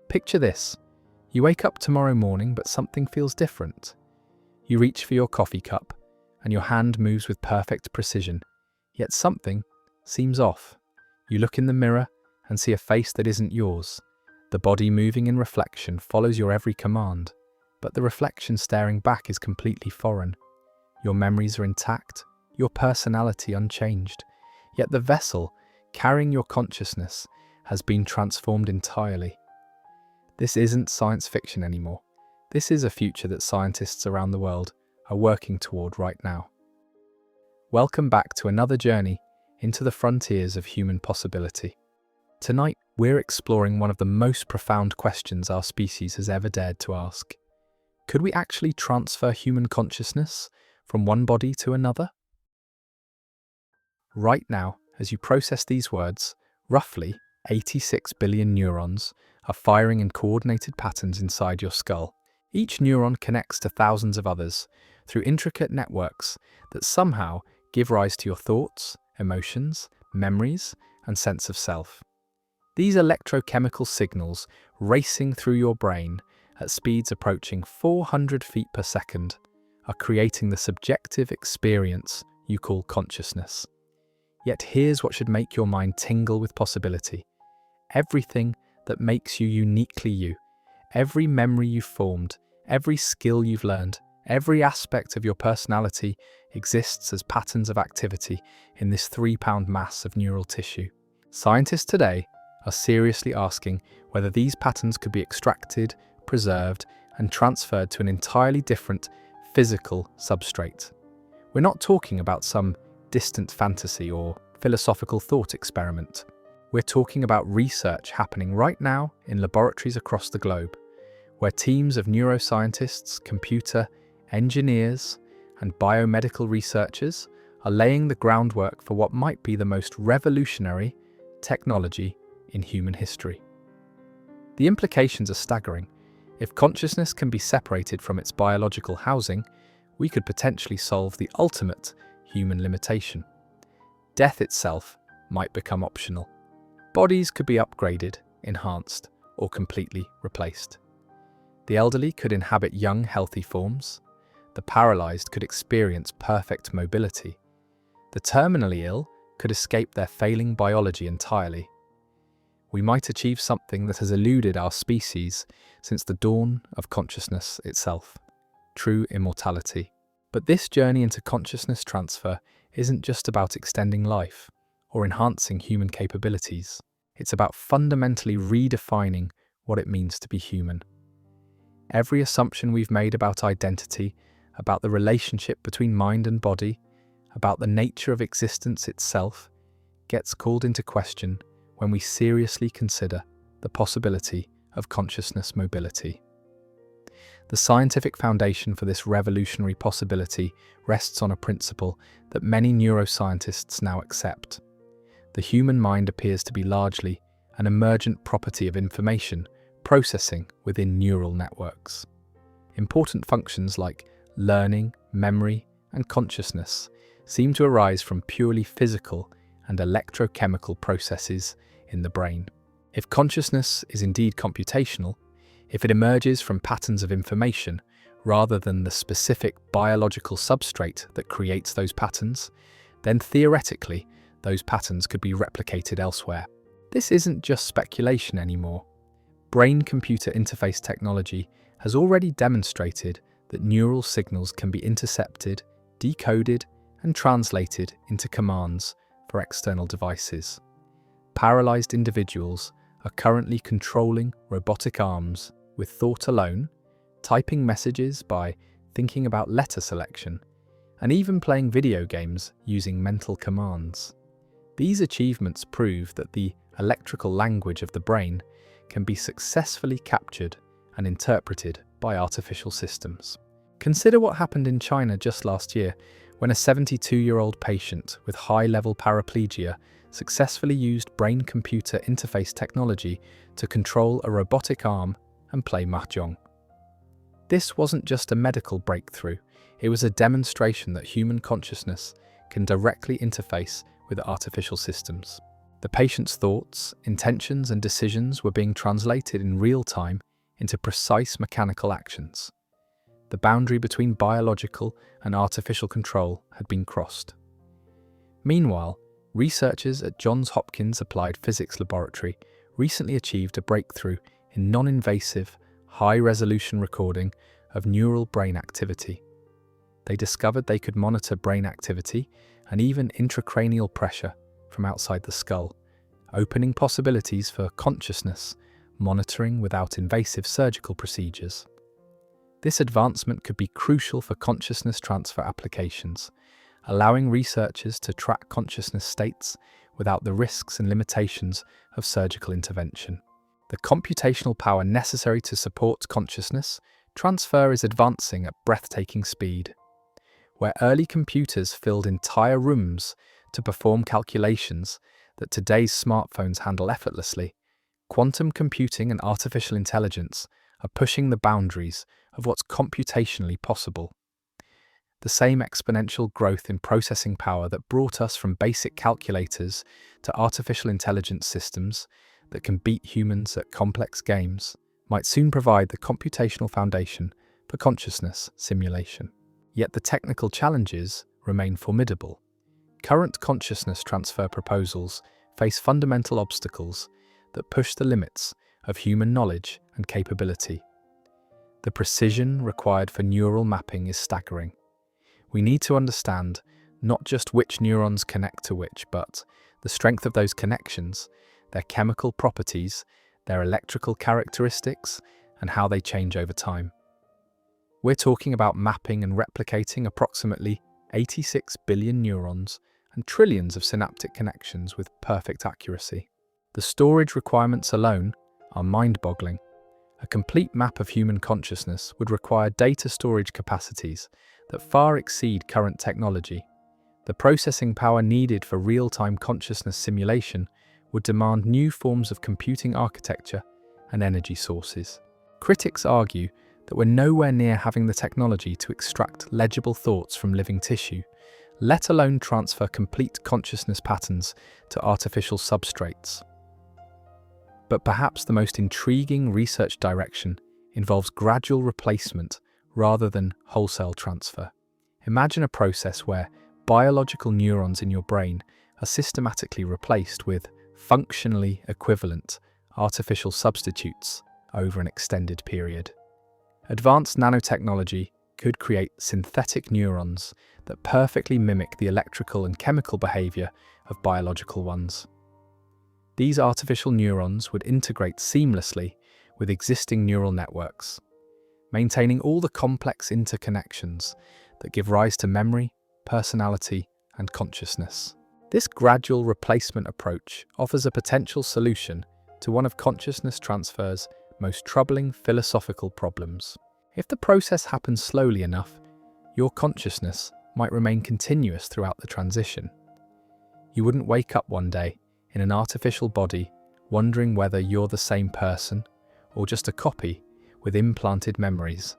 Picture this. You wake up tomorrow morning, but something feels different. You reach for your coffee cup, and your hand moves with perfect precision, yet something seems off. You look in the mirror and see a face that isn't yours. The body moving in reflection follows your every command, but the reflection staring back is completely foreign. Your memories are intact, your personality unchanged, yet the vessel carrying your consciousness has been transformed entirely. This isn't science fiction anymore. This is a future that scientists around the world are working toward right now. Welcome back to another journey into the frontiers of human possibility. Tonight, we're exploring one of the most profound questions our species has ever dared to ask. Could we actually transfer human consciousness from one body to another? Right now, as you process these words, roughly 86 billion neurons are firing in coordinated patterns inside your skull. Each neuron connects to thousands of others through intricate networks that somehow give rise to your thoughts, emotions, memories, and sense of self. These electrochemical signals racing through your brain at speeds approaching 400 feet per second are creating the subjective experience you call consciousness. Yet here's what should make your mind tingle with possibility. Everything that makes you uniquely you, every memory you've formed, every skill you've learned, every aspect of your personality exists as patterns of activity in this 3-pound mass of neural tissue. Scientists today are seriously asking whether these patterns could be extracted, preserved, and transferred to an entirely different physical substrate. We're not talking about some distant fantasy or philosophical thought experiment. We're talking about research happening right now in laboratories across the globe, where teams of neuroscientists, computer engineers, and biomedical researchers are laying the groundwork for what might be the most revolutionary technology in human history. The implications are staggering. If consciousness can be separated from its biological housing, we could potentially solve the ultimate human limitation. Death itself might become optional. Bodies could be upgraded, enhanced, or completely replaced. The elderly could inhabit young, healthy forms. The paralyzed could experience perfect mobility. The terminally ill could escape their failing biology entirely. We might achieve something that has eluded our species since the dawn of consciousness itself, true immortality. But this journey into consciousness transfer isn't just about extending life or enhancing human capabilities. It's about fundamentally redefining what it means to be human. Every assumption we've made about identity, about the relationship between mind and body, about the nature of existence itself, gets called into question when we seriously consider the possibility of consciousness mobility. The scientific foundation for this revolutionary possibility rests on a principle that many neuroscientists now accept. The human mind appears to be largely an emergent property of information processing within neural networks. Important functions like learning, memory, and consciousness seem to arise from purely physical and electrochemical processes in the brain. If consciousness is indeed computational, if it emerges from patterns of information rather than the specific biological substrate that creates those patterns, then theoretically, those patterns could be replicated elsewhere. This isn't just speculation anymore. Brain-computer interface technology has already demonstrated that neural signals can be intercepted, decoded, and translated into commands for external devices. Paralyzed individuals are currently controlling robotic arms with thought alone, typing messages by thinking about letter selection, and even playing video games using mental commands. These achievements prove that the electrical language of the brain can be successfully captured and interpreted by artificial systems. Consider what happened in China just last year when a 72-year-old patient with high-level paraplegia successfully used brain-computer interface technology to control a robotic arm and play mahjong. This wasn't just a medical breakthrough, it was a demonstration that human consciousness can directly interface with artificial systems. The patient's thoughts, intentions, and decisions were being translated in real time into precise mechanical actions. The boundary between biological and artificial control had been crossed. Meanwhile, researchers at Johns Hopkins Applied Physics Laboratory recently achieved a breakthrough in non-invasive, high-resolution recording of neural brain activity. They discovered they could monitor brain activity and even intracranial pressure from outside the skull, opening possibilities for consciousness monitoring without invasive surgical procedures. This advancement could be crucial for consciousness transfer applications, allowing researchers to track consciousness states without the risks and limitations of surgical intervention. The computational power necessary to support consciousness transfer is advancing at breathtaking speed. Where early computers filled entire rooms to perform calculations that today's smartphones handle effortlessly, quantum computing and artificial intelligence are pushing the boundaries of what's computationally possible. The same exponential growth in processing power that brought us from basic calculators to artificial intelligence systems that can beat humans at complex games might soon provide the computational foundation for consciousness simulation. Yet the technical challenges remain formidable. Current consciousness transfer proposals face fundamental obstacles that push the limits of human knowledge and capability. The precision required for neural mapping is staggering. We need to understand not just which neurons connect to which, but the strength of those connections, their chemical properties, their electrical characteristics, and how they change over time. We're talking about mapping and replicating approximately 86 billion neurons and trillions of synaptic connections with perfect accuracy. The storage requirements alone are mind-boggling. A complete map of human consciousness would require data storage capacities that far exceed current technology. The processing power needed for real-time consciousness simulation would demand new forms of computing architecture and energy sources. Critics argue that we're nowhere near having the technology to extract legible thoughts from living tissue, let alone transfer complete consciousness patterns to artificial substrates. But perhaps the most intriguing research direction involves gradual replacement rather than wholesale transfer. Imagine a process where biological neurons in your brain are systematically replaced with functionally equivalent artificial substitutes over an extended period. Advanced nanotechnology could create synthetic neurons that perfectly mimic the electrical and chemical behavior of biological ones. These artificial neurons would integrate seamlessly with existing neural networks, maintaining all the complex interconnections that give rise to memory, personality, and consciousness. This gradual replacement approach offers a potential solution to one of consciousness transfer's most troubling philosophical problems. If the process happens slowly enough, your consciousness might remain continuous throughout the transition. You wouldn't wake up one day in an artificial body wondering whether you're the same person or just a copy with implanted memories.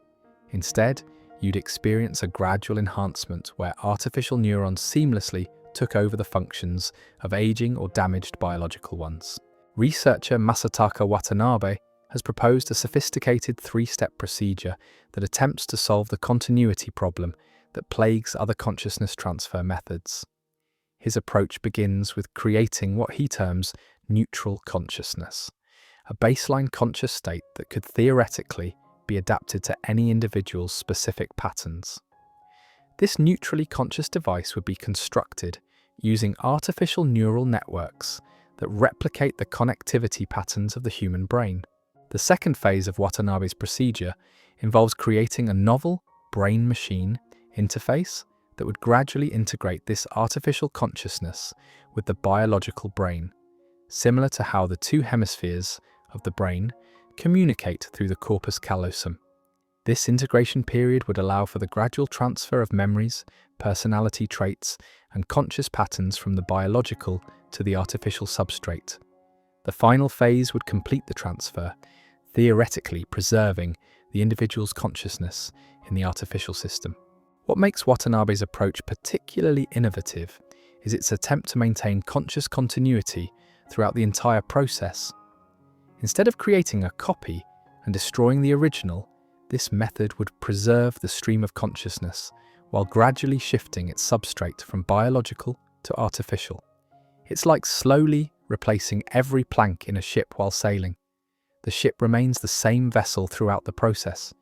Instead, you'd experience a gradual enhancement where artificial neurons seamlessly took over the functions of aging or damaged biological ones. Researcher Masataka Watanabe has proposed a sophisticated three-step procedure that attempts to solve the continuity problem that plagues other consciousness transfer methods. His approach begins with creating what he terms neutral consciousness, a baseline conscious state that could theoretically be adapted to any individual's specific patterns. This neutrally conscious device would be constructed using artificial neural networks that replicate the connectivity patterns of the human brain. The second phase of Watanabe's procedure involves creating a novel brain-machine interface that would gradually integrate this artificial consciousness with the biological brain, similar to how the two hemispheres of the brain communicate through the corpus callosum. This integration period would allow for the gradual transfer of memories, personality traits, and conscious patterns from the biological to the artificial substrate. The final phase would complete the transfer, theoretically preserving the individual's consciousness in the artificial system. What makes Watanabe's approach particularly innovative is its attempt to maintain conscious continuity throughout the entire process. Instead of creating a copy and destroying the original, this method would preserve the stream of consciousness while gradually shifting its substrate from biological to artificial. It's like slowly replacing every plank in a ship while sailing. The ship remains the same vessel throughout the process,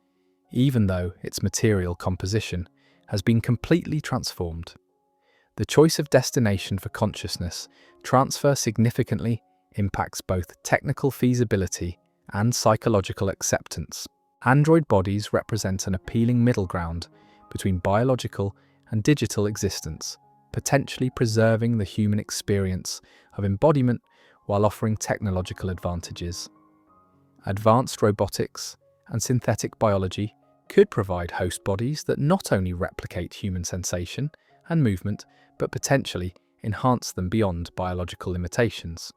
even though its material composition has been completely transformed. The choice of destination for consciousness transfer significantly impacts both technical feasibility and psychological acceptance. Android bodies represent an appealing middle ground between biological and digital existence, potentially preserving the human experience of embodiment while offering technological advantages. Advanced robotics and synthetic biology could provide host bodies that not only replicate human sensation and movement, but potentially enhance them beyond biological limitations.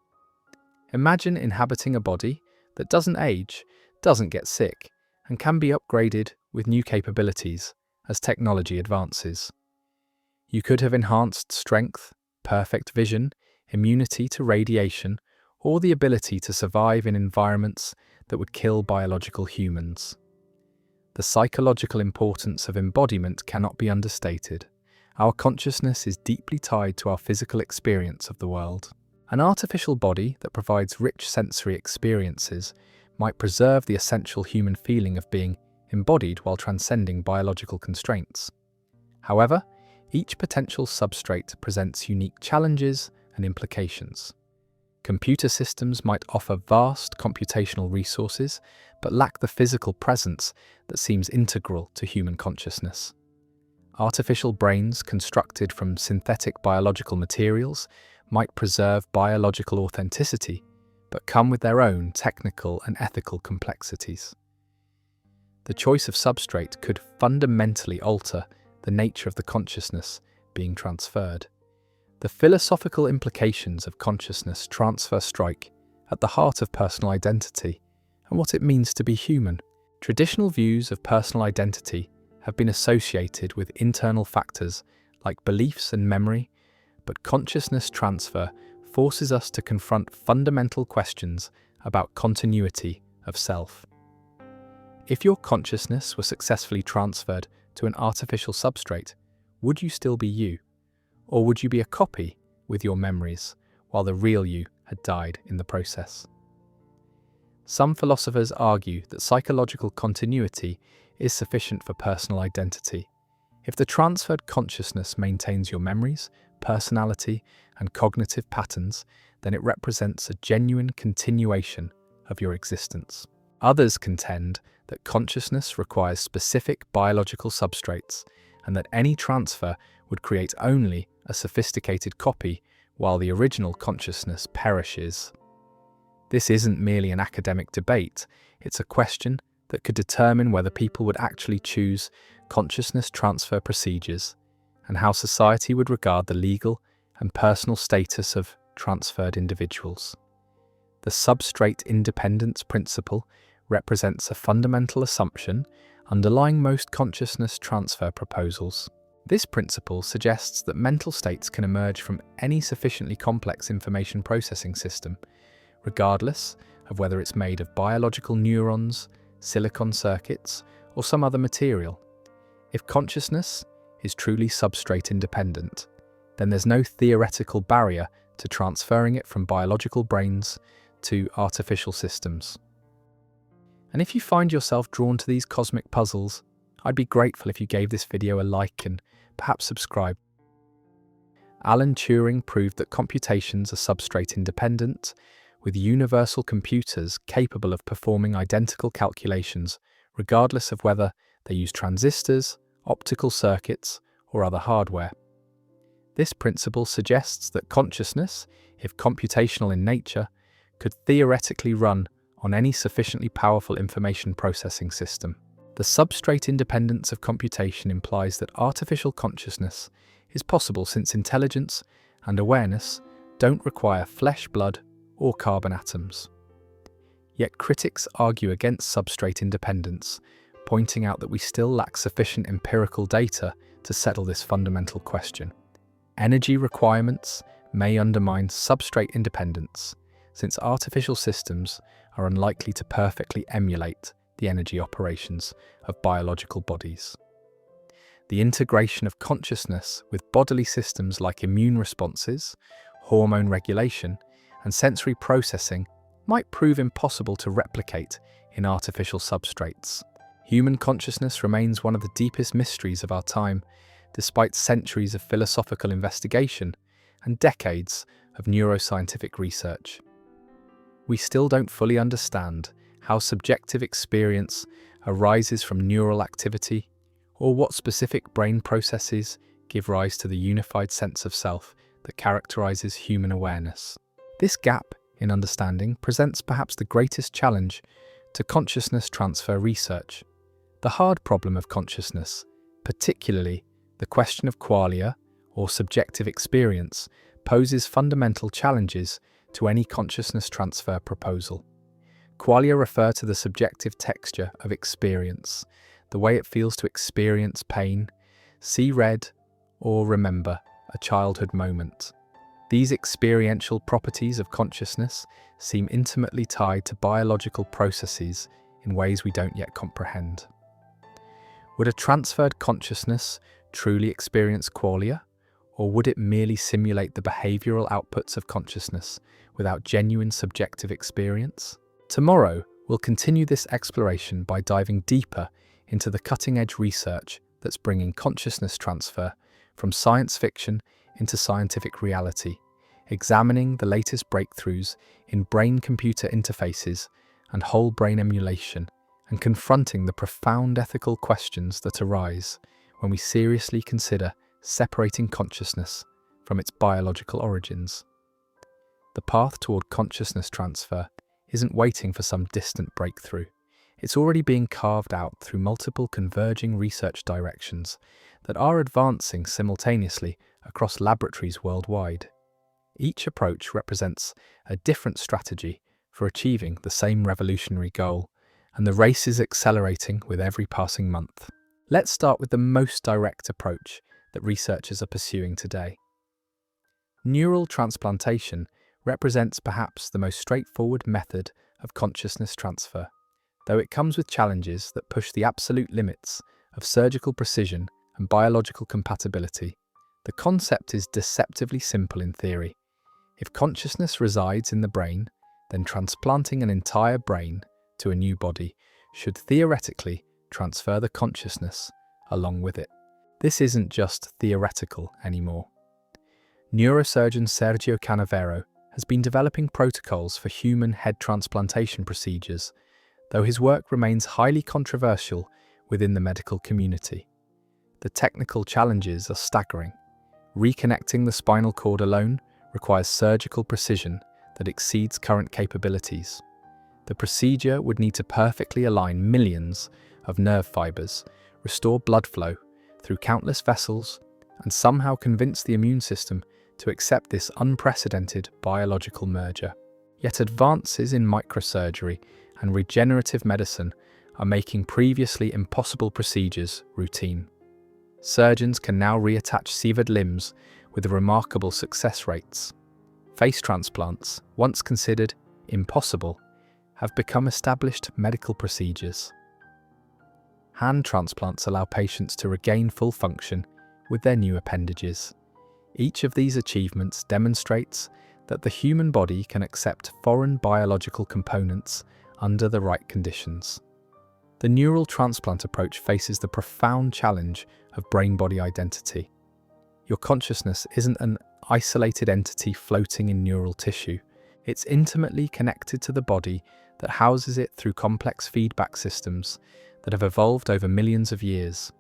Imagine inhabiting a body that doesn't age, doesn't get sick, and can be upgraded with new capabilities as technology advances. You could have enhanced strength, perfect vision, immunity to radiation, or the ability to survive in environments that would kill biological humans. The psychological importance of embodiment cannot be understated. Our consciousness is deeply tied to our physical experience of the world. An artificial body that provides rich sensory experiences might preserve the essential human feeling of being embodied while transcending biological constraints. However, each potential substrate presents unique challenges and implications. Computer systems might offer vast computational resources, but lack the physical presence that seems integral to human consciousness. Artificial brains constructed from synthetic biological materials might preserve biological authenticity, but come with their own technical and ethical complexities. The choice of substrate could fundamentally alter the nature of the consciousness being transferred. The philosophical implications of consciousness transfer strike at the heart of personal identity and what it means to be human. Traditional views of personal identity have been associated with internal factors like beliefs and memory, but consciousness transfer forces us to confront fundamental questions about continuity of self. If your consciousness were successfully transferred to an artificial substrate, would you still be you? Or would you be a copy with your memories while the real you had died in the process? Some philosophers argue that psychological continuity is sufficient for personal identity. If the transferred consciousness maintains your memories, personality, and cognitive patterns, then it represents a genuine continuation of your existence. Others contend that consciousness requires specific biological substrates, and that any transfer would create only a sophisticated copy while the original consciousness perishes. This isn't merely an academic debate, it's a question that could determine whether people would actually choose consciousness transfer procedures and how society would regard the legal and personal status of transferred individuals. The substrate independence principle represents a fundamental assumption underlying most consciousness transfer proposals. This principle suggests that mental states can emerge from any sufficiently complex information processing system, regardless of whether it's made of biological neurons, silicon circuits, or some other material. If consciousness is truly substrate independent, then there's no theoretical barrier to transferring it from biological brains to artificial systems. And if you find yourself drawn to these cosmic puzzles, I'd be grateful if you gave this video a like and perhaps subscribe. Alan Turing proved that computations are substrate independent, with universal computers capable of performing identical calculations regardless of whether they use transistors, optical circuits, or other hardware. This principle suggests that consciousness, if computational in nature, could theoretically run on any sufficiently powerful information processing system. The substrate independence of computation implies that artificial consciousness is possible since intelligence and awareness don't require flesh, blood, or carbon atoms. Yet critics argue against substrate independence, pointing out that we still lack sufficient empirical data to settle this fundamental question. Energy requirements may undermine substrate independence, since artificial systems are unlikely to perfectly emulate the energy operations of biological bodies. The integration of consciousness with bodily systems like immune responses, hormone regulation, and sensory processing might prove impossible to replicate in artificial substrates. Human consciousness remains one of the deepest mysteries of our time, despite centuries of philosophical investigation and decades of neuroscientific research. We still don't fully understand how subjective experience arises from neural activity, or what specific brain processes give rise to the unified sense of self that characterizes human awareness. This gap in understanding presents perhaps the greatest challenge to consciousness transfer research. The hard problem of consciousness, particularly the question of qualia, or subjective experience, poses fundamental challenges to any consciousness transfer proposal. Qualia refer to the subjective texture of experience, the way it feels to experience pain, see red, or remember a childhood moment. These experiential properties of consciousness seem intimately tied to biological processes in ways we don't yet comprehend. Would a transferred consciousness truly experience qualia, or would it merely simulate the behavioral outputs of consciousness without genuine subjective experience? Tomorrow, we'll continue this exploration by diving deeper into the cutting-edge research that's bringing consciousness transfer from science fiction into scientific reality, examining the latest breakthroughs in brain-computer interfaces and whole-brain emulation, and confronting the profound ethical questions that arise when we seriously consider separating consciousness from its biological origins. The path toward consciousness transfer isn't waiting for some distant breakthrough. It's already being carved out through multiple converging research directions that are advancing simultaneously across laboratories worldwide. Each approach represents a different strategy for achieving the same revolutionary goal, and the race is accelerating with every passing month. Let's start with the most direct approach that researchers are pursuing today. Neural transplantation represents perhaps the most straightforward method of consciousness transfer, though it comes with challenges that push the absolute limits of surgical precision and biological compatibility. The concept is deceptively simple in theory. If consciousness resides in the brain, then transplanting an entire brain to a new body should theoretically transfer the consciousness along with it. This isn't just theoretical anymore. Neurosurgeon Sergio Canavero has been developing protocols for human head transplantation procedures, though his work remains highly controversial within the medical community. The technical challenges are staggering. Reconnecting the spinal cord alone requires surgical precision that exceeds current capabilities. The procedure would need to perfectly align millions of nerve fibers, restore blood flow through countless vessels, and somehow convince the immune system to accept this unprecedented biological merger. Yet advances in microsurgery and regenerative medicine are making previously impossible procedures routine. Surgeons can now reattach severed limbs with remarkable success rates. Face transplants, once considered impossible, have become established medical procedures. Hand transplants allow patients to regain full function with their new appendages. Each of these achievements demonstrates that the human body can accept foreign biological components under the right conditions. The neural transplant approach faces the profound challenge of brain-body identity. Your consciousness isn't an isolated entity floating in neural tissue. It's intimately connected to the body that houses it through complex feedback systems that have evolved over millions of years.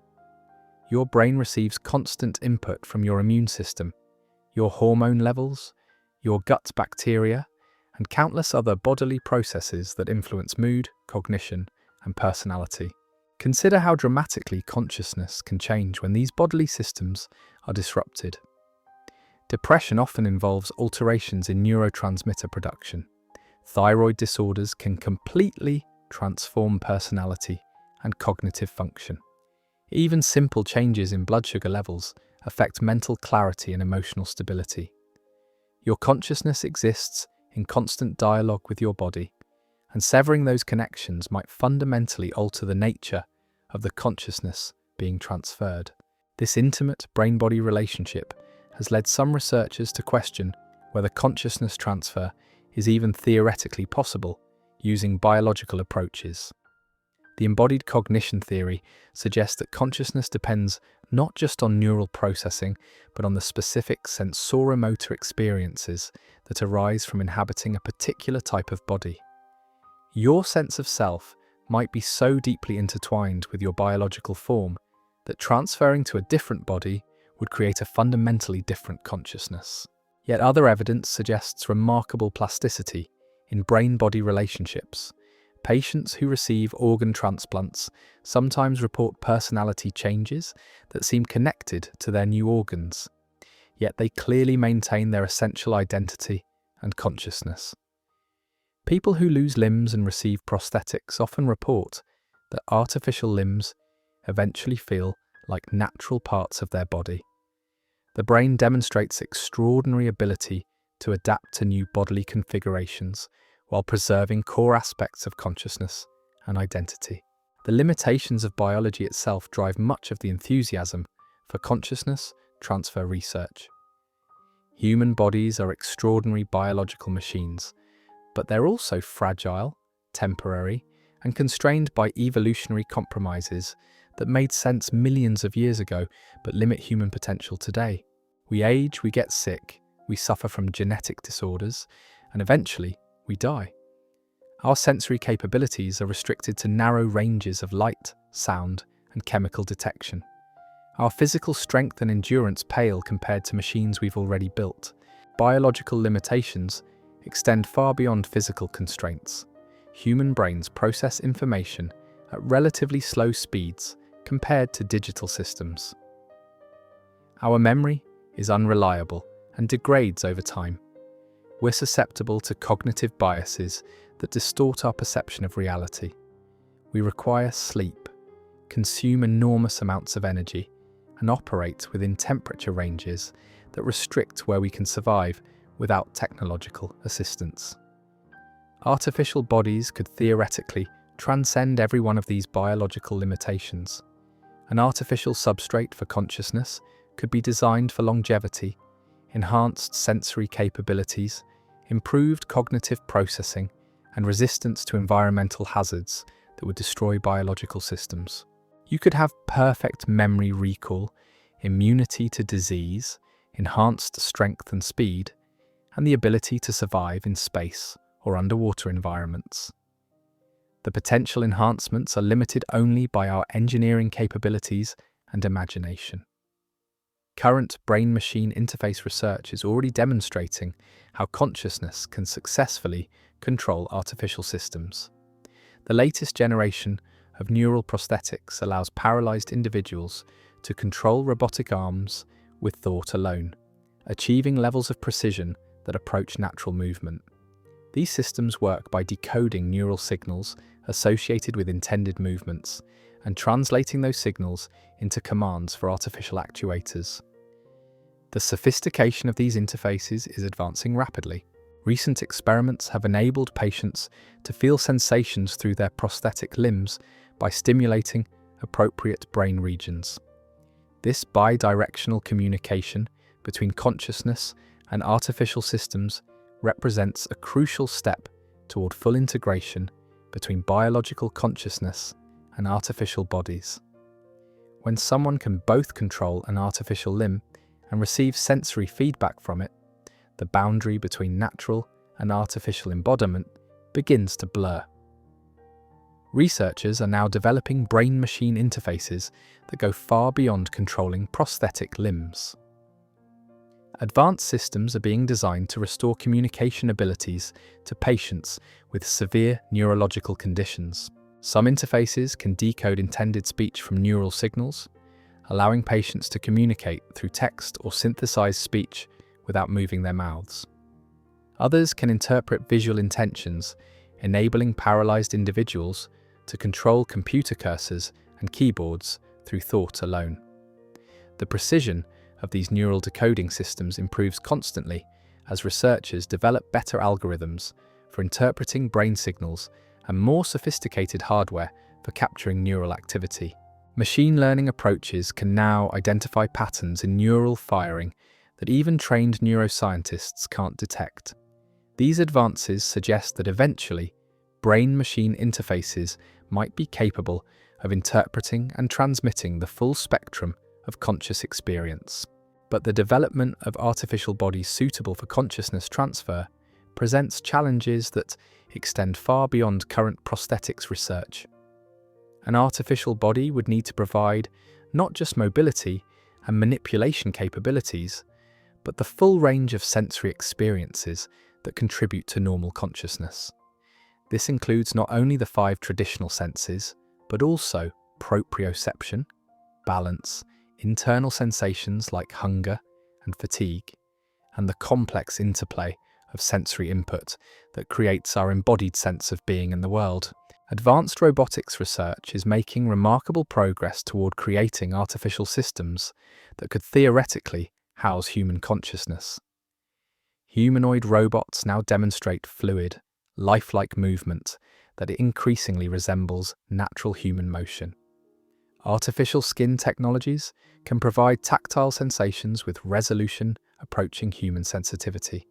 Your brain receives constant input from your immune system, your hormone levels, your gut bacteria, and countless other bodily processes that influence mood, cognition, and personality. Consider how dramatically consciousness can change when these bodily systems are disrupted. Depression often involves alterations in neurotransmitter production. Thyroid disorders can completely transform personality and cognitive function. Even simple changes in blood sugar levels affect mental clarity and emotional stability. Your consciousness exists in constant dialogue with your body, and severing those connections might fundamentally alter the nature of the consciousness being transferred. This intimate brain-body relationship has led some researchers to question whether consciousness transfer is even theoretically possible using biological approaches. The embodied cognition theory suggests that consciousness depends not just on neural processing, but on the specific sensoromotor experiences that arise from inhabiting a particular type of body. Your sense of self might be so deeply intertwined with your biological form that transferring to a different body would create a fundamentally different consciousness. Yet other evidence suggests remarkable plasticity in brain-body relationships. Patients who receive organ transplants sometimes report personality changes that seem connected to their new organs, yet they clearly maintain their essential identity and consciousness. People who lose limbs and receive prosthetics often report that artificial limbs eventually feel like natural parts of their body. The brain demonstrates extraordinary ability to adapt to new bodily configurations while preserving core aspects of consciousness and identity. The limitations of biology itself drive much of the enthusiasm for consciousness transfer research. Human bodies are extraordinary biological machines, but they're also fragile, temporary, and constrained by evolutionary compromises that made sense millions of years ago but limit human potential today. We age, we get sick, we suffer from genetic disorders, and eventually we die. Our sensory capabilities are restricted to narrow ranges of light, sound, and chemical detection. Our physical strength and endurance pale compared to machines we've already built. Biological limitations extend far beyond physical constraints. Human brains process information at relatively slow speeds compared to digital systems. Our memory is unreliable and degrades over time. We're susceptible to cognitive biases that distort our perception of reality. We require sleep, consume enormous amounts of energy, and operate within temperature ranges that restrict where we can survive without technological assistance. Artificial bodies could theoretically transcend every one of these biological limitations. An artificial substrate for consciousness could be designed for longevity, enhanced sensory capabilities, improved cognitive processing, and resistance to environmental hazards that would destroy biological systems. You could have perfect memory recall, immunity to disease, enhanced strength and speed, and the ability to survive in space or underwater environments. The potential enhancements are limited only by our engineering capabilities and imagination. Current brain-machine interface research is already demonstrating how consciousness can successfully control artificial systems. The latest generation of neural prosthetics allows paralyzed individuals to control robotic arms with thought alone, achieving levels of precision that approach natural movement. These systems work by decoding neural signals associated with intended movements and translating those signals into commands for artificial actuators. The sophistication of these interfaces is advancing rapidly. Recent experiments have enabled patients to feel sensations through their prosthetic limbs by stimulating appropriate brain regions. This bidirectional communication between consciousness and artificial systems represents a crucial step toward full integration between biological consciousness and artificial bodies. When someone can both control an artificial limb and receive sensory feedback from it, the boundary between natural and artificial embodiment begins to blur. Researchers are now developing brain-machine interfaces that go far beyond controlling prosthetic limbs. Advanced systems are being designed to restore communication abilities to patients with severe neurological conditions. Some interfaces can decode intended speech from neural signals, allowing patients to communicate through text or synthesized speech without moving their mouths. Others can interpret visual intentions, enabling paralyzed individuals to control computer cursors and keyboards through thought alone. The precision of these neural decoding systems improves constantly as researchers develop better algorithms for interpreting brain signals and more sophisticated hardware for capturing neural activity. Machine learning approaches can now identify patterns in neural firing that even trained neuroscientists can't detect. These advances suggest that eventually, brain-machine interfaces might be capable of interpreting and transmitting the full spectrum of conscious experience. But the development of artificial bodies suitable for consciousness transfer presents challenges that extend far beyond current prosthetics research. An artificial body would need to provide not just mobility and manipulation capabilities, but the full range of sensory experiences that contribute to normal consciousness. This includes not only the 5 traditional senses, but also proprioception, balance, internal sensations like hunger and fatigue, and the complex interplay of sensory input that creates our embodied sense of being in the world. Advanced robotics research is making remarkable progress toward creating artificial systems that could theoretically house human consciousness. Humanoid robots now demonstrate fluid, lifelike movement that increasingly resembles natural human motion. Artificial skin technologies can provide tactile sensations with resolution approaching human sensitivity.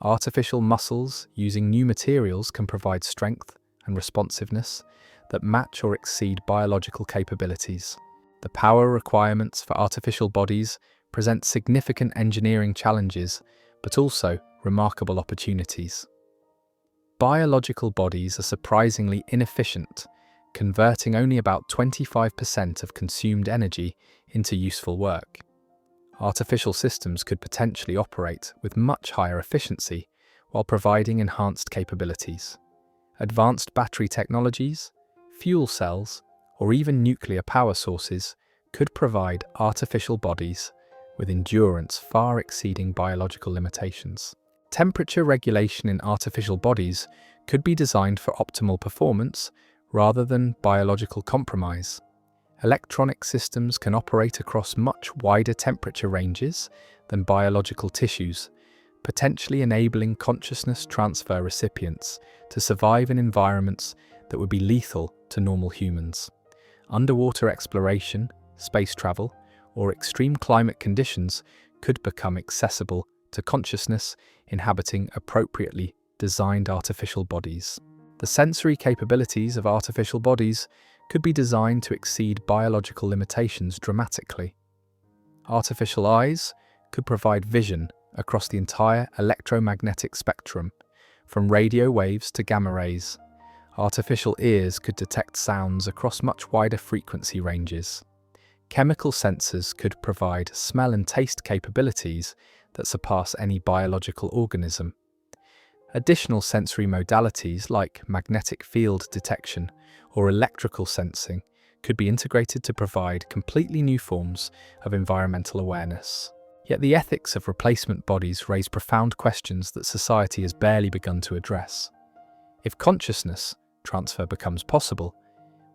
Artificial muscles using new materials can provide strength and responsiveness that match or exceed biological capabilities. The power requirements for artificial bodies present significant engineering challenges, but also remarkable opportunities. Biological bodies are surprisingly inefficient, converting only about 25% of consumed energy into useful work. Artificial systems could potentially operate with much higher efficiency while providing enhanced capabilities. Advanced battery technologies, fuel cells, or even nuclear power sources could provide artificial bodies with endurance far exceeding biological limitations. Temperature regulation in artificial bodies could be designed for optimal performance rather than biological compromise. Electronic systems can operate across much wider temperature ranges than biological tissues, potentially enabling consciousness transfer recipients to survive in environments that would be lethal to normal humans. Underwater exploration, space travel, or extreme climate conditions could become accessible to consciousness inhabiting appropriately designed artificial bodies. The sensory capabilities of artificial bodies could be designed to exceed biological limitations dramatically. Artificial eyes could provide vision across the entire electromagnetic spectrum, from radio waves to gamma rays. Artificial ears could detect sounds across much wider frequency ranges. Chemical sensors could provide smell and taste capabilities that surpass any biological organism. Additional sensory modalities like magnetic field detection or electrical sensing could be integrated to provide completely new forms of environmental awareness. Yet the ethics of replacement bodies raise profound questions that society has barely begun to address. If consciousness transfer becomes possible,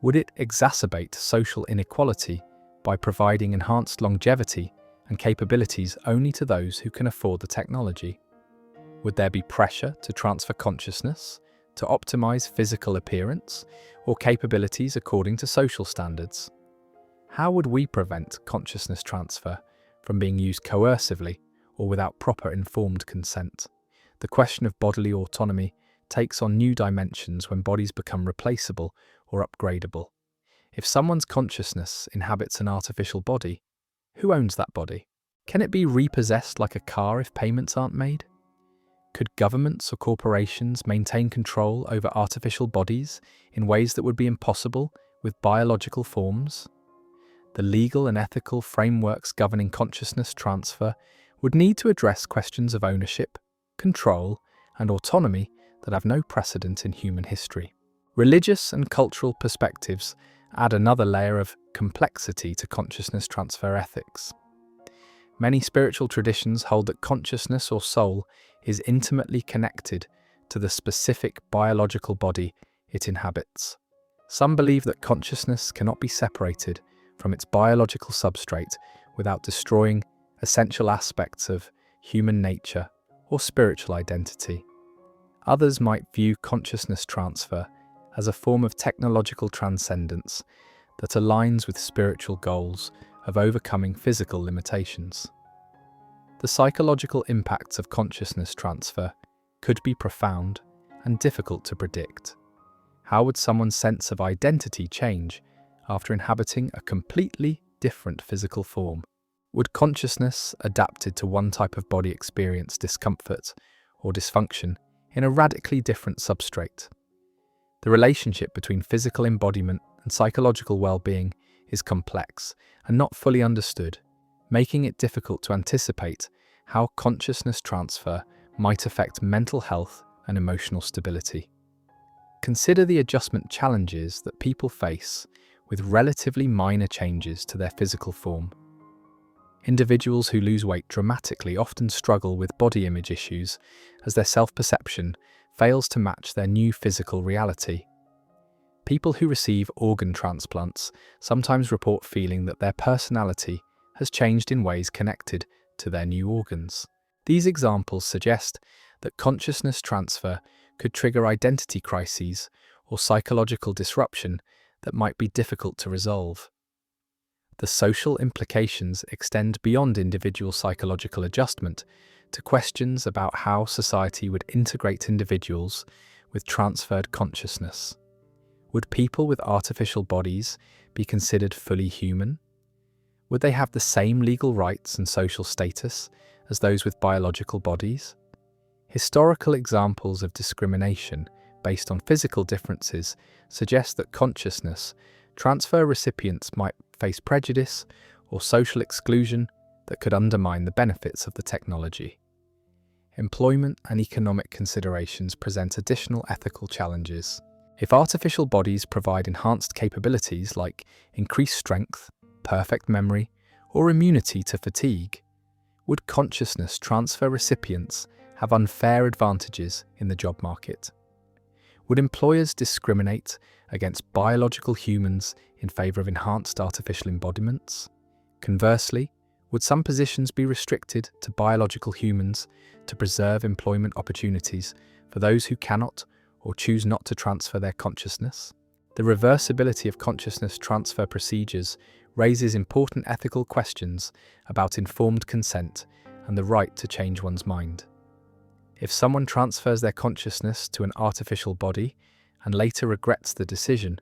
would it exacerbate social inequality by providing enhanced longevity and capabilities only to those who can afford the technology? Would there be pressure to transfer consciousness, to optimize physical appearance, or capabilities according to social standards? How would we prevent consciousness transfer from being used coercively or without proper informed consent? The question of bodily autonomy takes on new dimensions when bodies become replaceable or upgradable. If someone's consciousness inhabits an artificial body, who owns that body? Can it be repossessed like a car if payments aren't made? Could governments or corporations maintain control over artificial bodies in ways that would be impossible with biological forms? The legal and ethical frameworks governing consciousness transfer would need to address questions of ownership, control, and autonomy that have no precedent in human history. Religious and cultural perspectives add another layer of complexity to consciousness transfer ethics. Many spiritual traditions hold that consciousness or soul is intimately connected to the specific biological body it inhabits. Some believe that consciousness cannot be separated from its biological substrate without destroying essential aspects of human nature or spiritual identity. Others might view consciousness transfer as a form of technological transcendence that aligns with spiritual goals of overcoming physical limitations. The psychological impacts of consciousness transfer could be profound and difficult to predict. How would someone's sense of identity change after inhabiting a completely different physical form? Would consciousness adapted to one type of body experience discomfort or dysfunction in a radically different substrate? The relationship between physical embodiment and psychological well-being is complex and not fully understood, making it difficult to anticipate how consciousness transfer might affect mental health and emotional stability. Consider the adjustment challenges that people face with relatively minor changes to their physical form. Individuals who lose weight dramatically often struggle with body image issues as their self-perception fails to match their new physical reality. People who receive organ transplants sometimes report feeling that their personality has changed in ways connected to their new organs. These examples suggest that consciousness transfer could trigger identity crises or psychological disruption that might be difficult to resolve. The social implications extend beyond individual psychological adjustment to questions about how society would integrate individuals with transferred consciousness. Would people with artificial bodies be considered fully human? Would they have the same legal rights and social status as those with biological bodies? Historical examples of discrimination based on physical differences suggest that consciousness transfer recipients might face prejudice or social exclusion that could undermine the benefits of the technology. Employment and economic considerations present additional ethical challenges. If artificial bodies provide enhanced capabilities like increased strength, perfect memory, or immunity to fatigue, would consciousness transfer recipients have unfair advantages in the job market? Would employers discriminate against biological humans in favor of enhanced artificial embodiments? Conversely, would some positions be restricted to biological humans to preserve employment opportunities for those who cannot or choose not to transfer their consciousness? The reversibility of consciousness transfer procedures raises important ethical questions about informed consent and the right to change one's mind. If someone transfers their consciousness to an artificial body and later regrets the decision,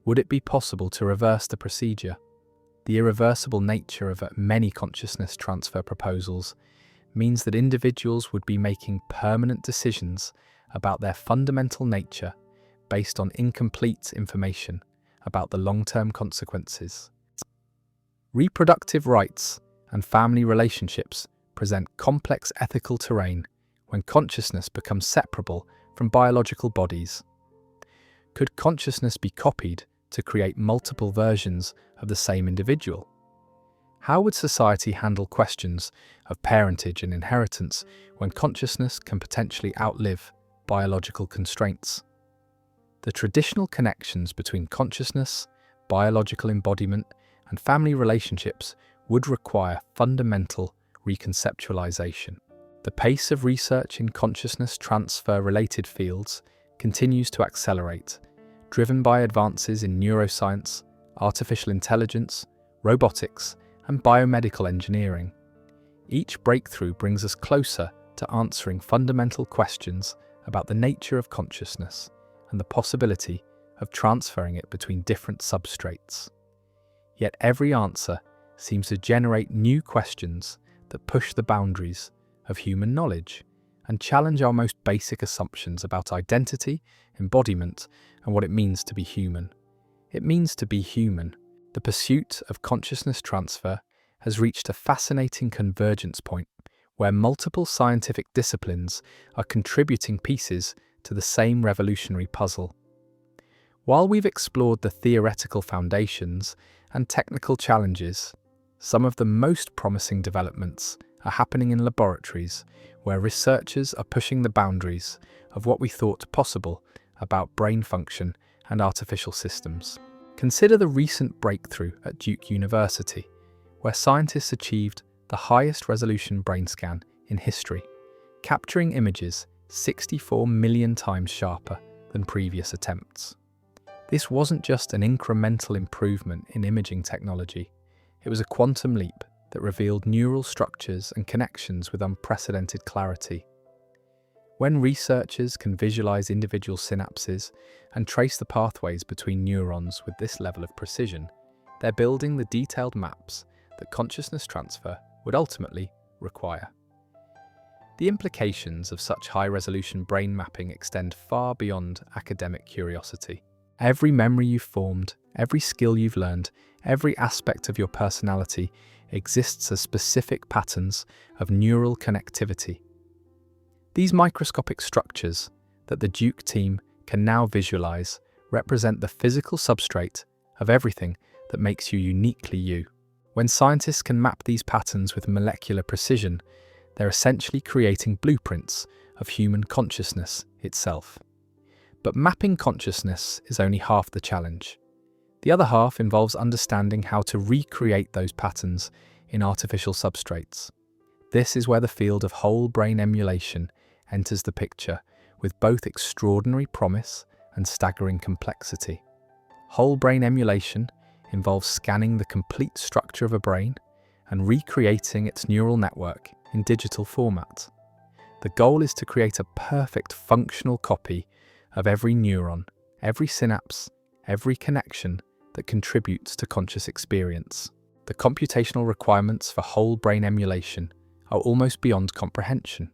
would it be possible to reverse the procedure? The irreversible nature of many consciousness transfer proposals means that individuals would be making permanent decisions about their fundamental nature based on incomplete information about the long-term consequences. Reproductive rights and family relationships present complex ethical terrain when consciousness becomes separable from biological bodies. Could consciousness be copied to create multiple versions of the same individual? How would society handle questions of parentage and inheritance when consciousness can potentially outlive biological constraints? The traditional connections between consciousness, biological embodiment, and family relationships would require fundamental reconceptualization. The pace of research in consciousness transfer-related fields continues to accelerate, driven by advances in neuroscience, artificial intelligence, robotics, and biomedical engineering. Each breakthrough brings us closer to answering fundamental questions about the nature of consciousness and the possibility of transferring it between different substrates. Yet every answer seems to generate new questions that push the boundaries of human knowledge and challenge our most basic assumptions about identity, embodiment, and what it means to be human. It means to be human. The pursuit of consciousness transfer has reached a fascinating convergence point where multiple scientific disciplines are contributing pieces to the same revolutionary puzzle. While we've explored the theoretical foundations and technical challenges, some of the most promising developments are happening in laboratories where researchers are pushing the boundaries of what we thought possible about brain function and artificial systems. Consider the recent breakthrough at Duke University, where scientists achieved the highest resolution brain scan in history, capturing images 64 million times sharper than previous attempts. This wasn't just an incremental improvement in imaging technology, it was a quantum leap that revealed neural structures and connections with unprecedented clarity. When researchers can visualize individual synapses and trace the pathways between neurons with this level of precision, they're building the detailed maps that consciousness transfer would ultimately require. The implications of such high-resolution brain mapping extend far beyond academic curiosity. Every memory you've formed, every skill you've learned, every aspect of your personality exists as specific patterns of neural connectivity. These microscopic structures that the Duke team can now visualize represent the physical substrate of everything that makes you uniquely you. When scientists can map these patterns with molecular precision, they're essentially creating blueprints of human consciousness itself. But mapping consciousness is only half the challenge. The other half involves understanding how to recreate those patterns in artificial substrates. This is where the field of whole brain emulation enters the picture, with both extraordinary promise and staggering complexity. Whole brain emulation involves scanning the complete structure of a brain and recreating its neural network in digital format. The goal is to create a perfect functional copy of every neuron, every synapse, every connection that contributes to conscious experience. The computational requirements for whole brain emulation are almost beyond comprehension.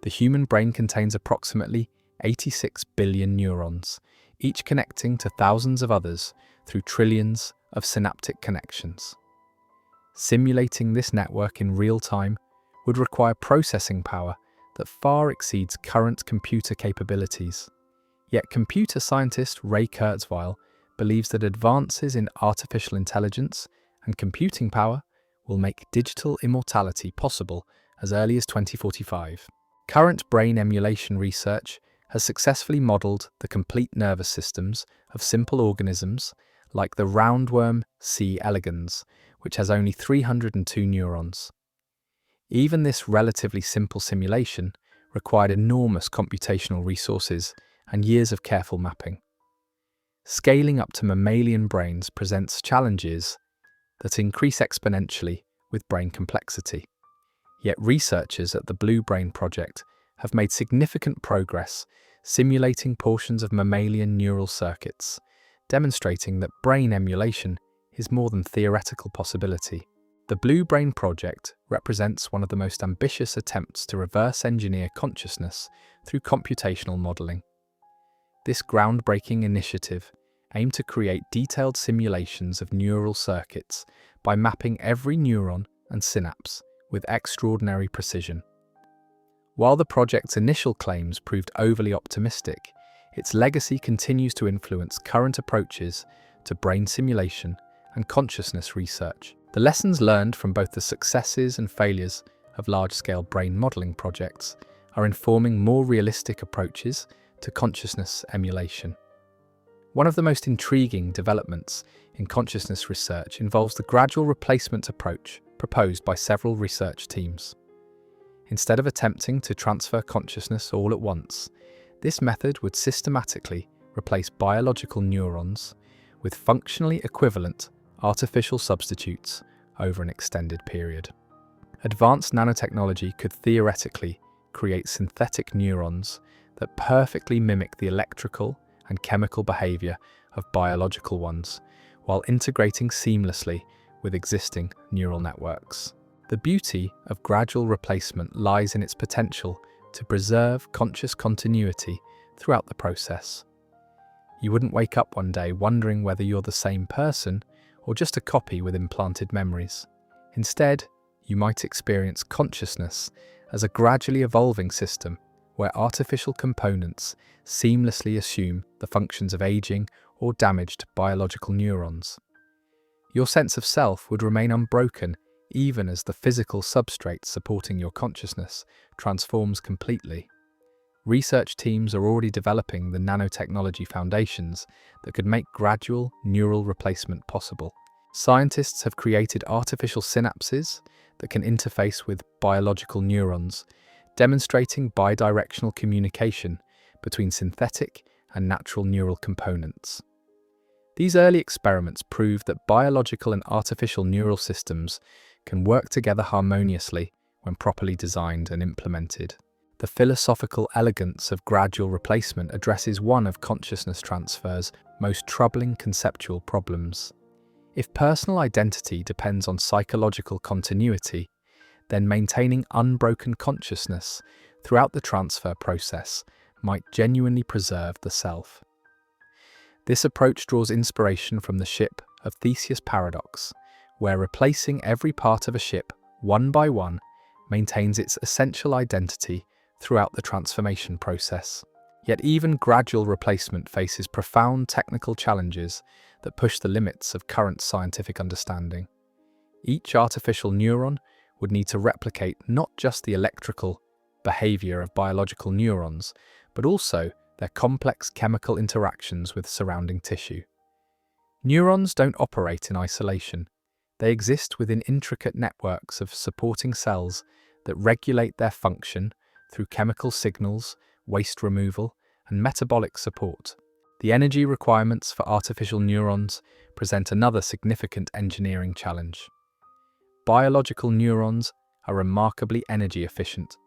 The human brain contains approximately 86 billion neurons, each connecting to thousands of others through trillions of synaptic connections. Simulating this network in real time would require processing power that far exceeds current computer capabilities. Yet computer scientist Ray Kurzweil believes that advances in artificial intelligence and computing power will make digital immortality possible as early as 2045. Current brain emulation research has successfully modeled the complete nervous systems of simple organisms like the roundworm C. elegans, which has only 302 neurons. Even this relatively simple simulation required enormous computational resources and years of careful mapping. Scaling up to mammalian brains presents challenges that increase exponentially with brain complexity. Yet researchers at the Blue Brain Project have made significant progress simulating portions of mammalian neural circuits, demonstrating that brain emulation is more than theoretical possibility. The Blue Brain Project represents one of the most ambitious attempts to reverse engineer consciousness through computational modeling. This groundbreaking initiative aimed to create detailed simulations of neural circuits by mapping every neuron and synapse with extraordinary precision. While the project's initial claims proved overly optimistic, its legacy continues to influence current approaches to brain simulation and consciousness research. The lessons learned from both the successes and failures of large-scale brain modeling projects are informing more realistic approaches to consciousness emulation. One of the most intriguing developments in consciousness research involves the gradual replacement approach proposed by several research teams. Instead of attempting to transfer consciousness all at once, this method would systematically replace biological neurons with functionally equivalent artificial substitutes over an extended period. Advanced nanotechnology could theoretically create synthetic neurons that perfectly mimic the electrical and chemical behavior of biological ones, while integrating seamlessly with existing neural networks. The beauty of gradual replacement lies in its potential to preserve conscious continuity throughout the process. You wouldn't wake up one day wondering whether you're the same person or just a copy with implanted memories. Instead, you might experience consciousness as a gradually evolving system where artificial components seamlessly assume the functions of aging or damaged biological neurons. Your sense of self would remain unbroken even as the physical substrate supporting your consciousness transforms completely. Research teams are already developing the nanotechnology foundations that could make gradual neural replacement possible. Scientists have created artificial synapses that can interface with biological neurons, demonstrating bidirectional communication between synthetic and natural neural components. These early experiments prove that biological and artificial neural systems can work together harmoniously when properly designed and implemented. The philosophical elegance of gradual replacement addresses one of consciousness transfer's most troubling conceptual problems. If personal identity depends on psychological continuity, then maintaining unbroken consciousness throughout the transfer process might genuinely preserve the self. This approach draws inspiration from the ship of Theseus' paradox, where replacing every part of a ship, one by one, maintains its essential identity throughout the transformation process. Yet even gradual replacement faces profound technical challenges that push the limits of current scientific understanding. Each artificial neuron would need to replicate not just the electrical behavior of biological neurons, but also their complex chemical interactions with surrounding tissue. Neurons don't operate in isolation. They exist within intricate networks of supporting cells that regulate their function through chemical signals, waste removal, and metabolic support. The energy requirements for artificial neurons present another significant engineering challenge. Biological neurons are remarkably energy efficient,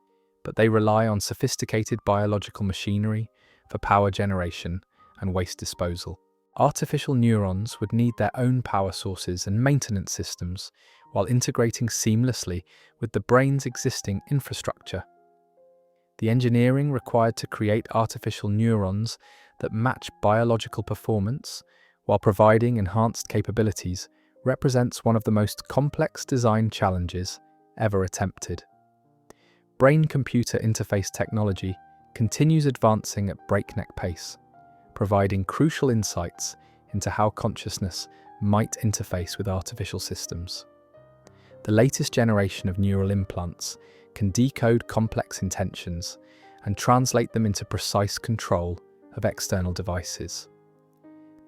but they rely on sophisticated biological machinery for power generation and waste disposal. Artificial neurons would need their own power sources and maintenance systems while integrating seamlessly with the brain's existing infrastructure. The engineering required to create artificial neurons that match biological performance while providing enhanced capabilities represents one of the most complex design challenges ever attempted. Brain-computer interface technology continues advancing at breakneck pace, providing crucial insights into how consciousness might interface with artificial systems. The latest generation of neural implants can decode complex intentions and translate them into precise control of external devices.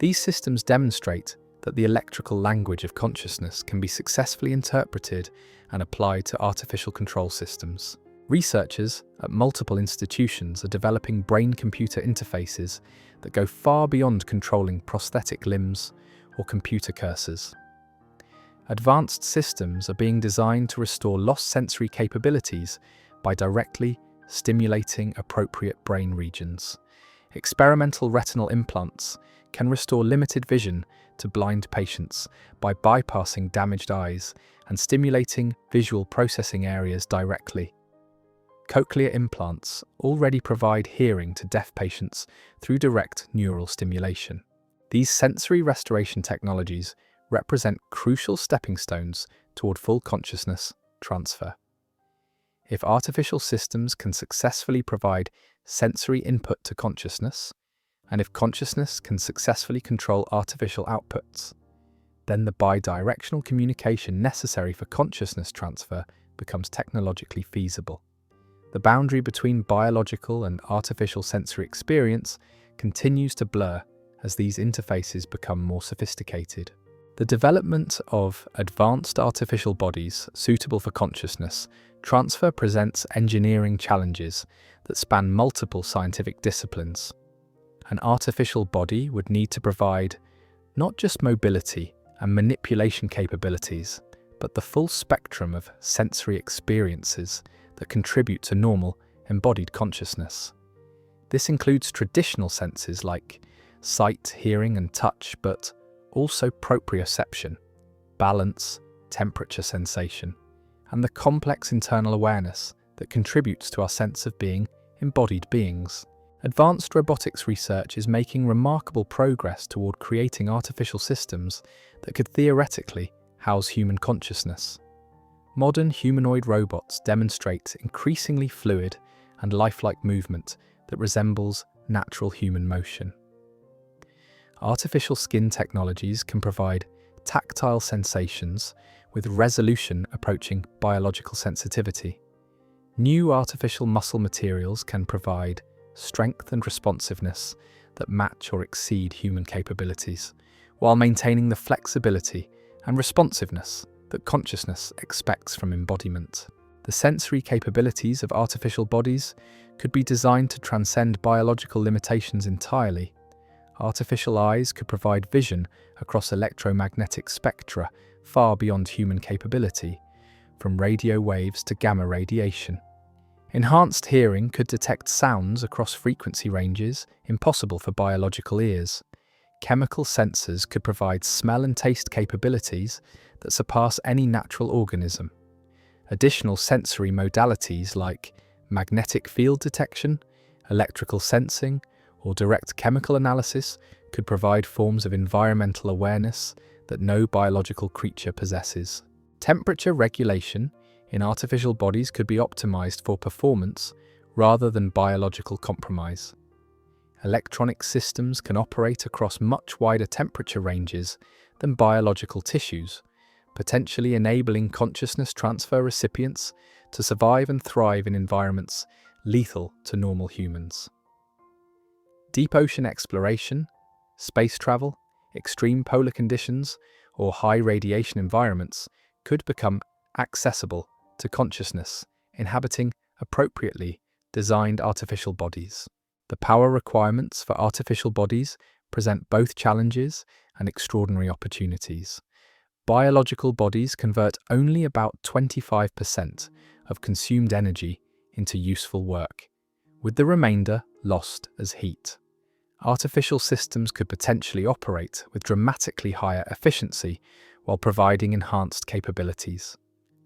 These systems demonstrate that the electrical language of consciousness can be successfully interpreted and applied to artificial control systems. Researchers at multiple institutions are developing brain-computer interfaces that go far beyond controlling prosthetic limbs or computer cursors. Advanced systems are being designed to restore lost sensory capabilities by directly stimulating appropriate brain regions. Experimental retinal implants can restore limited vision to blind patients by bypassing damaged eyes and stimulating visual processing areas directly. Cochlear implants already provide hearing to deaf patients through direct neural stimulation. These sensory restoration technologies represent crucial stepping stones toward full consciousness transfer. If artificial systems can successfully provide sensory input to consciousness, and if consciousness can successfully control artificial outputs, then the bidirectional communication necessary for consciousness transfer becomes technologically feasible. The boundary between biological and artificial sensory experience continues to blur as these interfaces become more sophisticated. The development of advanced artificial bodies suitable for consciousness transfer presents engineering challenges that span multiple scientific disciplines. An artificial body would need to provide not just mobility and manipulation capabilities, but the full spectrum of sensory experiences that contribute to normal, embodied consciousness. This includes traditional senses like sight, hearing, and touch, but also proprioception, balance, temperature sensation, and the complex internal awareness that contributes to our sense of being embodied beings. Advanced robotics research is making remarkable progress toward creating artificial systems that could theoretically house human consciousness. Modern humanoid robots demonstrate increasingly fluid and lifelike movement that resembles natural human motion. Artificial skin technologies can provide tactile sensations with resolution approaching biological sensitivity. New artificial muscle materials can provide strength and responsiveness that match or exceed human capabilities, while maintaining the flexibility and responsiveness that consciousness expects from embodiment. The sensory capabilities of artificial bodies could be designed to transcend biological limitations entirely. Artificial eyes could provide vision across electromagnetic spectra far beyond human capability, from radio waves to gamma radiation. Enhanced hearing could detect sounds across frequency ranges impossible for biological ears. Chemical sensors could provide smell and taste capabilities that surpass any natural organism. Additional sensory modalities like magnetic field detection, electrical sensing, or direct chemical analysis could provide forms of environmental awareness that no biological creature possesses. Temperature regulation in artificial bodies could be optimized for performance rather than biological compromise. Electronic systems can operate across much wider temperature ranges than biological tissues, potentially enabling consciousness transfer recipients to survive and thrive in environments lethal to normal humans. Deep ocean exploration, space travel, extreme polar conditions, or high radiation environments could become accessible to consciousness inhabiting appropriately designed artificial bodies. The power requirements for artificial bodies present both challenges and extraordinary opportunities. Biological bodies convert only about 25% of consumed energy into useful work, with the remainder lost as heat. Artificial systems could potentially operate with dramatically higher efficiency while providing enhanced capabilities.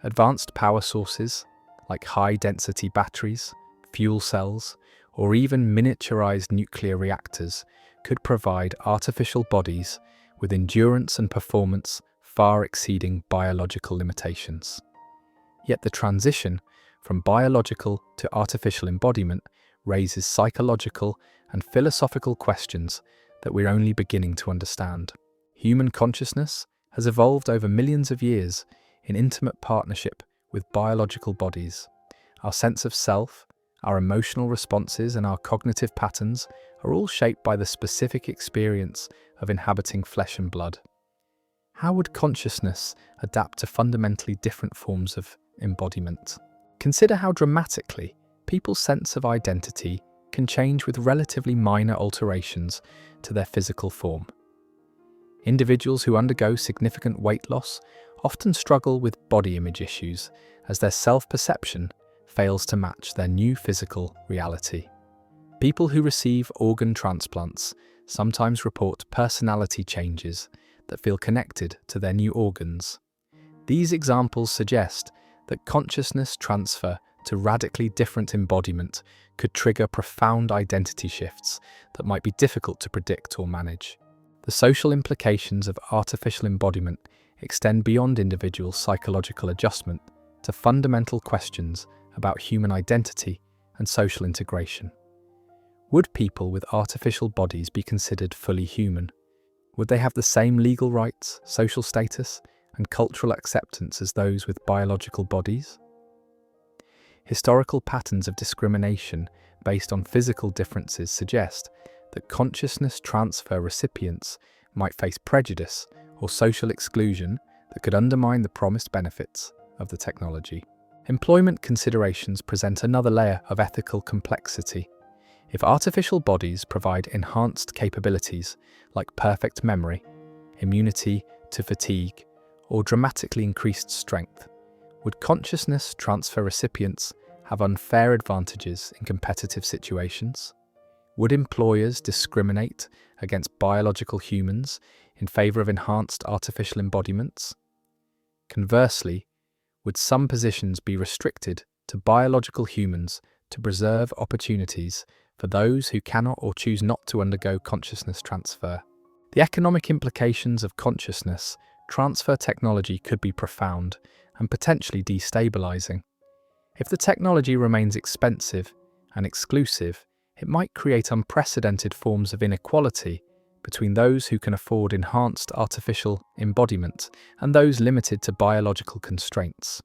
Advanced power sources, like high-density batteries, fuel cells, or even miniaturized nuclear reactors, could provide artificial bodies with endurance and performance far exceeding biological limitations. Yet the transition from biological to artificial embodiment raises psychological and philosophical questions that we're only beginning to understand. Human consciousness has evolved over millions of years in intimate partnership with biological bodies. Our sense of self, our emotional responses, and our cognitive patterns are all shaped by the specific experience of inhabiting flesh and blood. How would consciousness adapt to fundamentally different forms of embodiment? Consider how dramatically people's sense of identity can change with relatively minor alterations to their physical form. Individuals who undergo significant weight loss often struggle with body image issues as their self-perception fails to match their new physical reality. People who receive organ transplants sometimes report personality changes that feel connected to their new organs. These examples suggest that consciousness transfer to radically different embodiment could trigger profound identity shifts that might be difficult to predict or manage. The social implications of artificial embodiment extend beyond individual psychological adjustment to fundamental questions about human identity and social integration. Would people with artificial bodies be considered fully human? Would they have the same legal rights, social status, and cultural acceptance as those with biological bodies? Historical patterns of discrimination based on physical differences suggest that consciousness transfer recipients might face prejudice or social exclusion that could undermine the promised benefits of the technology. Employment considerations present another layer of ethical complexity. If artificial bodies provide enhanced capabilities like perfect memory, immunity to fatigue, or dramatically increased strength, would consciousness transfer recipients have unfair advantages in competitive situations? Would employers discriminate against biological humans in favor of enhanced artificial embodiments? Conversely, would some positions be restricted to biological humans to preserve opportunities for those who cannot or choose not to undergo consciousness transfer? The economic implications of consciousness transfer technology could be profound and potentially destabilizing. If the technology remains expensive and exclusive, it might create unprecedented forms of inequality between those who can afford enhanced artificial embodiment and those limited to biological constraints.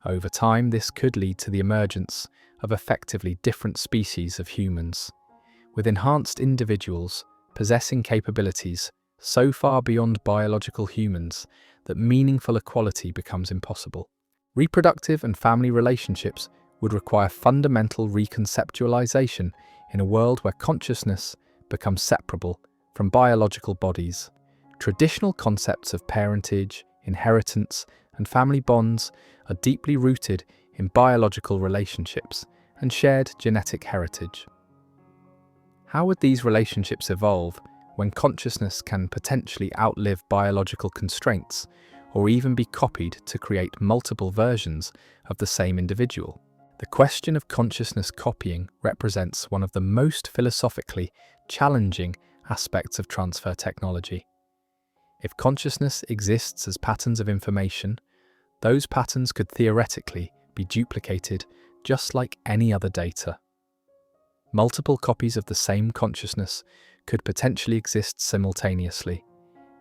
Over time, this could lead to the emergence of effectively different species of humans, with enhanced individuals possessing capabilities so far beyond biological humans that meaningful equality becomes impossible. Reproductive and family relationships would require fundamental reconceptualization in a world where consciousness becomes separable from biological bodies. Traditional concepts of parentage, inheritance, and family bonds are deeply rooted in biological relationships and shared genetic heritage. How would these relationships evolve when consciousness can potentially outlive biological constraints or even be copied to create multiple versions of the same individual? The question of consciousness copying represents one of the most philosophically challenging aspects of transfer technology. If consciousness exists as patterns of information, those patterns could theoretically be duplicated just like any other data. Multiple copies of the same consciousness could potentially exist simultaneously,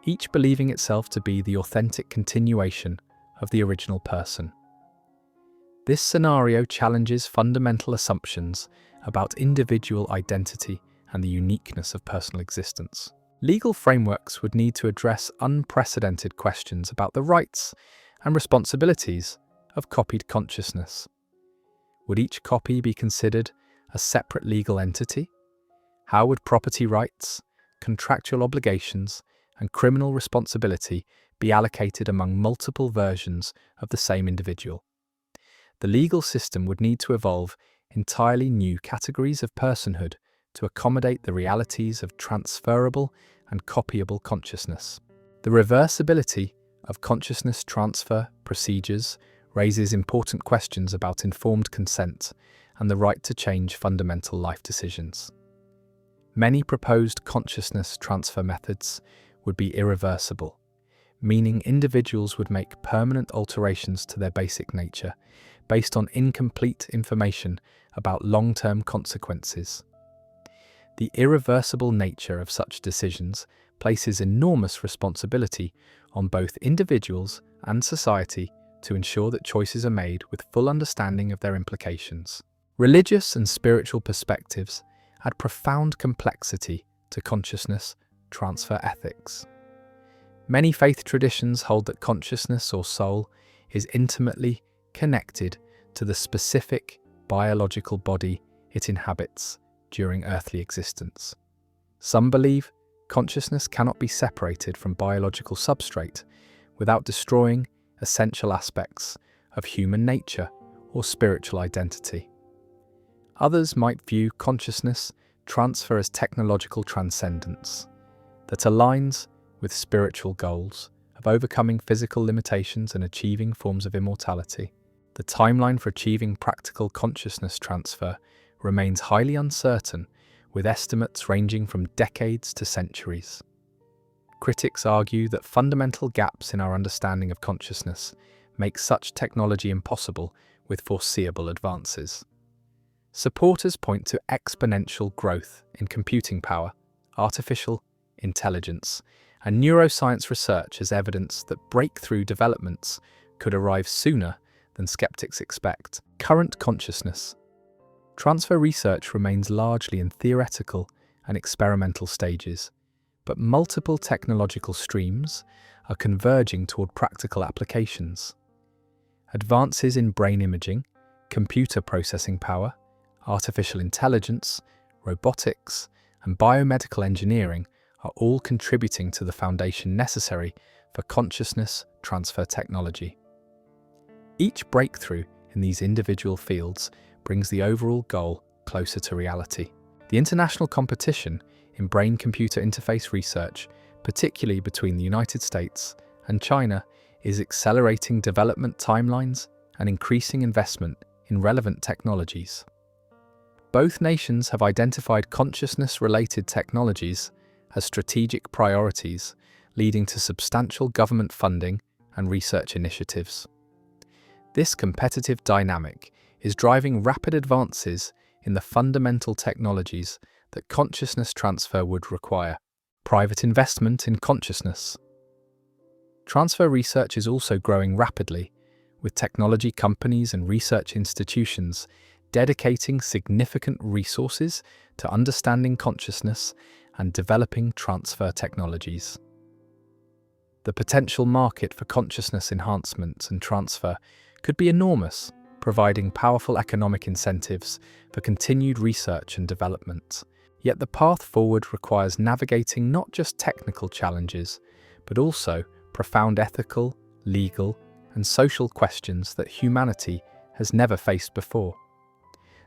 each believing itself to be the authentic continuation of the original person. This scenario challenges fundamental assumptions about individual identity and the uniqueness of personal existence. Legal frameworks would need to address unprecedented questions about the rights and responsibilities of copied consciousness. Would each copy be considered a separate legal entity? How would property rights, contractual obligations, and criminal responsibility be allocated among multiple versions of the same individual? The legal system would need to evolve entirely new categories of personhood to accommodate the realities of transferable and copyable consciousness. The reversibility of consciousness transfer procedures raises important questions about informed consent and the right to change fundamental life decisions. Many proposed consciousness transfer methods would be irreversible, meaning individuals would make permanent alterations to their basic nature based on incomplete information about long-term consequences. The irreversible nature of such decisions places enormous responsibility on both individuals and society to ensure that choices are made with full understanding of their implications. Religious and spiritual perspectives add profound complexity to consciousness transfer ethics. Many faith traditions hold that consciousness or soul is intimately connected to the specific biological body it inhabits during earthly existence. Some believe consciousness cannot be separated from biological substrate without destroying essential aspects of human nature or spiritual identity. Others might view consciousness transfer as technological transcendence that aligns with spiritual goals of overcoming physical limitations and achieving forms of immortality. The timeline for achieving practical consciousness transfer remains highly uncertain, with estimates ranging from decades to centuries. Critics argue that fundamental gaps in our understanding of consciousness make such technology impossible with foreseeable advances. Supporters point to exponential growth in computing power, artificial intelligence, and neuroscience research as evidence that breakthrough developments could arrive sooner than skeptics expect. Current consciousness transfer research remains largely in theoretical and experimental stages, but multiple technological streams are converging toward practical applications. Advances in brain imaging, computer processing power, artificial intelligence, robotics, and biomedical engineering are all contributing to the foundation necessary for consciousness transfer technology. Each breakthrough in these individual fields brings the overall goal closer to reality. The international competition in brain-computer interface research, particularly between the United States and China, is accelerating development timelines and increasing investment in relevant technologies. Both nations have identified consciousness-related technologies as strategic priorities, leading to substantial government funding and research initiatives. This competitive dynamic is driving rapid advances in the fundamental technologies that consciousness transfer would require. Private investment in consciousness transfer research is also growing rapidly, with technology companies and research institutions dedicating significant resources to understanding consciousness and developing transfer technologies. The potential market for consciousness enhancement and transfer could be enormous, providing powerful economic incentives for continued research and development. Yet the path forward requires navigating not just technical challenges, but also profound ethical, legal, and social questions that humanity has never faced before.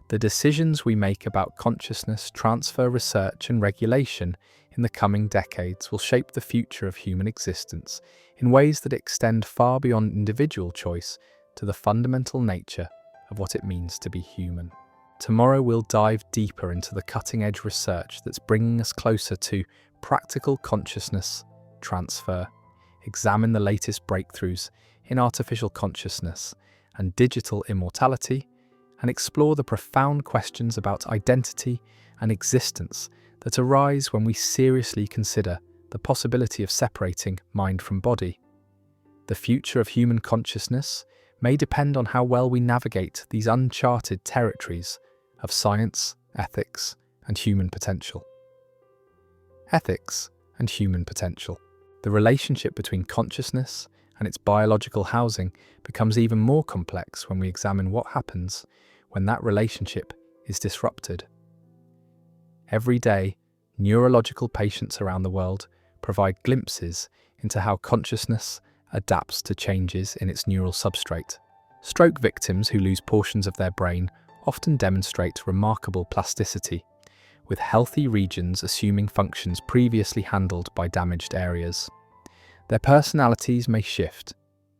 The decisions we make about consciousness transfer, research, and regulation in the coming decades will shape the future of human existence in ways that extend far beyond individual choice to the fundamental nature of what it means to be human. Tomorrow we'll dive deeper into the cutting-edge research that's bringing us closer to practical consciousness transfer, examine the latest breakthroughs in artificial consciousness and digital immortality, and explore the profound questions about identity and existence that arise when we seriously consider the possibility of separating mind from body. The future of human consciousness may depend on how well we navigate these uncharted territories of science, ethics, and human potential. Ethics and human potential. The relationship between consciousness and its biological housing becomes even more complex when we examine what happens when that relationship is disrupted. Every day, neurological patients around the world provide glimpses into how consciousness adapts to changes in its neural substrate. Stroke victims who lose portions of their brain often demonstrate remarkable plasticity, with healthy regions assuming functions previously handled by damaged areas. Their personalities may shift,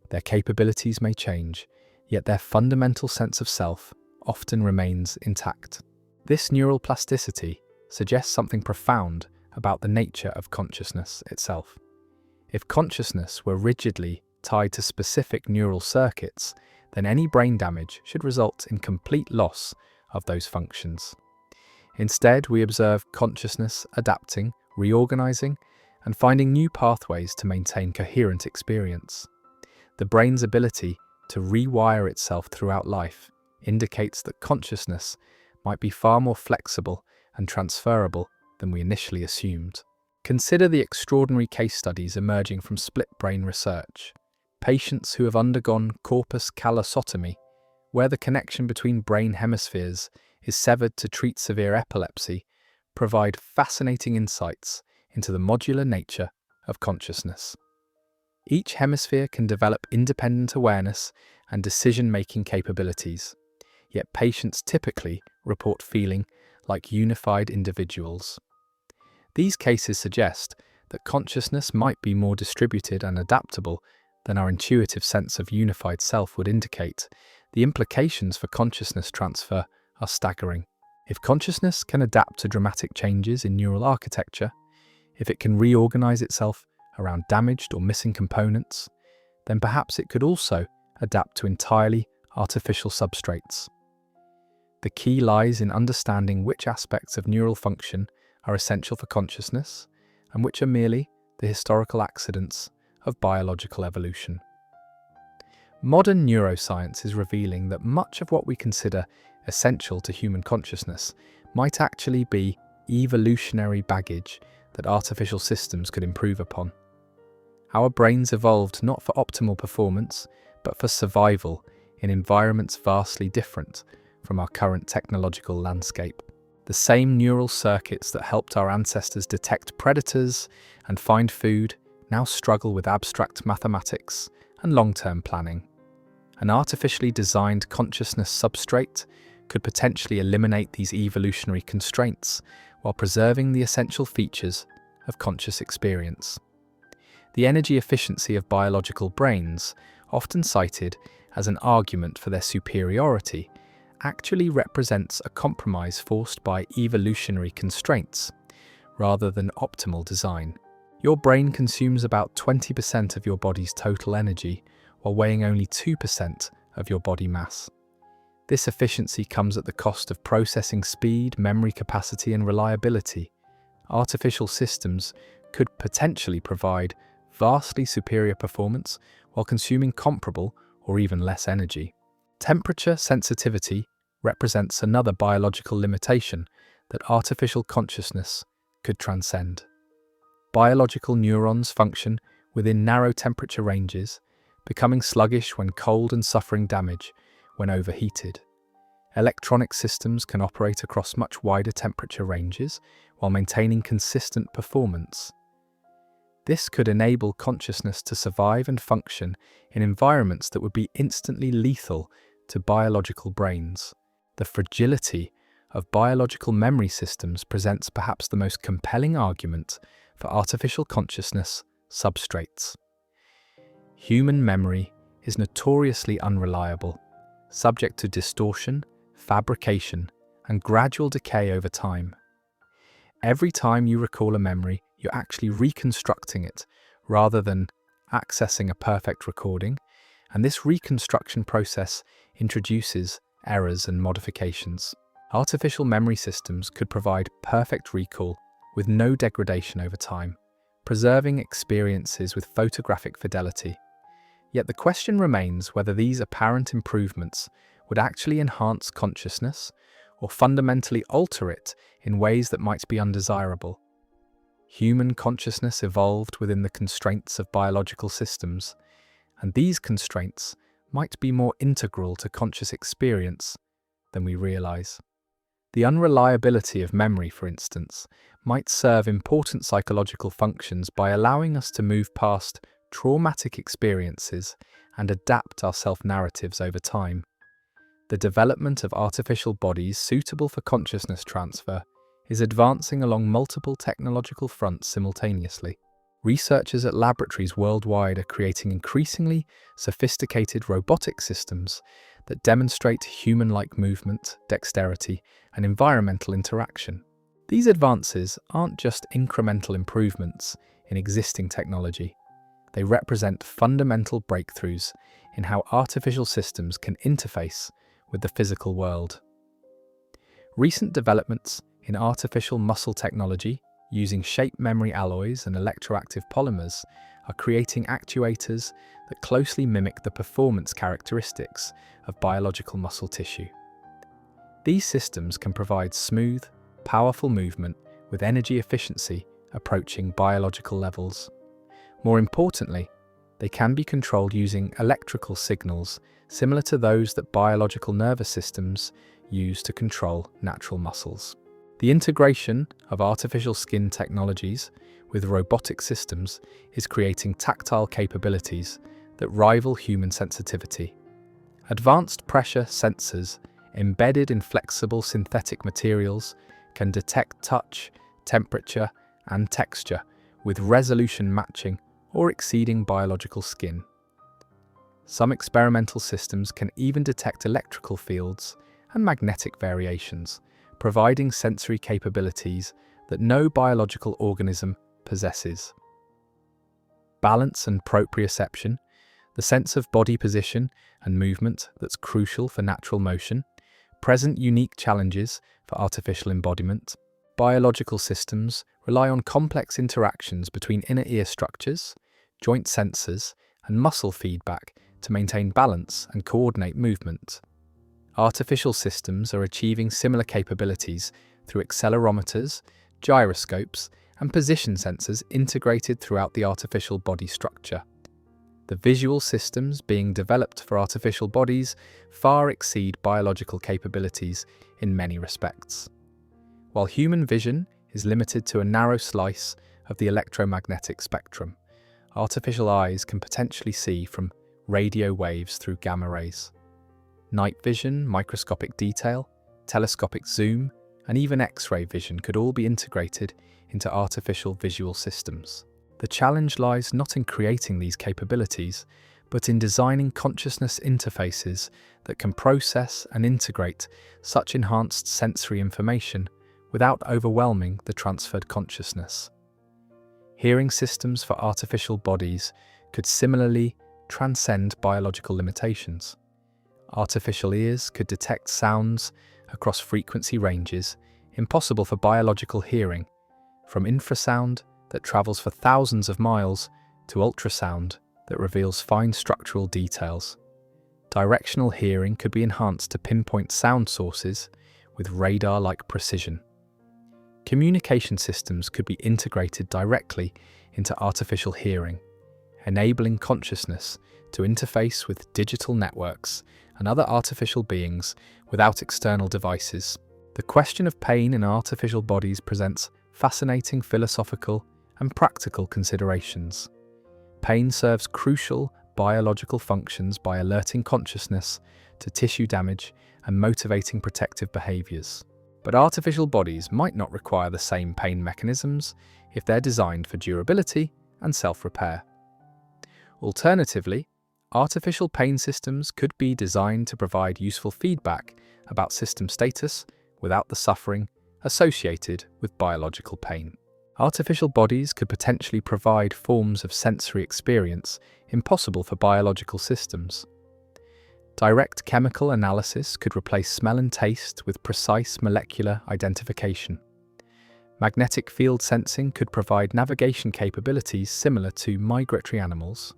their capabilities may change, yet their fundamental sense of self often remains intact. This neural plasticity suggests something profound about the nature of consciousness itself. If consciousness were rigidly tied to specific neural circuits, then any brain damage should result in complete loss of those functions. Instead, we observe consciousness adapting, reorganizing, and finding new pathways to maintain coherent experience. The brain's ability to rewire itself throughout life indicates that consciousness might be far more flexible and transferable than we initially assumed. Consider the extraordinary case studies emerging from split brain research. Patients who have undergone corpus callosotomy, where the connection between brain hemispheres is severed to treat severe epilepsy, provide fascinating insights into the modular nature of consciousness. Each hemisphere can develop independent awareness and decision-making capabilities, yet patients typically report feeling like unified individuals. These cases suggest that consciousness might be more distributed and adaptable than our intuitive sense of unified self would indicate. The implications for consciousness transfer are staggering. If consciousness can adapt to dramatic changes in neural architecture, if it can reorganize itself around damaged or missing components, then perhaps it could also adapt to entirely artificial substrates. The key lies in understanding which aspects of neural function are essential for consciousness and which are merely the historical accidents of biological evolution. Modern neuroscience is revealing that much of what we consider essential to human consciousness might actually be evolutionary baggage that artificial systems could improve upon. Our brains evolved not for optimal performance, but for survival in environments vastly different from our current technological landscape. The same neural circuits that helped our ancestors detect predators and find food now struggle with abstract mathematics and long-term planning. An artificially designed consciousness substrate could potentially eliminate these evolutionary constraints while preserving the essential features of conscious experience. The energy efficiency of biological brains, often cited as an argument for their superiority, actually represents a compromise forced by evolutionary constraints, rather than optimal design. Your brain consumes about 20% of your body's total energy, while weighing only 2% of your body mass. This efficiency comes at the cost of processing speed, memory capacity, and reliability. Artificial systems could potentially provide vastly superior performance while consuming comparable or even less energy. Temperature sensitivity represents another biological limitation that artificial consciousness could transcend. Biological neurons function within narrow temperature ranges, becoming sluggish when cold and suffering damage when overheated. Electronic systems can operate across much wider temperature ranges while maintaining consistent performance. This could enable consciousness to survive and function in environments that would be instantly lethal to biological brains. The fragility of biological memory systems presents perhaps the most compelling argument for artificial consciousness substrates. Human memory is notoriously unreliable, subject to distortion, fabrication, and gradual decay over time. Every time you recall a memory, you're actually reconstructing it rather than accessing a perfect recording, and this reconstruction process introduces errors and modifications. Artificial memory systems could provide perfect recall with no degradation over time, preserving experiences with photographic fidelity. Yet the question remains whether these apparent improvements would actually enhance consciousness or fundamentally alter it in ways that might be undesirable. Human consciousness evolved within the constraints of biological systems, and these constraints might be more integral to conscious experience than we realize. The unreliability of memory, for instance, might serve important psychological functions by allowing us to move past traumatic experiences and adapt our self-narratives over time. The development of artificial bodies suitable for consciousness transfer is advancing along multiple technological fronts simultaneously. Researchers at laboratories worldwide are creating increasingly sophisticated robotic systems that demonstrate human-like movement, dexterity, and environmental interaction. These advances aren't just incremental improvements in existing technology. They represent fundamental breakthroughs in how artificial systems can interface with the physical world. Recent developments in artificial muscle technology using shape memory alloys and electroactive polymers are creating actuators that closely mimic the performance characteristics of biological muscle tissue. These systems can provide smooth, powerful movement with energy efficiency approaching biological levels. More importantly, they can be controlled using electrical signals similar to those that biological nervous systems use to control natural muscles. The integration of artificial skin technologies with robotic systems is creating tactile capabilities that rival human sensitivity. Advanced pressure sensors embedded in flexible synthetic materials can detect touch, temperature, and texture with resolution matching or exceeding biological skin. Some experimental systems can even detect electrical fields and magnetic variations, providing sensory capabilities that no biological organism possesses. Balance and proprioception, the sense of body position and movement that's crucial for natural motion, present unique challenges for artificial embodiment. Biological systems rely on complex interactions between inner ear structures, joint sensors, and muscle feedback to maintain balance and coordinate movement. Artificial systems are achieving similar capabilities through accelerometers, gyroscopes, and position sensors integrated throughout the artificial body structure. The visual systems being developed for artificial bodies far exceed biological capabilities in many respects. While human vision is limited to a narrow slice of the electromagnetic spectrum, artificial eyes can potentially see from radio waves through gamma rays. Night vision, microscopic detail, telescopic zoom, and even X-ray vision could all be integrated into artificial visual systems. The challenge lies not in creating these capabilities, but in designing consciousness interfaces that can process and integrate such enhanced sensory information without overwhelming the transferred consciousness. Hearing systems for artificial bodies could similarly transcend biological limitations. Artificial ears could detect sounds across frequency ranges impossible for biological hearing, from infrasound that travels for thousands of miles to ultrasound that reveals fine structural details. Directional hearing could be enhanced to pinpoint sound sources with radar-like precision. Communication systems could be integrated directly into artificial hearing, enabling consciousness to interface with digital networks and other artificial beings without external devices. The question of pain in artificial bodies presents fascinating philosophical and practical considerations. Pain serves crucial biological functions by alerting consciousness to tissue damage and motivating protective behaviors. But artificial bodies might not require the same pain mechanisms if they're designed for durability and self-repair. Alternatively, artificial pain systems could be designed to provide useful feedback about system status without the suffering associated with biological pain. Artificial bodies could potentially provide forms of sensory experience impossible for biological systems. Direct chemical analysis could replace smell and taste with precise molecular identification. Magnetic field sensing could provide navigation capabilities similar to migratory animals.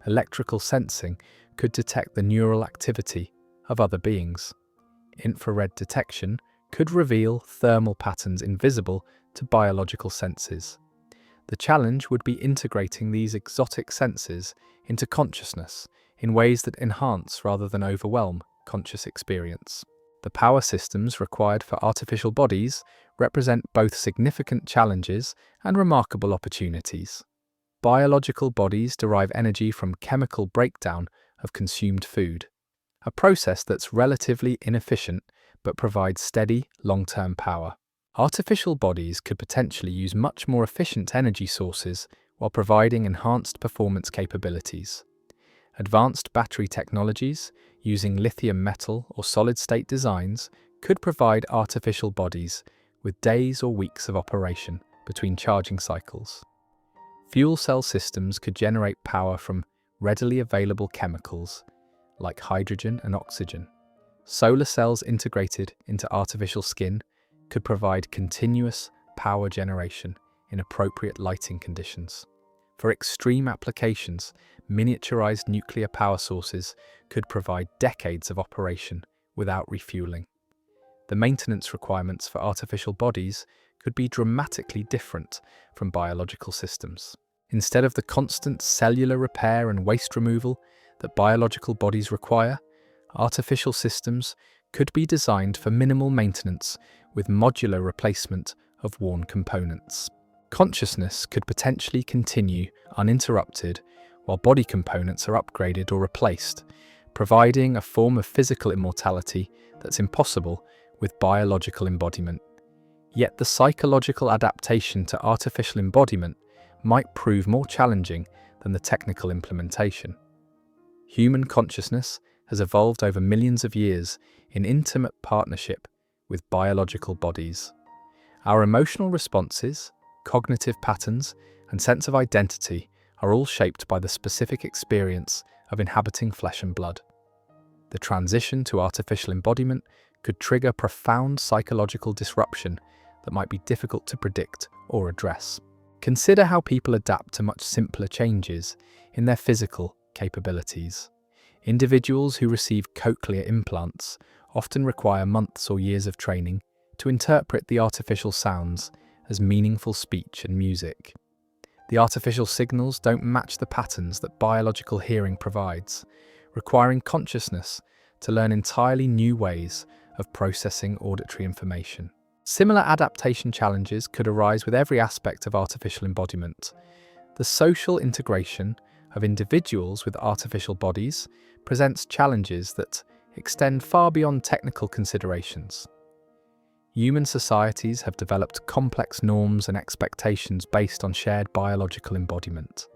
Electrical sensing could detect the neural activity of other beings. Infrared detection could reveal thermal patterns invisible to biological senses. The challenge would be integrating these exotic senses into consciousness in ways that enhance rather than overwhelm conscious experience. The power systems required for artificial bodies represent both significant challenges and remarkable opportunities. Biological bodies derive energy from chemical breakdown of consumed food, a process that's relatively inefficient but provides steady, long-term power. Artificial bodies could potentially use much more efficient energy sources while providing enhanced performance capabilities. Advanced battery technologies, using lithium metal or solid-state designs, could provide artificial bodies with days or weeks of operation between charging cycles. Fuel cell systems could generate power from readily available chemicals like hydrogen and oxygen. Solar cells integrated into artificial skin could provide continuous power generation in appropriate lighting conditions. For extreme applications, miniaturized nuclear power sources could provide decades of operation without refueling. The maintenance requirements for artificial bodies could be dramatically different from biological systems. Instead of the constant cellular repair and waste removal that biological bodies require, artificial systems could be designed for minimal maintenance with modular replacement of worn components. Consciousness could potentially continue uninterrupted while body components are upgraded or replaced, providing a form of physical immortality that's impossible with biological embodiment. Yet the psychological adaptation to artificial embodiment might prove more challenging than the technical implementation. Human consciousness has evolved over millions of years in intimate partnership with biological bodies. Our emotional responses, cognitive patterns, and sense of identity are all shaped by the specific experience of inhabiting flesh and blood. The transition to artificial embodiment could trigger profound psychological disruption that might be difficult to predict or address. Consider how people adapt to much simpler changes in their physical capabilities. Individuals who receive cochlear implants often require months or years of training to interpret the artificial sounds as meaningful speech and music. The artificial signals don't match the patterns that biological hearing provides, requiring consciousness to learn entirely new ways of processing auditory information. Similar adaptation challenges could arise with every aspect of artificial embodiment. The social integration of individuals with artificial bodies presents challenges that extend far beyond technical considerations. Human societies have developed complex norms and expectations based on shared biological embodiment.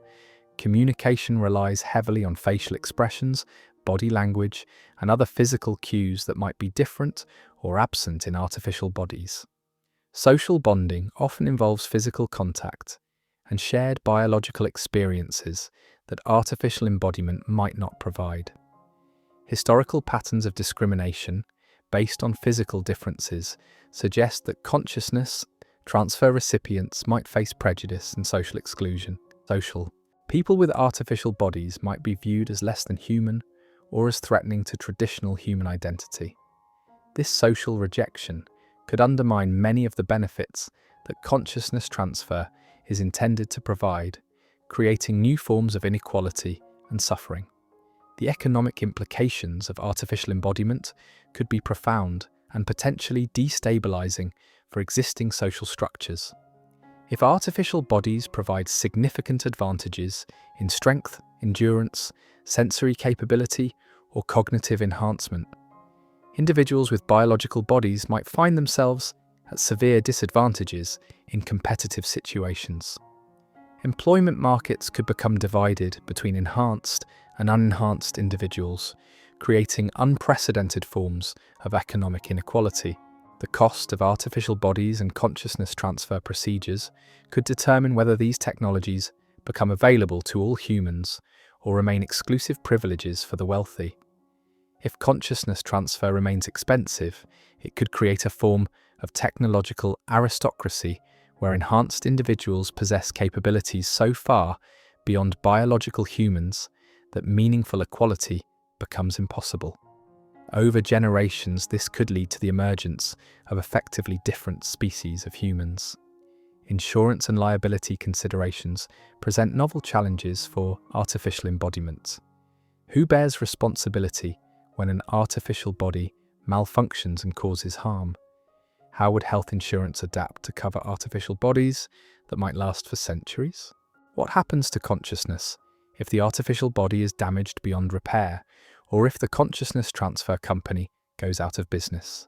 Communication relies heavily on facial expressions, body language, and other physical cues that might be different or absent in artificial bodies. Social bonding often involves physical contact and shared biological experiences that artificial embodiment might not provide. Historical patterns of discrimination based on physical differences suggest that consciousness transfer recipients might face prejudice and social exclusion. People with artificial bodies might be viewed as less than human or as threatening to traditional human identity. This social rejection could undermine many of the benefits that consciousness transfer is intended to provide, creating new forms of inequality and suffering. The economic implications of artificial embodiment could be profound and potentially destabilizing for existing social structures. If artificial bodies provide significant advantages in strength, endurance, sensory capability, or cognitive enhancement, individuals with biological bodies might find themselves at severe disadvantages in competitive situations. Employment markets could become divided between enhanced and unenhanced individuals, creating unprecedented forms of economic inequality. The cost of artificial bodies and consciousness transfer procedures could determine whether these technologies become available to all humans or remain exclusive privileges for the wealthy. If consciousness transfer remains expensive, it could create a form of technological aristocracy where enhanced individuals possess capabilities so far beyond biological humans that meaningful equality becomes impossible. Over generations, this could lead to the emergence of effectively different species of humans. Insurance and liability considerations present novel challenges for artificial embodiment. Who bears responsibility when an artificial body malfunctions and causes harm? How would health insurance adapt to cover artificial bodies that might last for centuries? What happens to consciousness if the artificial body is damaged beyond repair, or if the consciousness transfer company goes out of business?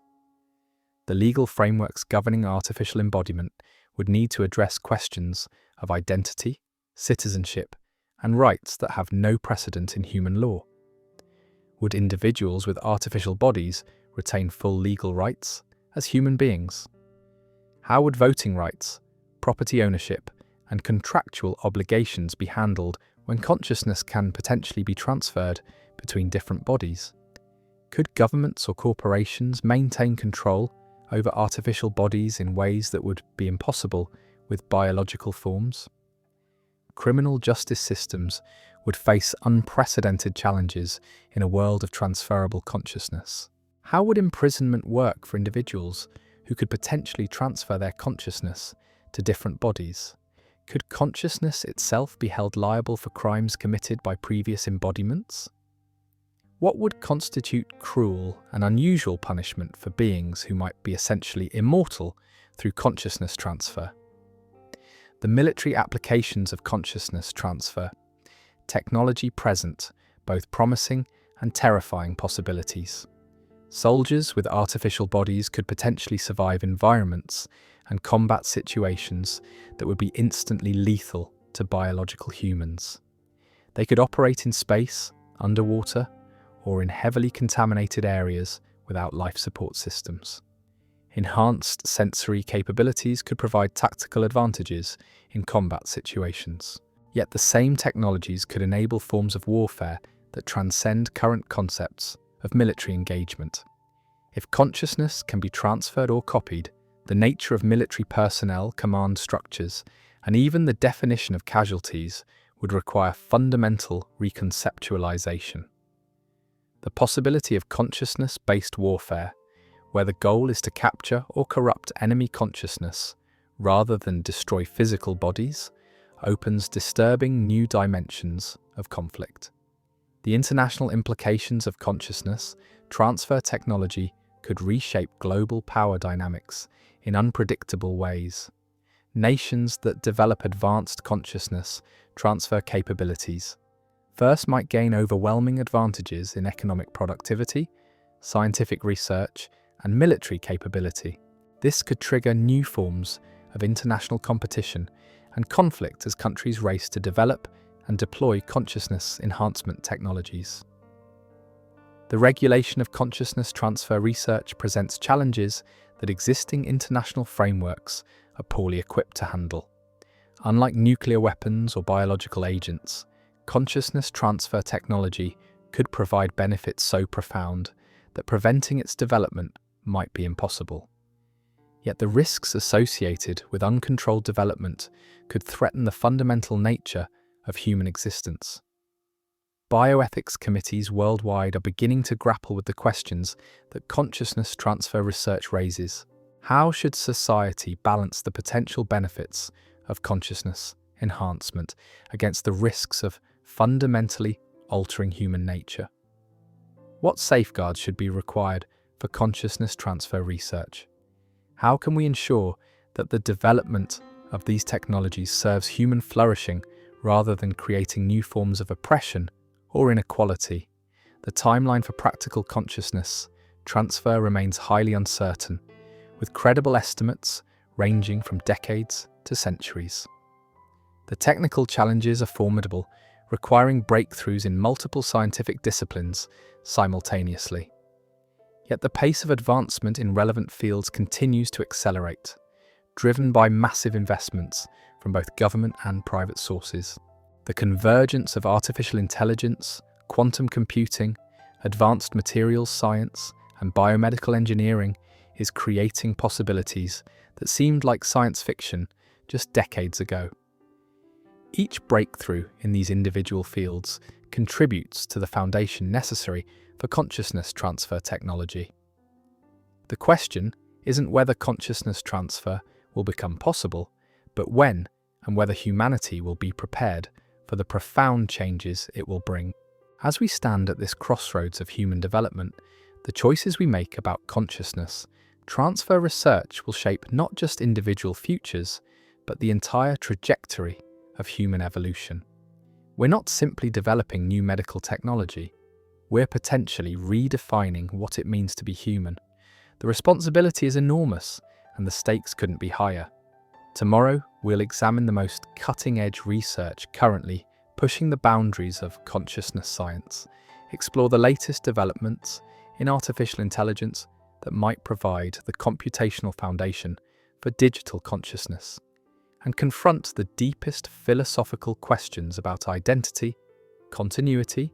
The legal frameworks governing artificial embodiment would need to address questions of identity, citizenship, and rights that have no precedent in human law. Would individuals with artificial bodies retain full legal rights as human beings? How would voting rights, property ownership, and contractual obligations be handled when consciousness can potentially be transferred between different bodies? Could governments or corporations maintain control over artificial bodies in ways that would be impossible with biological forms? Criminal justice systems would face unprecedented challenges in a world of transferable consciousness. How would imprisonment work for individuals who could potentially transfer their consciousness to different bodies? Could consciousness itself be held liable for crimes committed by previous embodiments? What would constitute cruel and unusual punishment for beings who might be essentially immortal through consciousness transfer? The military applications of consciousness transfer technology present both promising and terrifying possibilities. Soldiers with artificial bodies could potentially survive environments and combat situations that would be instantly lethal to biological humans. They could operate in space, underwater, or in heavily contaminated areas without life support systems. Enhanced sensory capabilities could provide tactical advantages in combat situations. Yet the same technologies could enable forms of warfare that transcend current concepts of military engagement. If consciousness can be transferred or copied, the nature of military personnel, command structures, and even the definition of casualties would require fundamental reconceptualization. The possibility of consciousness-based warfare, where the goal is to capture or corrupt enemy consciousness rather than destroy physical bodies, opens disturbing new dimensions of conflict. The international implications of consciousness transfer technology could reshape global power dynamics in unpredictable ways. Nations that develop advanced consciousness transfer capabilities first might gain overwhelming advantages in economic productivity, scientific research, and military capability. This could trigger new forms of international competition and conflict as countries race to develop and deploy consciousness enhancement technologies. The regulation of consciousness transfer research presents challenges that existing international frameworks are poorly equipped to handle. Unlike nuclear weapons or biological agents, consciousness transfer technology could provide benefits so profound that preventing its development might be impossible. Yet the risks associated with uncontrolled development could threaten the fundamental nature of human existence. Bioethics committees worldwide are beginning to grapple with the questions that consciousness transfer research raises. How should society balance the potential benefits of consciousness enhancement against the risks of fundamentally altering human nature. What safeguards should be required for consciousness transfer research? How can we ensure that the development of these technologies serves human flourishing rather than creating new forms of oppression or inequality? The timeline for practical consciousness transfer remains highly uncertain, with credible estimates ranging from decades to centuries. The technical challenges are formidable, requiring breakthroughs in multiple scientific disciplines simultaneously. Yet the pace of advancement in relevant fields continues to accelerate, driven by massive investments from both government and private sources. The convergence of artificial intelligence, quantum computing, advanced materials science, and biomedical engineering is creating possibilities that seemed like science fiction just decades ago. Each breakthrough in these individual fields contributes to the foundation necessary for consciousness transfer technology. The question isn't whether consciousness transfer will become possible, but when and whether humanity will be prepared for the profound changes it will bring. As we stand at this crossroads of human development, the choices we make about consciousness transfer research will shape not just individual futures, but the entire trajectory of human evolution. We're not simply developing new medical technology, we're potentially redefining what it means to be human. The responsibility is enormous, and the stakes couldn't be higher. Tomorrow, we'll examine the most cutting-edge research currently pushing the boundaries of consciousness science, explore the latest developments in artificial intelligence that might provide the computational foundation for digital consciousness, and confront the deepest philosophical questions about identity, continuity,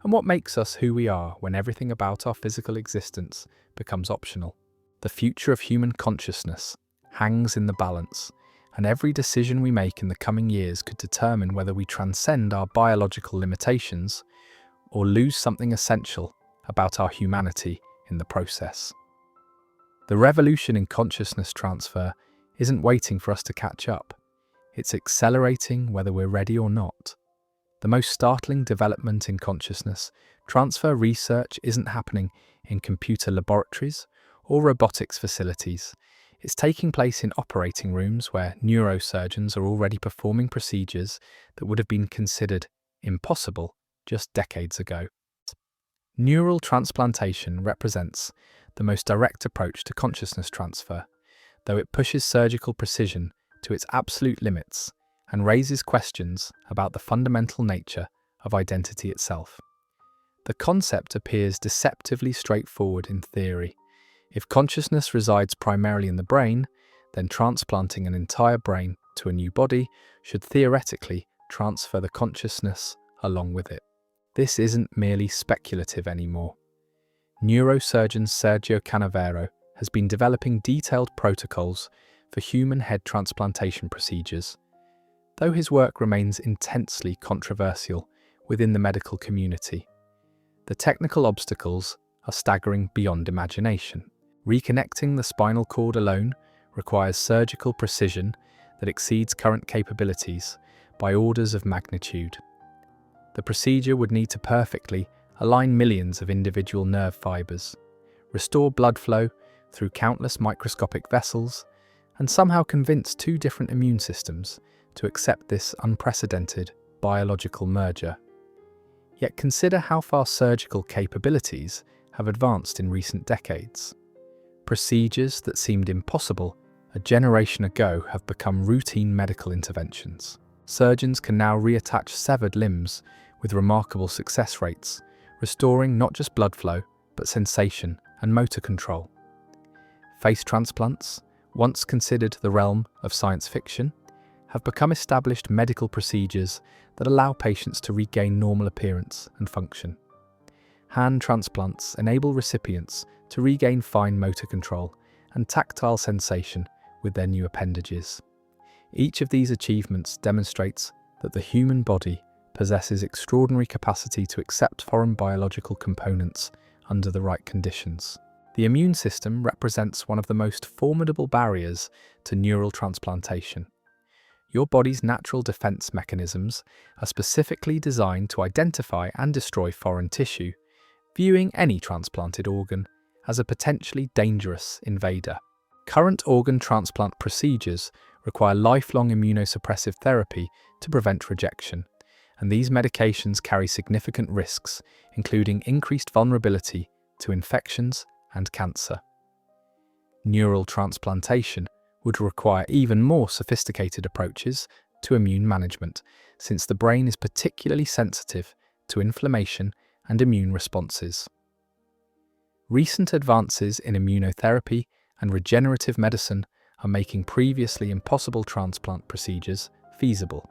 and what makes us who we are when everything about our physical existence becomes optional. The future of human consciousness hangs in the balance, and every decision we make in the coming years could determine whether we transcend our biological limitations or lose something essential about our humanity in the process. The revolution in consciousness transfer isn't waiting for us to catch up. It's accelerating whether we're ready or not. The most startling development in consciousness transfer research isn't happening in computer laboratories or robotics facilities. It's taking place in operating rooms where neurosurgeons are already performing procedures that would have been considered impossible just decades ago. Neural transplantation represents the most direct approach to consciousness transfer, though it pushes surgical precision to its absolute limits and raises questions about the fundamental nature of identity itself. The concept appears deceptively straightforward in theory. If consciousness resides primarily in the brain, then transplanting an entire brain to a new body should theoretically transfer the consciousness along with it. This isn't merely speculative anymore. Neurosurgeon Sergio Canavero has been developing detailed protocols for human head transplantation procedures, though his work remains intensely controversial within the medical community. The technical obstacles are staggering beyond imagination. Reconnecting the spinal cord alone requires surgical precision that exceeds current capabilities by orders of magnitude. The procedure would need to perfectly align millions of individual nerve fibers, restore blood flow through countless microscopic vessels, and somehow convince two different immune systems to accept this unprecedented biological merger. Yet consider how far surgical capabilities have advanced in recent decades. Procedures that seemed impossible a generation ago have become routine medical interventions. Surgeons can now reattach severed limbs with remarkable success rates, restoring not just blood flow, but sensation and motor control. Face transplants, once considered the realm of science fiction, have become established medical procedures that allow patients to regain normal appearance and function. Hand transplants enable recipients to regain fine motor control and tactile sensation with their new appendages. Each of these achievements demonstrates that the human body possesses extraordinary capacity to accept foreign biological components under the right conditions. The immune system represents one of the most formidable barriers to neural transplantation. Your body's natural defense mechanisms are specifically designed to identify and destroy foreign tissue, viewing any transplanted organ as a potentially dangerous invader. Current organ transplant procedures require lifelong immunosuppressive therapy to prevent rejection, and these medications carry significant risks, including increased vulnerability to infections and cancer. Neural transplantation would require even more sophisticated approaches to immune management, since the brain is particularly sensitive to inflammation and immune responses. Recent advances in immunotherapy and regenerative medicine are making previously impossible transplant procedures feasible.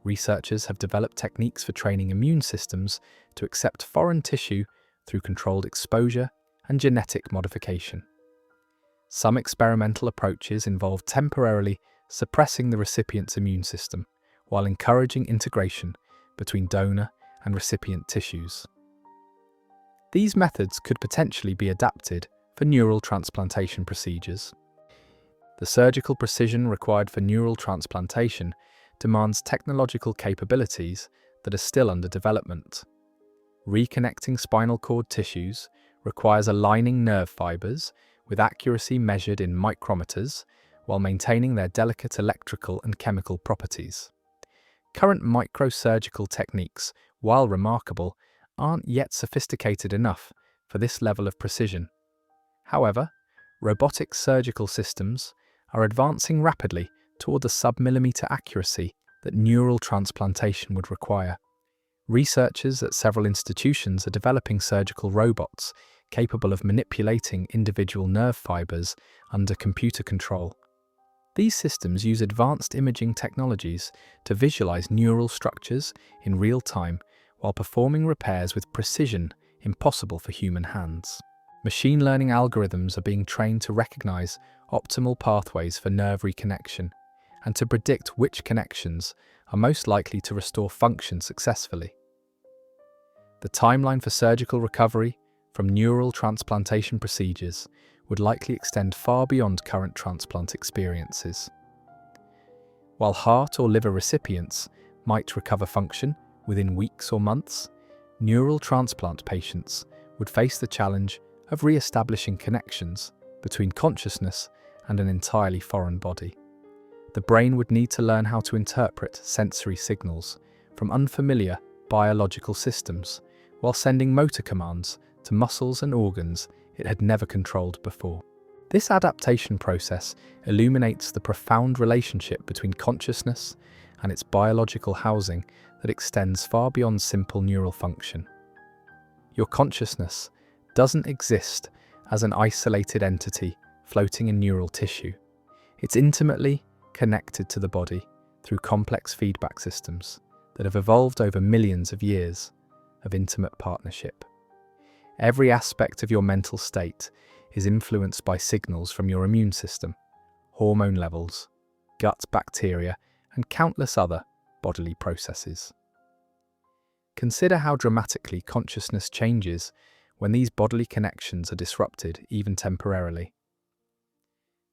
Researchers have developed techniques for training immune systems to accept foreign tissue through controlled exposure and genetic modification. Some experimental approaches involve temporarily suppressing the recipient's immune system while encouraging integration between donor and recipient tissues. These methods could potentially be adapted for neural transplantation procedures. The surgical precision required for neural transplantation demands technological capabilities that are still under development. Reconnecting spinal cord tissues requires aligning nerve fibers with accuracy measured in micrometers while maintaining their delicate electrical and chemical properties. Current microsurgical techniques, while remarkable, aren't yet sophisticated enough for this level of precision. However, robotic surgical systems are advancing rapidly toward the sub-millimeter accuracy that neural transplantation would require. Researchers at several institutions are developing surgical robots capable of manipulating individual nerve fibers under computer control. These systems use advanced imaging technologies to visualize neural structures in real time while performing repairs with precision impossible for human hands. Machine learning algorithms are being trained to recognize optimal pathways for nerve reconnection and to predict which connections are most likely to restore function successfully. The timeline for surgical recovery from neural transplantation procedures would likely extend far beyond current transplant experiences. While heart or liver recipients might recover function within weeks or months, neural transplant patients would face the challenge of re-establishing connections between consciousness and an entirely foreign body. The brain would need to learn how to interpret sensory signals from unfamiliar biological systems while sending motor commands to muscles and organs it had never controlled before. This adaptation process illuminates the profound relationship between consciousness and its biological housing that extends far beyond simple neural function. Your consciousness doesn't exist as an isolated entity floating in neural tissue. It's intimately connected to the body through complex feedback systems that have evolved over millions of years of intimate partnership. Every aspect of your mental state is influenced by signals from your immune system, hormone levels, gut bacteria, and countless other bodily processes. Consider how dramatically consciousness changes when these bodily connections are disrupted, even temporarily.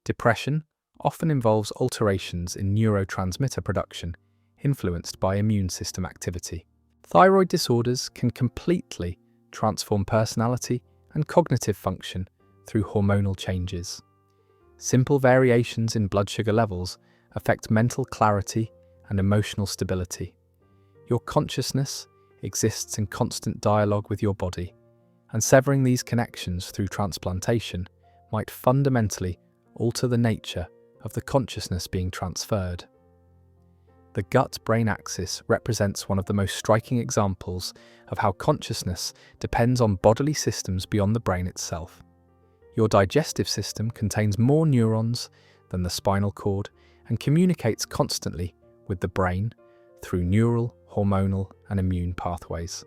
Depression often involves alterations in neurotransmitter production influenced by immune system activity. Thyroid disorders can completely transform personality and cognitive function through hormonal changes. Simple variations in blood sugar levels affect mental clarity and emotional stability. Your consciousness exists in constant dialogue with your body, and severing these connections through transplantation might fundamentally alter the nature of the consciousness being transferred. The gut-brain axis represents one of the most striking examples of how consciousness depends on bodily systems beyond the brain itself. Your digestive system contains more neurons than the spinal cord and communicates constantly with the brain through neural, hormonal, and immune pathways.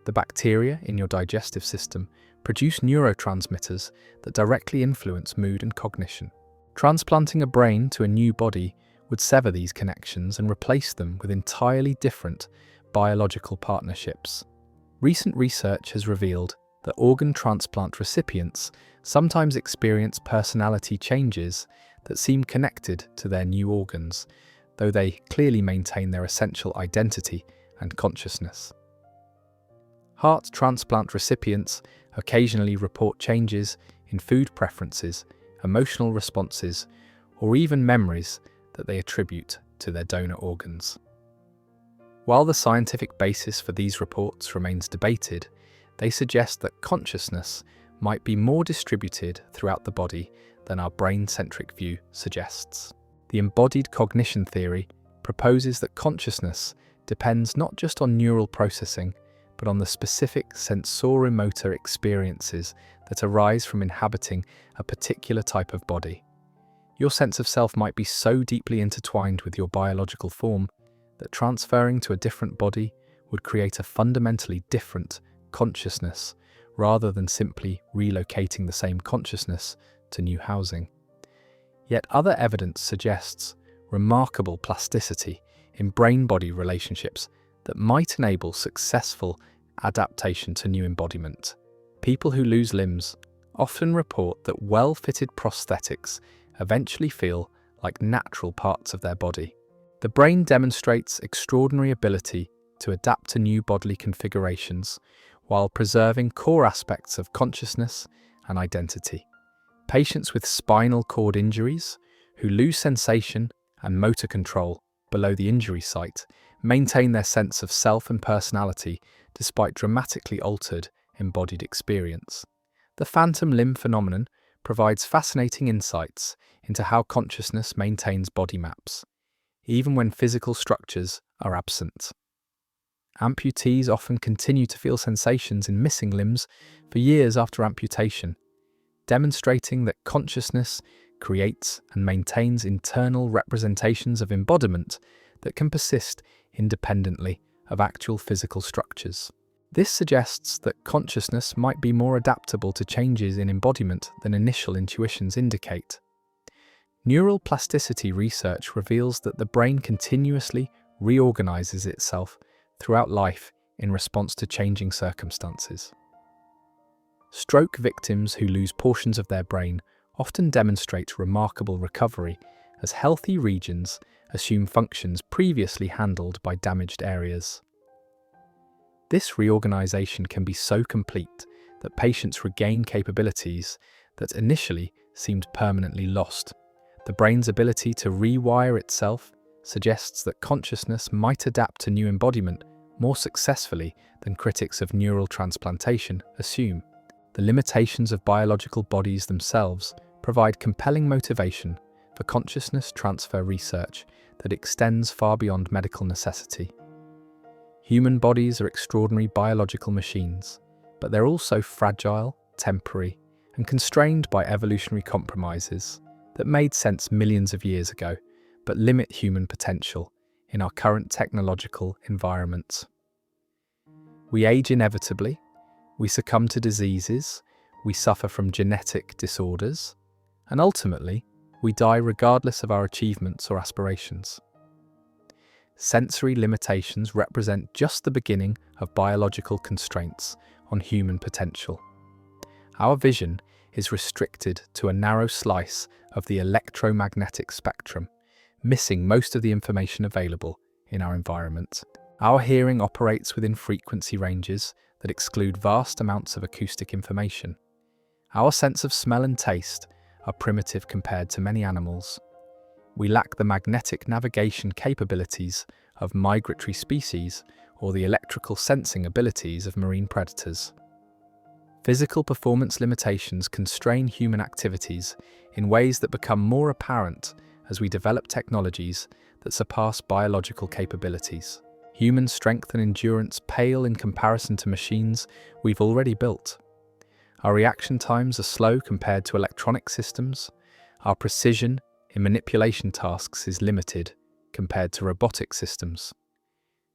The bacteria in your digestive system produce neurotransmitters that directly influence mood and cognition. Transplanting a brain to a new body would sever these connections and replace them with entirely different biological partnerships. Recent research has revealed that organ transplant recipients sometimes experience personality changes that seem connected to their new organs, though they clearly maintain their essential identity and consciousness. Heart transplant recipients occasionally report changes in food preferences, emotional responses, or even memories that they attribute to their donor organs. While the scientific basis for these reports remains debated, they suggest that consciousness might be more distributed throughout the body than our brain-centric view suggests. The embodied cognition theory proposes that consciousness depends not just on neural processing, but on the specific sensorimotor experiences that arise from inhabiting a particular type of body. Your sense of self might be so deeply intertwined with your biological form that transferring to a different body would create a fundamentally different consciousness rather than simply relocating the same consciousness to new housing. Yet other evidence suggests remarkable plasticity in brain-body relationships that might enable successful adaptation to new embodiment. People who lose limbs often report that well-fitted prosthetics eventually feel like natural parts of their body. The brain demonstrates extraordinary ability to adapt to new bodily configurations while preserving core aspects of consciousness and identity. Patients with spinal cord injuries who lose sensation and motor control below the injury site maintain their sense of self and personality despite dramatically altered embodied experience. The phantom limb phenomenon provides fascinating insights into how consciousness maintains body maps, even when physical structures are absent. Amputees often continue to feel sensations in missing limbs for years after amputation, demonstrating that consciousness creates and maintains internal representations of embodiment that can persist independently of actual physical structures. This suggests that consciousness might be more adaptable to changes in embodiment than initial intuitions indicate. Neural plasticity research reveals that the brain continuously reorganizes itself throughout life in response to changing circumstances. Stroke victims who lose portions of their brain often demonstrate remarkable recovery as healthy regions assume functions previously handled by damaged areas. This reorganization can be so complete that patients regain capabilities that initially seemed permanently lost. The brain's ability to rewire itself suggests that consciousness might adapt to new embodiment more successfully than critics of neural transplantation assume. The limitations of biological bodies themselves provide compelling motivation for consciousness transfer research that extends far beyond medical necessity. Human bodies are extraordinary biological machines, but they're also fragile, temporary, and constrained by evolutionary compromises that made sense millions of years ago, but limit human potential in our current technological environment. We age inevitably, we succumb to diseases, we suffer from genetic disorders, and ultimately, we die regardless of our achievements or aspirations. Sensory limitations represent just the beginning of biological constraints on human potential. Our vision is restricted to a narrow slice of the electromagnetic spectrum, missing most of the information available in our environment. Our hearing operates within frequency ranges that exclude vast amounts of acoustic information. Our sense of smell and taste are primitive compared to many animals. We lack the magnetic navigation capabilities of migratory species or the electrical sensing abilities of marine predators. Physical performance limitations constrain human activities in ways that become more apparent as we develop technologies that surpass biological capabilities. Human strength and endurance pale in comparison to machines we've already built. Our reaction times are slow compared to electronic systems. Our precision in manipulation tasks is limited compared to robotic systems.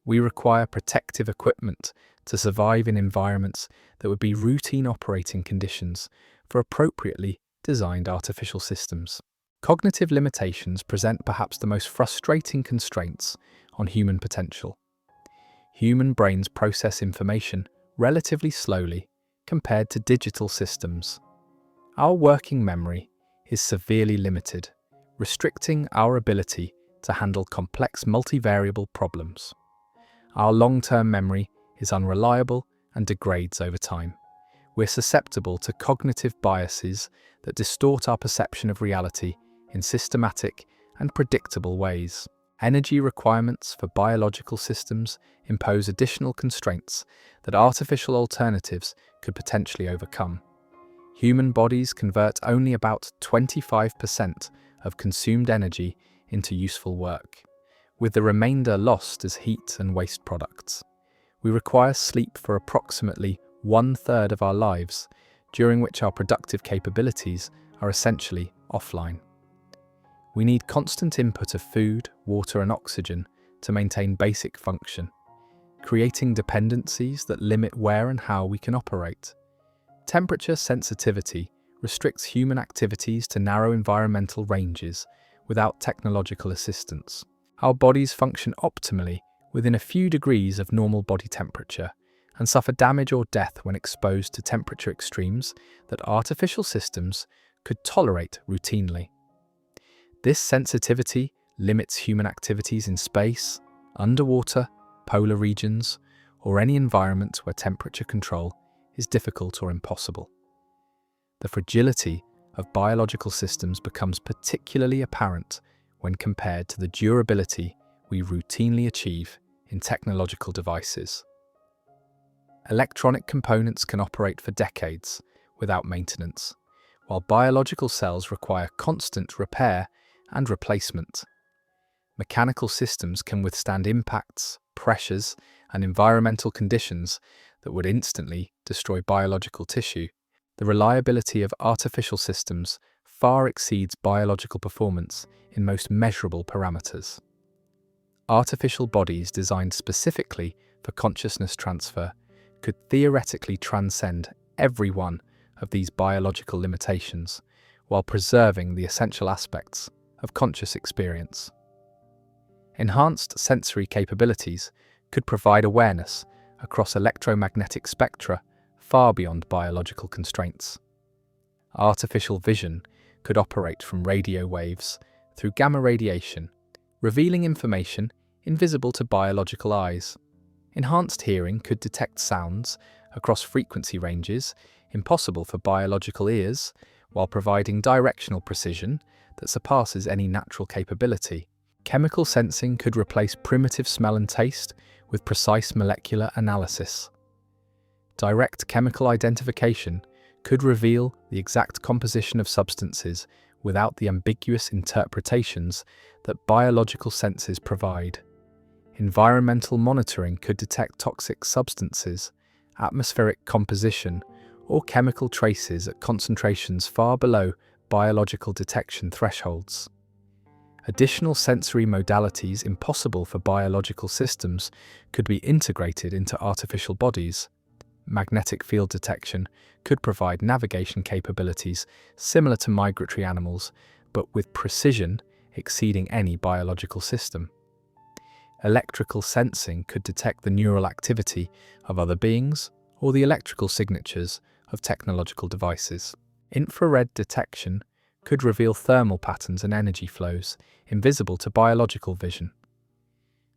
We require protective equipment to survive in environments that would be routine operating conditions for appropriately designed artificial systems. Cognitive limitations present perhaps the most frustrating constraints on human potential. Human brains process information relatively slowly compared to digital systems. Our working memory is severely limited, restricting our ability to handle complex multivariable problems. Our long-term memory is unreliable and degrades over time. We're susceptible to cognitive biases that distort our perception of reality in systematic and predictable ways. Energy requirements for biological systems impose additional constraints that artificial alternatives could potentially overcome. Human bodies convert only about 25% of consumed energy into useful work, with the remainder lost as heat and waste products. We require sleep for approximately 1/3 of our lives, during which our productive capabilities are essentially offline. We need constant input of food, water, and oxygen to maintain basic function, creating dependencies that limit where and how we can operate. Temperature sensitivity restricts human activities to narrow environmental ranges without technological assistance. Our bodies function optimally within a few degrees of normal body temperature and suffer damage or death when exposed to temperature extremes that artificial systems could tolerate routinely. This sensitivity limits human activities in space, underwater, polar regions, or any environment where temperature control is difficult or impossible. The fragility of biological systems becomes particularly apparent when compared to the durability we routinely achieve in technological devices. Electronic components can operate for decades without maintenance, while biological cells require constant repair and replacement. Mechanical systems can withstand impacts, pressures, and environmental conditions that would instantly destroy biological tissue. The reliability of artificial systems far exceeds biological performance in most measurable parameters. Artificial bodies designed specifically for consciousness transfer could theoretically transcend every one of these biological limitations while preserving the essential aspects of conscious experience. Enhanced sensory capabilities could provide awareness across electromagnetic spectra far beyond biological constraints. Artificial vision could operate from radio waves through gamma radiation, revealing information invisible to biological eyes. Enhanced hearing could detect sounds across frequency ranges impossible for biological ears, while providing directional precision that surpasses any natural capability. Chemical sensing could replace primitive smell and taste with precise molecular analysis. Direct chemical identification could reveal the exact composition of substances without the ambiguous interpretations that biological senses provide. Environmental monitoring could detect toxic substances, atmospheric composition, or chemical traces at concentrations far below biological detection thresholds. Additional sensory modalities impossible for biological systems could be integrated into artificial bodies. Magnetic field detection could provide navigation capabilities similar to migratory animals, but with precision exceeding any biological system. Electrical sensing could detect the neural activity of other beings or the electrical signatures of technological devices. Infrared detection could reveal thermal patterns and energy flows invisible to biological vision.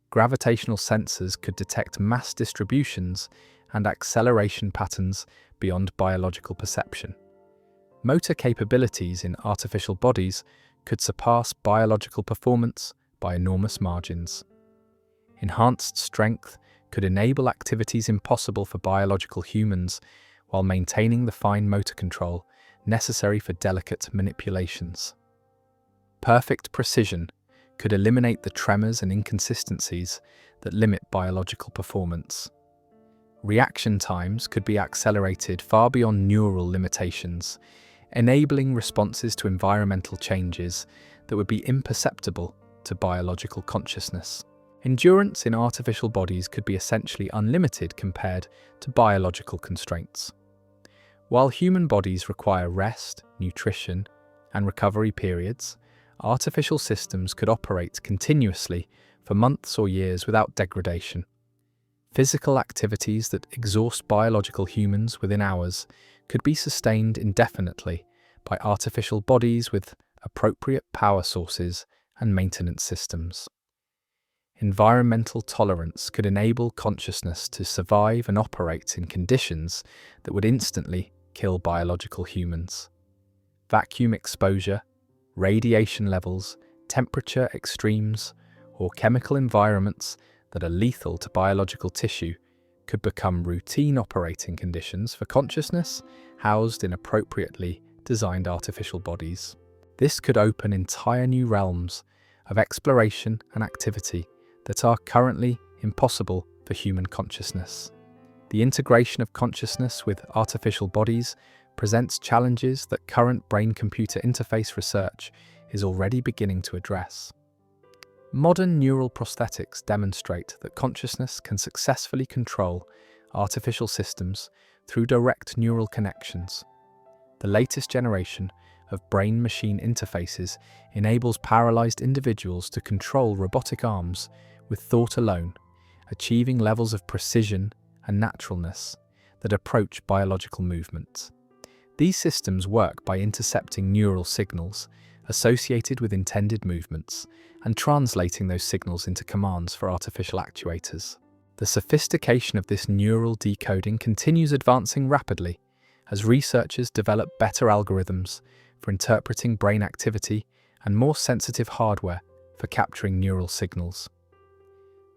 Gravitational sensors could detect mass distributions and acceleration patterns beyond biological perception. Motor capabilities in artificial bodies could surpass biological performance by enormous margins. Enhanced strength could enable activities impossible for biological humans while maintaining the fine motor control necessary for delicate manipulations. Perfect precision could eliminate the tremors and inconsistencies that limit biological performance. Reaction times could be accelerated far beyond neural limitations, enabling responses to environmental changes that would be imperceptible to biological consciousness. Endurance in artificial bodies could be essentially unlimited compared to biological constraints. While human bodies require rest, nutrition, and recovery periods, artificial systems could operate continuously for months or years without degradation. Physical activities that exhaust biological humans within hours could be sustained indefinitely by artificial bodies with appropriate power sources and maintenance systems. Environmental tolerance could enable consciousness to survive and operate in conditions that would instantly kill biological humans. Vacuum exposure, radiation levels, temperature extremes, or chemical environments that are lethal to biological tissue could become routine operating conditions for consciousness housed in appropriately designed artificial bodies. This could open entire new realms of exploration and activity that are currently impossible for human consciousness. The integration of consciousness with artificial bodies presents challenges that current brain-computer interface research is already beginning to address. Modern neural prosthetics demonstrate that consciousness can successfully control artificial systems through direct neural connections. The latest generation of brain-machine interfaces enables paralyzed individuals to control robotic arms with thought alone, achieving levels of precision and naturalness that approach biological movements. These systems work by intercepting neural signals associated with intended movements and translating those signals into commands for artificial actuators. The sophistication of this neural decoding continues advancing rapidly as researchers develop better algorithms for interpreting brain activity and more sensitive hardware for capturing neural signals.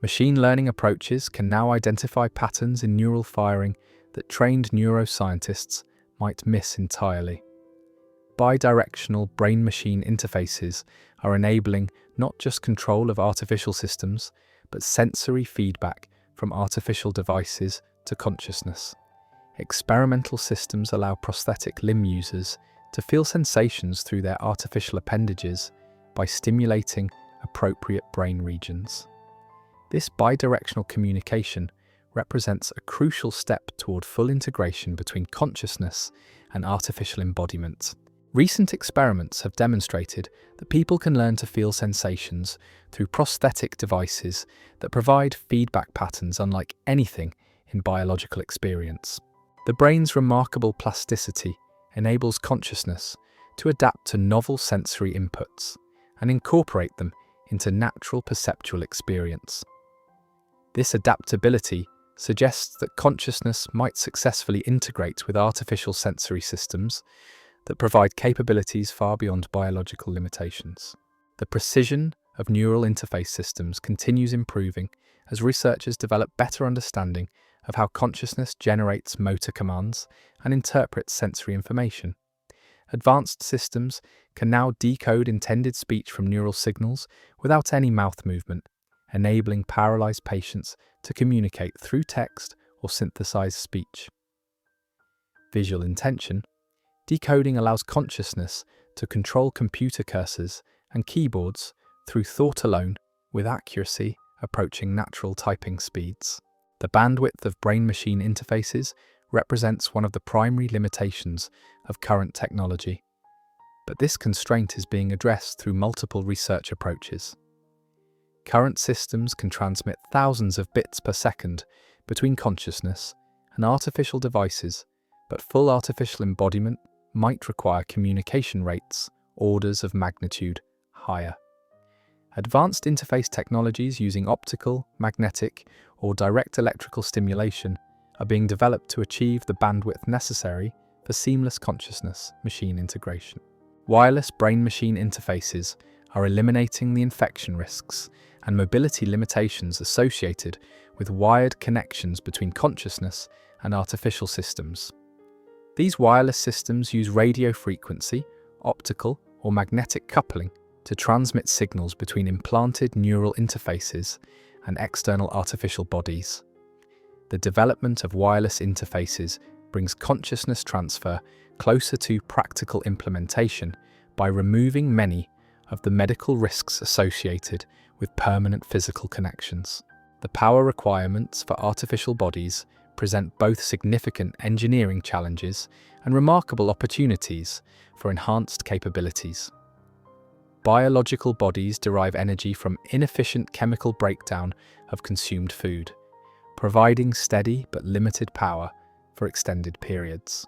Machine learning approaches can now identify patterns in neural firing that trained neuroscientists might miss entirely. Bidirectional brain-machine interfaces are enabling not just control of artificial systems, but sensory feedback from artificial devices to consciousness. Experimental systems allow prosthetic limb users to feel sensations through their artificial appendages by stimulating appropriate brain regions. This bidirectional communication represents a crucial step toward full integration between consciousness and artificial embodiment. Recent experiments have demonstrated that people can learn to feel sensations through prosthetic devices that provide feedback patterns unlike anything in biological experience. The brain's remarkable plasticity enables consciousness to adapt to novel sensory inputs and incorporate them into natural perceptual experience. This adaptability suggests that consciousness might successfully integrate with artificial sensory systems that provide capabilities far beyond biological limitations. The precision of neural interface systems continues improving as researchers develop better understanding of how consciousness generates motor commands and interprets sensory information. Advanced systems can now decode intended speech from neural signals without any mouth movement, enabling paralyzed patients to communicate through text or synthesize speech. Visual intention. Decoding allows consciousness to control computer cursors and keyboards through thought alone, with accuracy approaching natural typing speeds. The bandwidth of brain-machine interfaces represents one of the primary limitations of current technology, but this constraint is being addressed through multiple research approaches. Current systems can transmit thousands of bits per second between consciousness and artificial devices, but full artificial embodiment might require communication rates orders of magnitude higher. Advanced interface technologies using optical, magnetic, or direct electrical stimulation are being developed to achieve the bandwidth necessary for seamless consciousness-machine integration. Wireless brain-machine interfaces are eliminating the infection risks and mobility limitations associated with wired connections between consciousness and artificial systems. These wireless systems use radio frequency, optical, or magnetic coupling to transmit signals between implanted neural interfaces and external artificial bodies. The development of wireless interfaces brings consciousness transfer closer to practical implementation by removing many of the medical risks associated with permanent physical connections. The power requirements for artificial bodies present both significant engineering challenges and remarkable opportunities for enhanced capabilities. Biological bodies derive energy from inefficient chemical breakdown of consumed food, providing steady but limited power for extended periods.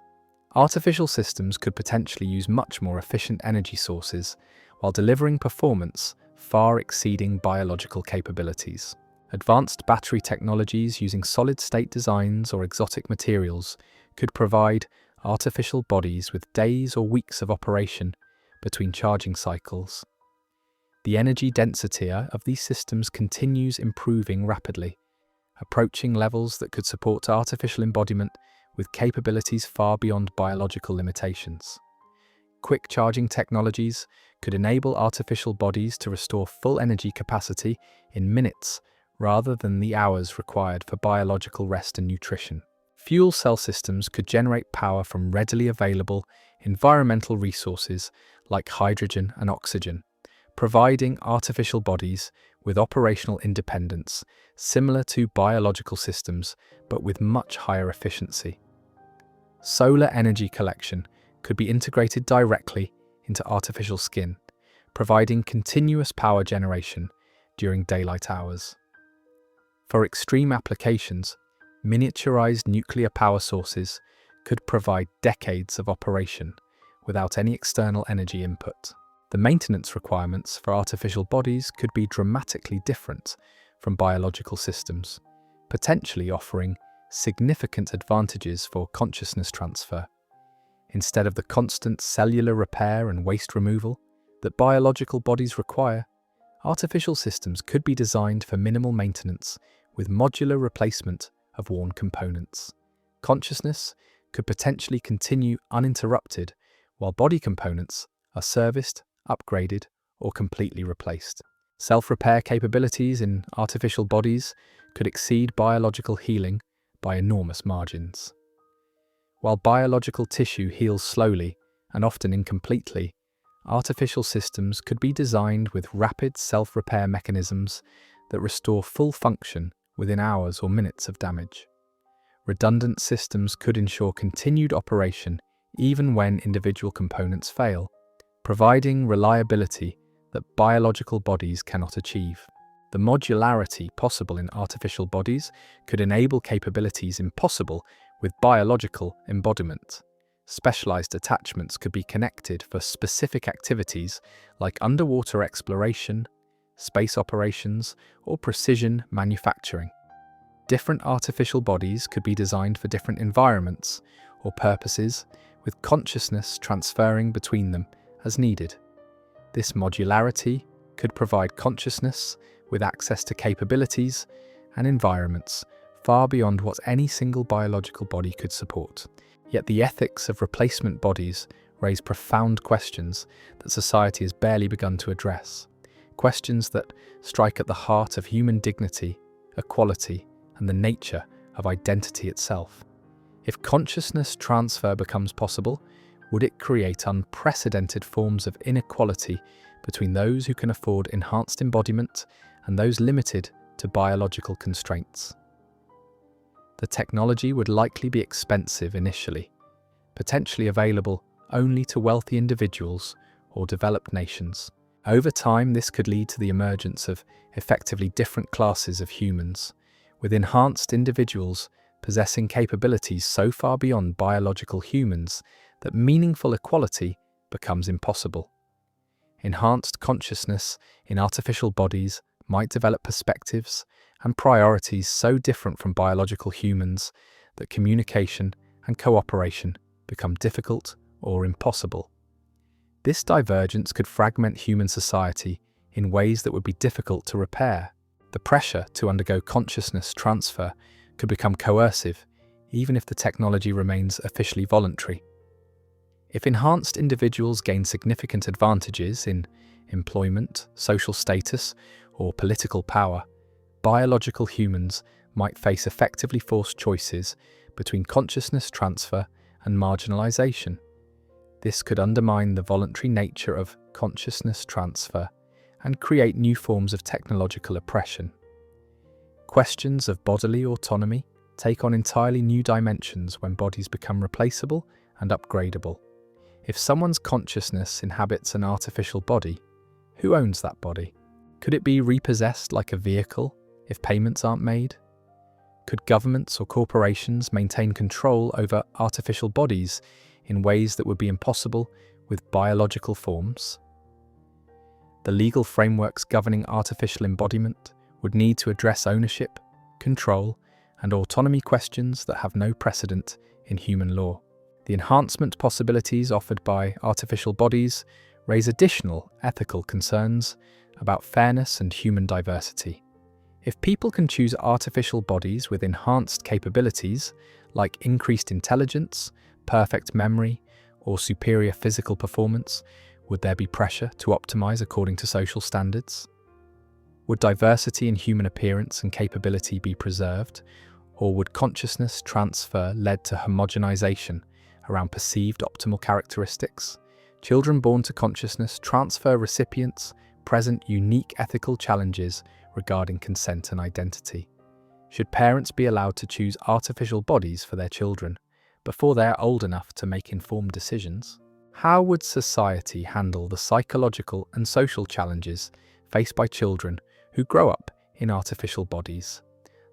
Artificial systems could potentially use much more efficient energy sources while delivering performance far exceeding biological capabilities. Advanced battery technologies using solid-state designs or exotic materials could provide artificial bodies with days or weeks of operation between charging cycles. The energy density of these systems continues improving rapidly, approaching levels that could support artificial embodiment with capabilities far beyond biological limitations. Quick charging technologies could enable artificial bodies to restore full energy capacity in minutes rather than the hours required for biological rest and nutrition. Fuel cell systems could generate power from readily available environmental resources like hydrogen and oxygen, providing artificial bodies with operational independence similar to biological systems but with much higher efficiency. Solar energy collection could be integrated directly into artificial skin, providing continuous power generation during daylight hours. For extreme applications, miniaturized nuclear power sources could provide decades of operation without any external energy input. The maintenance requirements for artificial bodies could be dramatically different from biological systems, potentially offering significant advantages for consciousness transfer. Instead of the constant cellular repair and waste removal that biological bodies require, artificial systems could be designed for minimal maintenance with modular replacement of worn components. Consciousness could potentially continue uninterrupted while body components are serviced, upgraded, or completely replaced. Self-repair capabilities in artificial bodies could exceed biological healing by enormous margins. While biological tissue heals slowly and often incompletely, artificial systems could be designed with rapid self-repair mechanisms that restore full function within hours or minutes of damage. Redundant systems could ensure continued operation even when individual components fail, providing reliability that biological bodies cannot achieve. The modularity possible in artificial bodies could enable capabilities impossible with biological embodiment. Specialized attachments could be connected for specific activities like underwater exploration, space operations, or precision manufacturing. Different artificial bodies could be designed for different environments or purposes, with consciousness transferring between them as needed. This modularity could provide consciousness with access to capabilities and environments far beyond what any single biological body could support. Yet the ethics of replacement bodies raise profound questions that society has barely begun to address. Questions that strike at the heart of human dignity, equality, and the nature of identity itself. If consciousness transfer becomes possible, would it create unprecedented forms of inequality between those who can afford enhanced embodiment and those limited to biological constraints? The technology would likely be expensive initially, potentially available only to wealthy individuals or developed nations. Over time, this could lead to the emergence of effectively different classes of humans, with enhanced individuals possessing capabilities so far beyond biological humans that meaningful equality becomes impossible. Enhanced consciousness in artificial bodies might develop perspectives and priorities so different from biological humans that communication and cooperation become difficult or impossible. This divergence could fragment human society in ways that would be difficult to repair. The pressure to undergo consciousness transfer could become coercive, even if the technology remains officially voluntary. If enhanced individuals gain significant advantages in employment, social status, or political power, biological humans might face effectively forced choices between consciousness transfer and marginalization. This could undermine the voluntary nature of consciousness transfer and create new forms of technological oppression. Questions of bodily autonomy take on entirely new dimensions when bodies become replaceable and upgradable. If someone's consciousness inhabits an artificial body, who owns that body? Could it be repossessed like a vehicle if payments aren't made? Could governments or corporations maintain control over artificial bodies in ways that would be impossible with biological forms? The legal frameworks governing artificial embodiment would need to address ownership, control, and autonomy questions that have no precedent in human law. The enhancement possibilities offered by artificial bodies raise additional ethical concerns about fairness and human diversity. If people can choose artificial bodies with enhanced capabilities, like increased intelligence, perfect memory, or superior physical performance, would there be pressure to optimize according to social standards? Would diversity in human appearance and capability be preserved, or would consciousness transfer lead to homogenization around perceived optimal characteristics? Children born to consciousness transfer recipients present unique ethical challenges regarding consent and identity. Should parents be allowed to choose artificial bodies for their children before they are old enough to make informed decisions? How would society handle the psychological and social challenges faced by children who grow up in artificial bodies?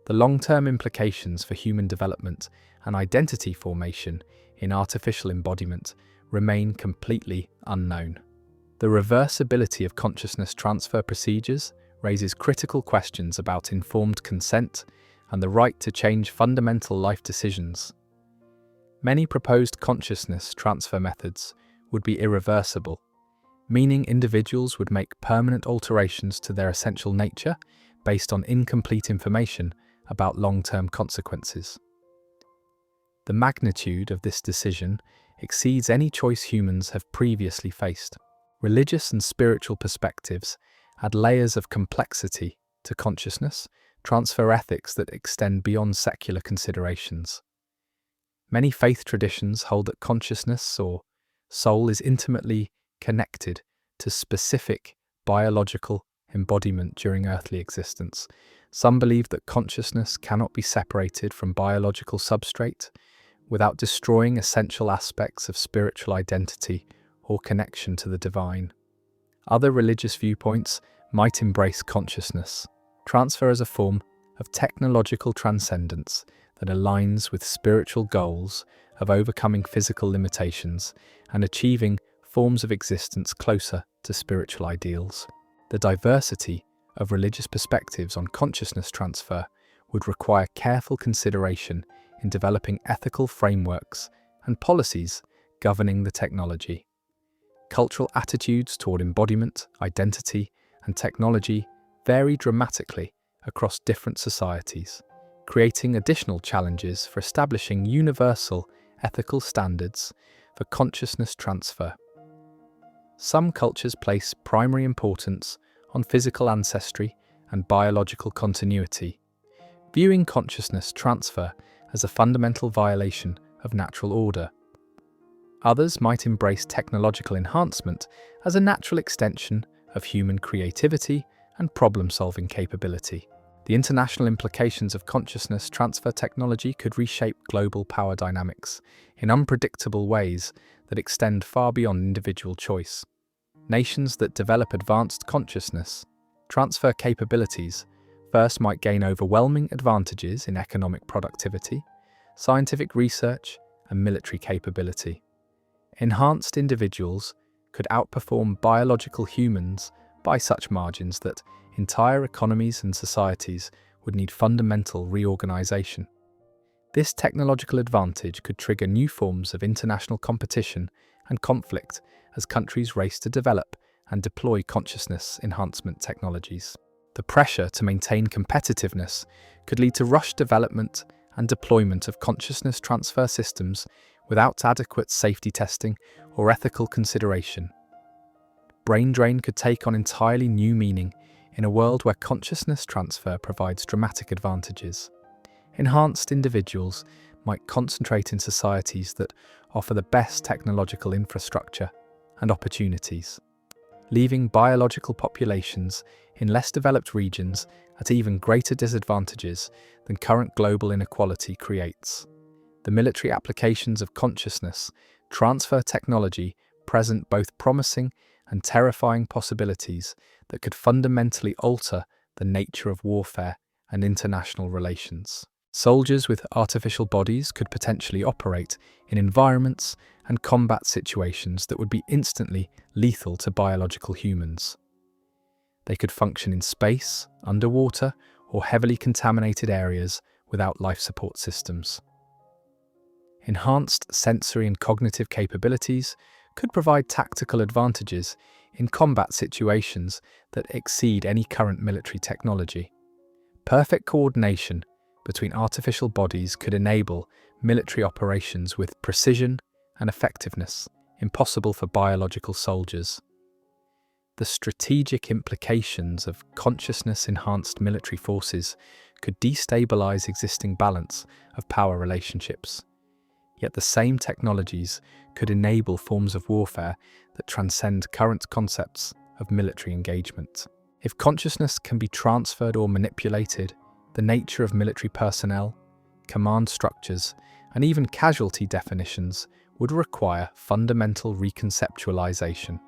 The long-term implications for human development and identity formation in artificial embodiment remain completely unknown. The reversibility of consciousness transfer procedures raises critical questions about informed consent and the right to change fundamental life decisions. Many proposed consciousness transfer methods would be irreversible, meaning individuals would make permanent alterations to their essential nature based on incomplete information about long-term consequences. The magnitude of this decision exceeds any choice humans have previously faced. Religious and spiritual perspectives add layers of complexity to consciousness transfer ethics that extend beyond secular considerations. Many faith traditions hold that consciousness or soul is intimately connected to specific biological embodiment during earthly existence. Some believe that consciousness cannot be separated from biological substrate without destroying essential aspects of spiritual identity or connection to the divine. Other religious viewpoints might embrace consciousness transfer as a form of technological transcendence that aligns with spiritual goals of overcoming physical limitations and achieving forms of existence closer to spiritual ideals. The diversity of religious perspectives on consciousness transfer would require careful consideration in developing ethical frameworks and policies governing the technology. Cultural attitudes toward embodiment, identity, and technology vary dramatically across different societies, creating additional challenges for establishing universal ethical standards for consciousness transfer. Some cultures place primary importance on physical ancestry and biological continuity, viewing consciousness transfer as a fundamental violation of natural order. Others might embrace technological enhancement as a natural extension of human creativity and problem-solving capability. The international implications of consciousness transfer technology could reshape global power dynamics in unpredictable ways that extend far beyond individual choice. Nations that develop advanced consciousness transfer capabilities first might gain overwhelming advantages in economic productivity, scientific research, and military capability. Enhanced individuals could outperform biological humans by such margins that entire economies and societies would need fundamental reorganization. This technological advantage could trigger new forms of international competition and conflict as countries race to develop and deploy consciousness enhancement technologies. The pressure to maintain competitiveness could lead to rushed development and deployment of consciousness transfer systems without adequate safety testing or ethical consideration. Brain drain could take on entirely new meaning in a world where consciousness transfer provides dramatic advantages. Enhanced individuals might concentrate in societies that offer the best technological infrastructure and opportunities, leaving biological populations in less developed regions at even greater disadvantages than current global inequality creates. The military applications of consciousness transfer technology present both promising and terrifying possibilities that could fundamentally alter the nature of warfare and international relations. Soldiers with artificial bodies could potentially operate in environments and combat situations that would be instantly lethal to biological humans. They could function in space, underwater, or heavily contaminated areas without life support systems. Enhanced sensory and cognitive capabilities could provide tactical advantages in combat situations that exceed any current military technology. Perfect coordination between artificial bodies could enable military operations with precision and effectiveness impossible for biological soldiers. The strategic implications of consciousness-enhanced military forces could destabilize existing balance of power relationships. Yet the same technologies could enable forms of warfare that transcend current concepts of military engagement. If consciousness can be transferred or manipulated, the nature of military personnel, command structures, and even casualty definitions would require fundamental reconceptualization.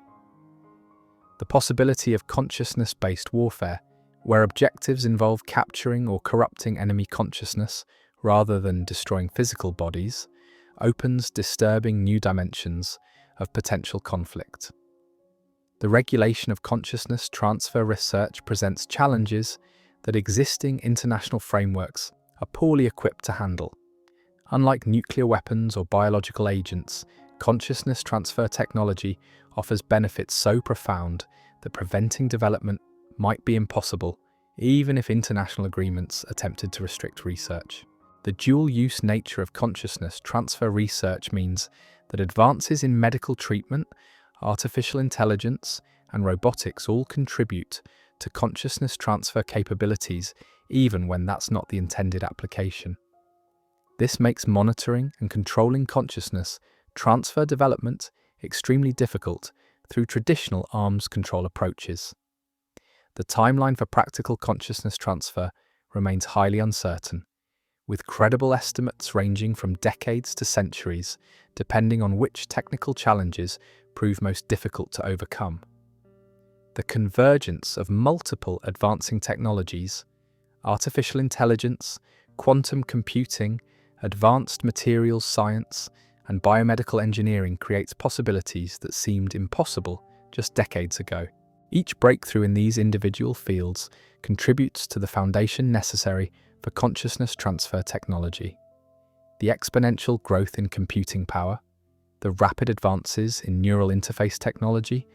The possibility of consciousness-based warfare, where objectives involve capturing or corrupting enemy consciousness rather than destroying physical bodies, opens disturbing new dimensions of potential conflict. The regulation of consciousness transfer research presents challenges that existing international frameworks are poorly equipped to handle. Unlike nuclear weapons or biological agents, consciousness transfer technology offers benefits so profound that preventing development might be impossible, even if international agreements attempted to restrict research. The dual-use nature of consciousness transfer research means that advances in medical treatment, artificial intelligence, and robotics all contribute to consciousness transfer capabilities, even when that's not the intended application. This makes monitoring and controlling consciousness transfer development extremely difficult through traditional arms control approaches. The timeline for practical consciousness transfer remains highly uncertain, with credible estimates ranging from decades to centuries, depending on which technical challenges prove most difficult to overcome. The convergence of multiple advancing technologies, artificial intelligence, quantum computing, advanced materials science, and biomedical engineering creates possibilities that seemed impossible just decades ago. Each breakthrough in these individual fields contributes to the foundation necessary for consciousness transfer technology. The exponential growth in computing power, the rapid advances in neural interface technology,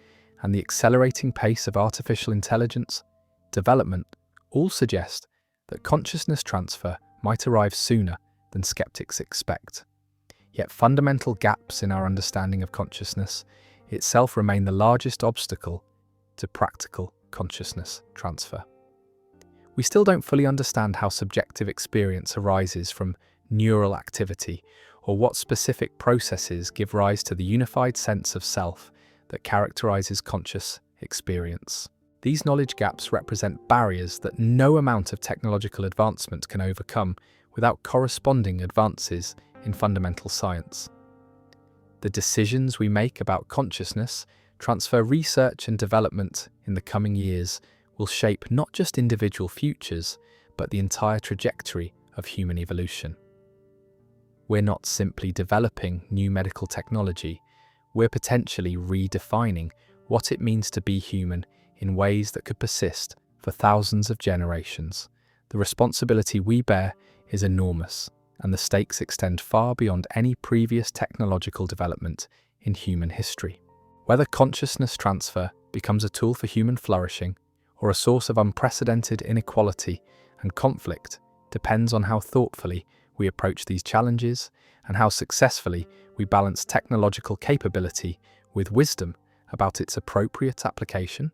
and the accelerating pace of artificial intelligence development all suggest that consciousness transfer might arrive sooner than skeptics expect. Yet fundamental gaps in our understanding of consciousness itself remain the largest obstacle to practical consciousness transfer. We still don't fully understand how subjective experience arises from neural activity, or what specific processes give rise to the unified sense of self that characterizes conscious experience. These knowledge gaps represent barriers that no amount of technological advancement can overcome without corresponding advances in fundamental science. The decisions we make about consciousness transfer research and development in the coming years will shape not just individual futures, but the entire trajectory of human evolution. We're not simply developing new medical technology, we're potentially redefining what it means to be human in ways that could persist for thousands of generations. The responsibility we bear is enormous, and the stakes extend far beyond any previous technological development in human history. Whether consciousness transfer becomes a tool for human flourishing or a source of unprecedented inequality and conflict depends on how thoughtfully we approach these challenges and how successfully we balance technological capability with wisdom about its appropriate application.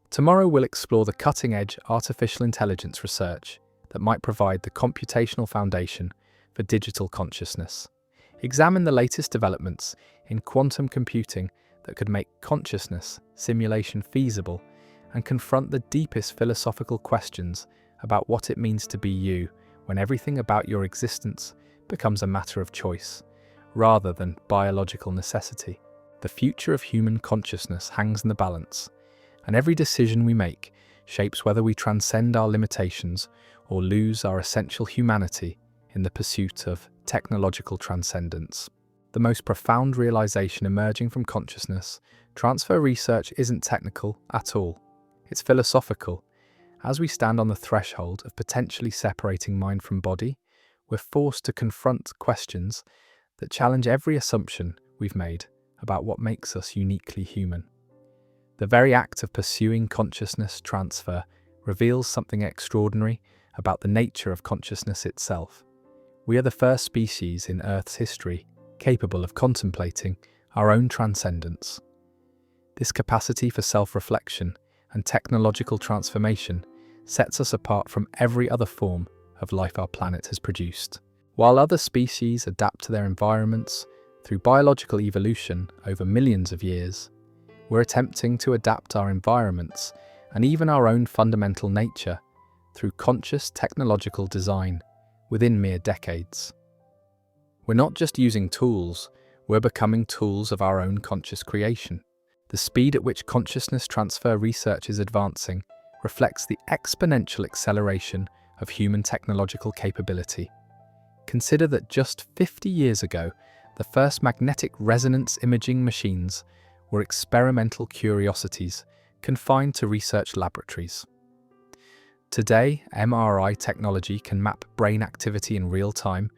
Tomorrow we'll explore the cutting-edge artificial intelligence research that might provide the computational foundation for digital consciousness. Examine the latest developments in quantum computing that could make consciousness simulation feasible and confront the deepest philosophical questions about what it means to be you when everything about your existence becomes a matter of choice, rather than biological necessity. The future of human consciousness hangs in the balance, and every decision we make shapes whether we transcend our limitations or lose our essential humanity in the pursuit of technological transcendence. The most profound realization emerging from consciousness transfer research isn't technical at all. It's philosophical. As we stand on the threshold of potentially separating mind from body, we're forced to confront questions that challenge every assumption we've made about what makes us uniquely human. The very act of pursuing consciousness transfer reveals something extraordinary about the nature of consciousness itself. We are the first species in Earth's history capable of contemplating our own transcendence. This capacity for self-reflection and technological transformation sets us apart from every other form of life our planet has produced. While other species adapt to their environments through biological evolution over millions of years, we're attempting to adapt our environments and even our own fundamental nature through conscious technological design within mere decades. We're not just using tools, we're becoming tools of our own conscious creation. The speed at which consciousness transfer research is advancing reflects the exponential acceleration of human technological capability. Consider that just 50 years ago, the first magnetic resonance imaging machines were experimental curiosities confined to research laboratories. Today, MRI technology can map brain activity in real time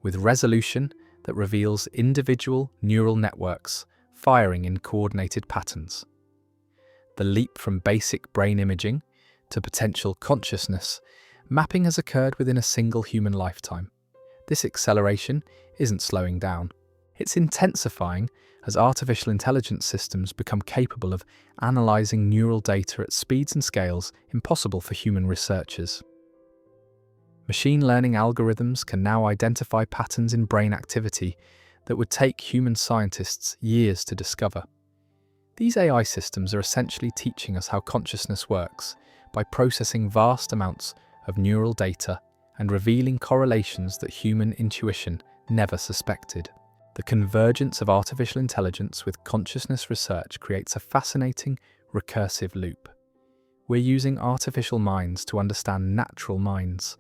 with resolution that reveals individual neural networks firing in coordinated patterns. The leap from basic brain imaging to potential consciousness mapping has occurred within a single human lifetime. This acceleration isn't slowing down. It's intensifying as artificial intelligence systems become capable of analyzing neural data at speeds and scales impossible for human researchers. Machine learning algorithms can now identify patterns in brain activity that would take human scientists years to discover. These AI systems are essentially teaching us how consciousness works by processing vast amounts of neural data and revealing correlations that human intuition never suspected. The convergence of artificial intelligence with consciousness research creates a fascinating, recursive loop. We're using artificial minds to understand natural minds,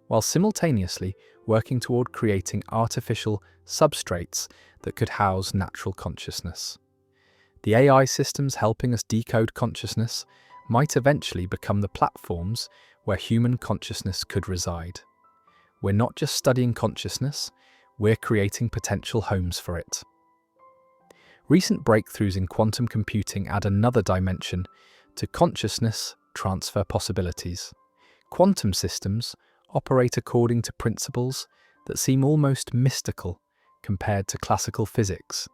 while simultaneously working toward creating artificial substrates that could house natural consciousness. The AI systems helping us decode consciousness might eventually become the platforms where human consciousness could reside. We're not just studying consciousness, we're creating potential homes for it. Recent breakthroughs in quantum computing add another dimension to consciousness transfer possibilities. Quantum systems operate according to principles that seem almost mystical compared to classical physics.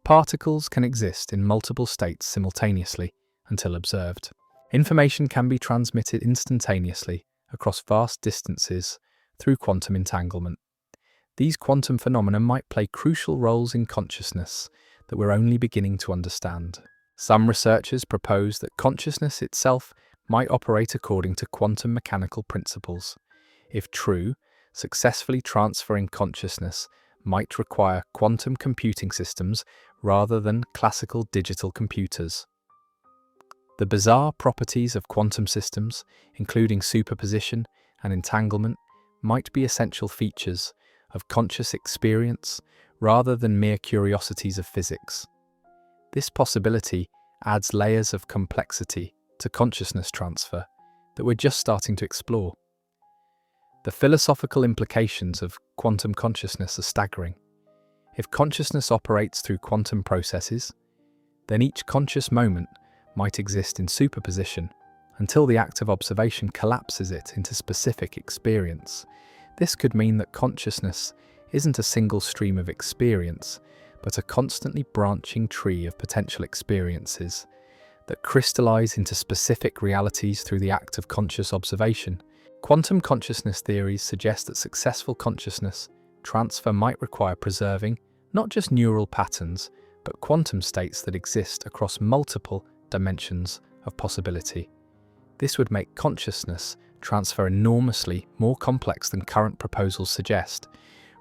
Particles can exist in multiple states simultaneously until observed. Information can be transmitted instantaneously across vast distances through quantum entanglement. These quantum phenomena might play crucial roles in consciousness that we're only beginning to understand. Some researchers propose that consciousness itself might operate according to quantum mechanical principles. If true, successfully transferring consciousness might require quantum computing systems rather than classical digital computers. The bizarre properties of quantum systems, including superposition and entanglement, might be essential features of conscious experience rather than mere curiosities of physics. This possibility adds layers of complexity to consciousness transfer that we're just starting to explore. The philosophical implications of quantum consciousness are staggering. If consciousness operates through quantum processes, then each conscious moment might exist in superposition until the act of observation collapses it into specific experience. This could mean that consciousness isn't a single stream of experience, but a constantly branching tree of potential experiences that crystallize into specific realities through the act of conscious observation. Quantum consciousness theories suggest that successful consciousness transfer might require preserving not just neural patterns, but quantum states that exist across multiple dimensions of possibility. This would make consciousness transfer enormously more complex than current proposals suggest,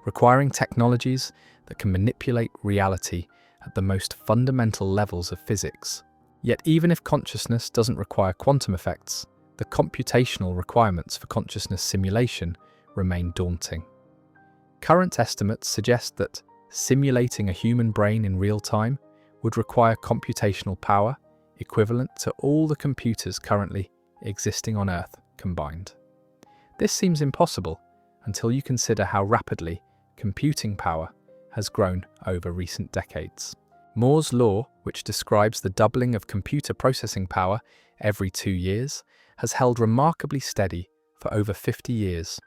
requiring technologies that can manipulate reality at the most fundamental levels of physics. Yet even if consciousness doesn't require quantum effects, the computational requirements for consciousness simulation remain daunting. Current estimates suggest that simulating a human brain in real time would require computational power equivalent to all the computers currently existing on Earth combined. This seems impossible until you consider how rapidly computing power has grown over recent decades. Moore's law, which describes the doubling of computer processing power every 2 years, has held remarkably steady for over 50 years.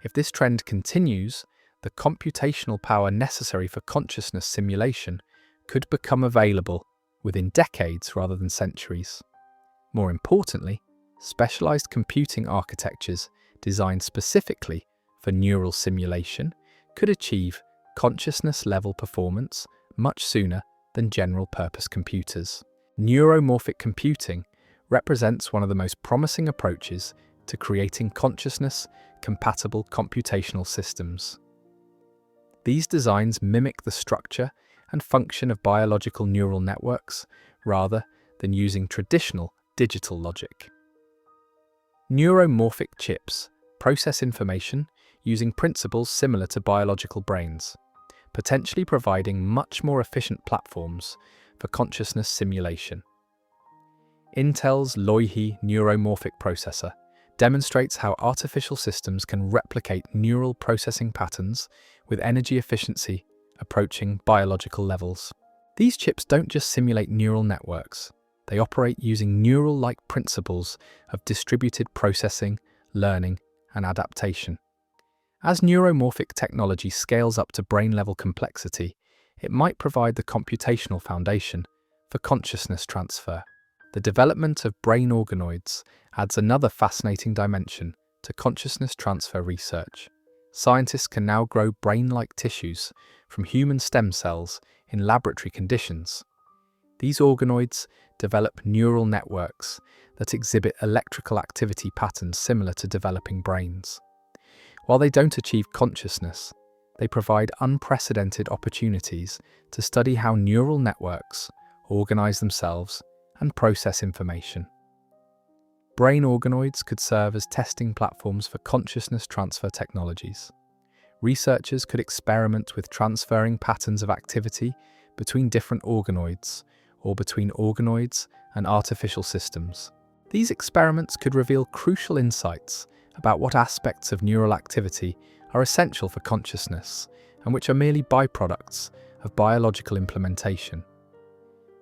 If this trend continues, the computational power necessary for consciousness simulation could become available within decades rather than centuries. More importantly, specialized computing architectures designed specifically for neural simulation could achieve consciousness-level performance much sooner than general-purpose computers. Neuromorphic computing represents one of the most promising approaches to creating consciousness-compatible computational systems. These designs mimic the structure and function of biological neural networks rather than using traditional digital logic. Neuromorphic chips process information using principles similar to biological brains, potentially providing much more efficient platforms for consciousness simulation. Intel's Loihi neuromorphic processor demonstrates how artificial systems can replicate neural processing patterns with energy efficiency approaching biological levels. These chips don't just simulate neural networks, they operate using neural-like principles of distributed processing, learning, and adaptation. As neuromorphic technology scales up to brain-level complexity, it might provide the computational foundation for consciousness transfer. The development of brain organoids adds another fascinating dimension to consciousness transfer research. Scientists can now grow brain-like tissues from human stem cells in laboratory conditions. These organoids develop neural networks that exhibit electrical activity patterns similar to developing brains. While they don't achieve consciousness, they provide unprecedented opportunities to study how neural networks organize themselves and process information. Brain organoids could serve as testing platforms for consciousness transfer technologies. Researchers could experiment with transferring patterns of activity between different organoids or between organoids and artificial systems. These experiments could reveal crucial insights about what aspects of neural activity are essential for consciousness and which are merely byproducts of biological implementation.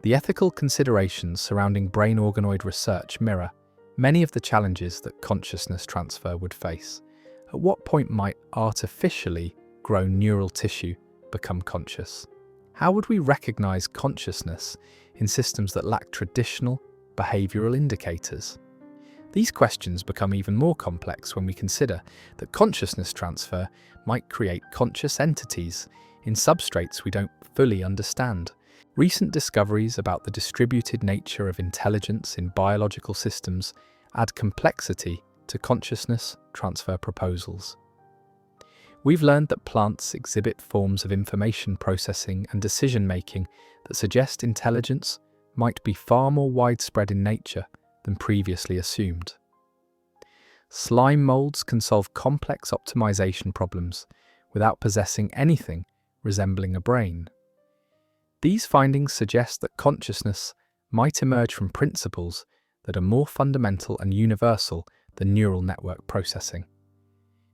The ethical considerations surrounding brain organoid research mirror many of the challenges that consciousness transfer would face. At what point might artificially grown neural tissue become conscious? How would we recognize consciousness in systems that lack traditional behavioral indicators? These questions become even more complex when we consider that consciousness transfer might create conscious entities in substrates we don't fully understand. Recent discoveries about the distributed nature of intelligence in biological systems add complexity to consciousness transfer proposals. We've learned that plants exhibit forms of information processing and decision-making that suggest intelligence might be far more widespread in nature than previously assumed. Slime molds can solve complex optimization problems without possessing anything resembling a brain. These findings suggest that consciousness might emerge from principles that are more fundamental and universal than neural network processing.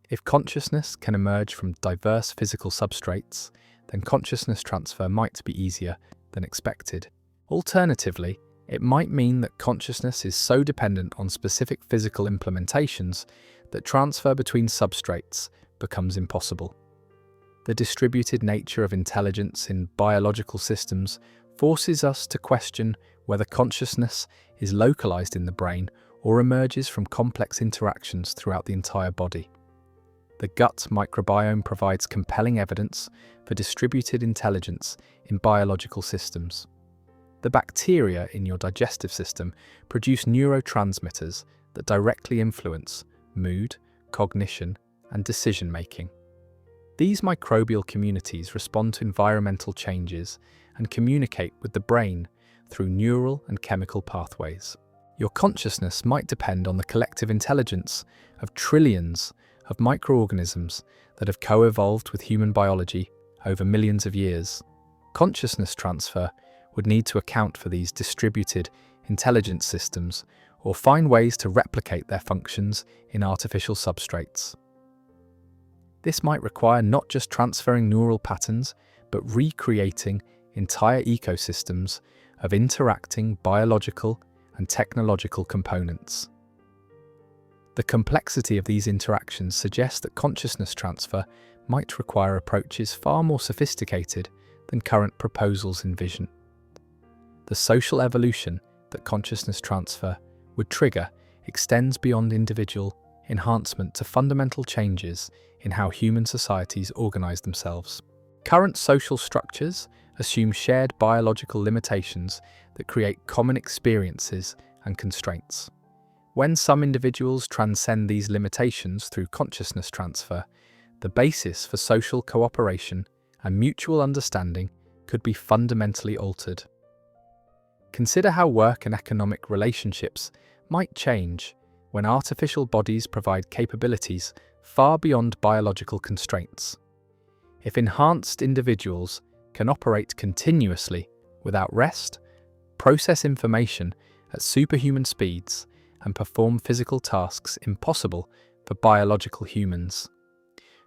If consciousness can emerge from diverse physical substrates, then consciousness transfer might be easier than expected. Alternatively, it might mean that consciousness is so dependent on specific physical implementations that transfer between substrates becomes impossible. The distributed nature of intelligence in biological systems forces us to question whether consciousness is localized in the brain or emerges from complex interactions throughout the entire body. The gut microbiome provides compelling evidence for distributed intelligence in biological systems. The bacteria in your digestive system produce neurotransmitters that directly influence mood, cognition, and decision-making. These microbial communities respond to environmental changes and communicate with the brain through neural and chemical pathways. Your consciousness might depend on the collective intelligence of trillions of microorganisms that have co-evolved with human biology over millions of years. Consciousness transfer would need to account for these distributed intelligent systems, or find ways to replicate their functions in artificial substrates. This might require not just transferring neural patterns, but recreating entire ecosystems of interacting biological and technological components. The complexity of these interactions suggests that consciousness transfer might require approaches far more sophisticated than current proposals envision. The social evolution that consciousness transfer would trigger extends beyond individual enhancement to fundamental changes in how human societies organize themselves. Current social structures assume shared biological limitations that create common experiences and constraints. When some individuals transcend these limitations through consciousness transfer, the basis for social cooperation and mutual understanding could be fundamentally altered. Consider how work and economic relationships might change when artificial bodies provide capabilities far beyond biological constraints. If enhanced individuals can operate continuously without rest, process information at superhuman speeds, and perform physical tasks impossible for biological humans,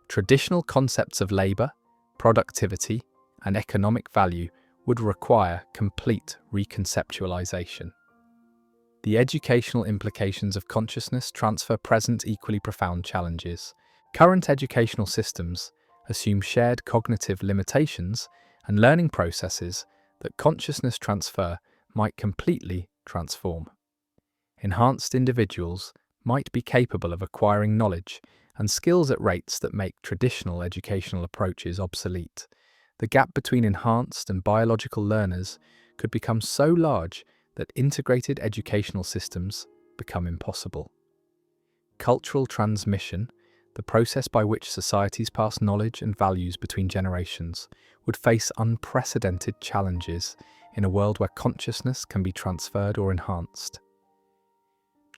traditional concepts of labor, productivity, and economic value would require complete reconceptualization. The educational implications of consciousness transfer present equally profound challenges. Current educational systems assume shared cognitive limitations and learning processes that consciousness transfer might completely transform. Enhanced individuals might be capable of acquiring knowledge and skills at rates that make traditional educational approaches obsolete. The gap between enhanced and biological learners could become so large that integrated educational systems become impossible. Cultural transmission, the process by which societies pass knowledge and values between generations, would face unprecedented challenges in a world where consciousness can be transferred or enhanced.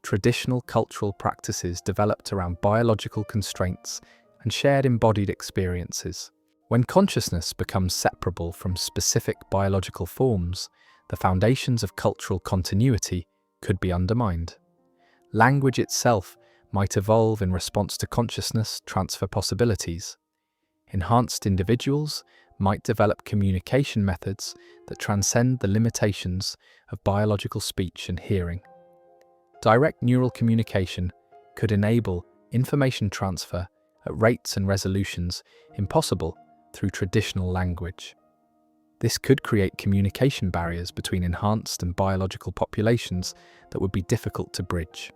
Traditional cultural practices developed around biological constraints and shared embodied experiences. When consciousness becomes separable from specific biological forms, the foundations of cultural continuity could be undermined. Language itself might evolve in response to consciousness transfer possibilities. Enhanced individuals might develop communication methods that transcend the limitations of biological speech and hearing. Direct neural communication could enable information transfer at rates and resolutions impossible through traditional language. This could create communication barriers between enhanced and biological populations that would be difficult to bridge.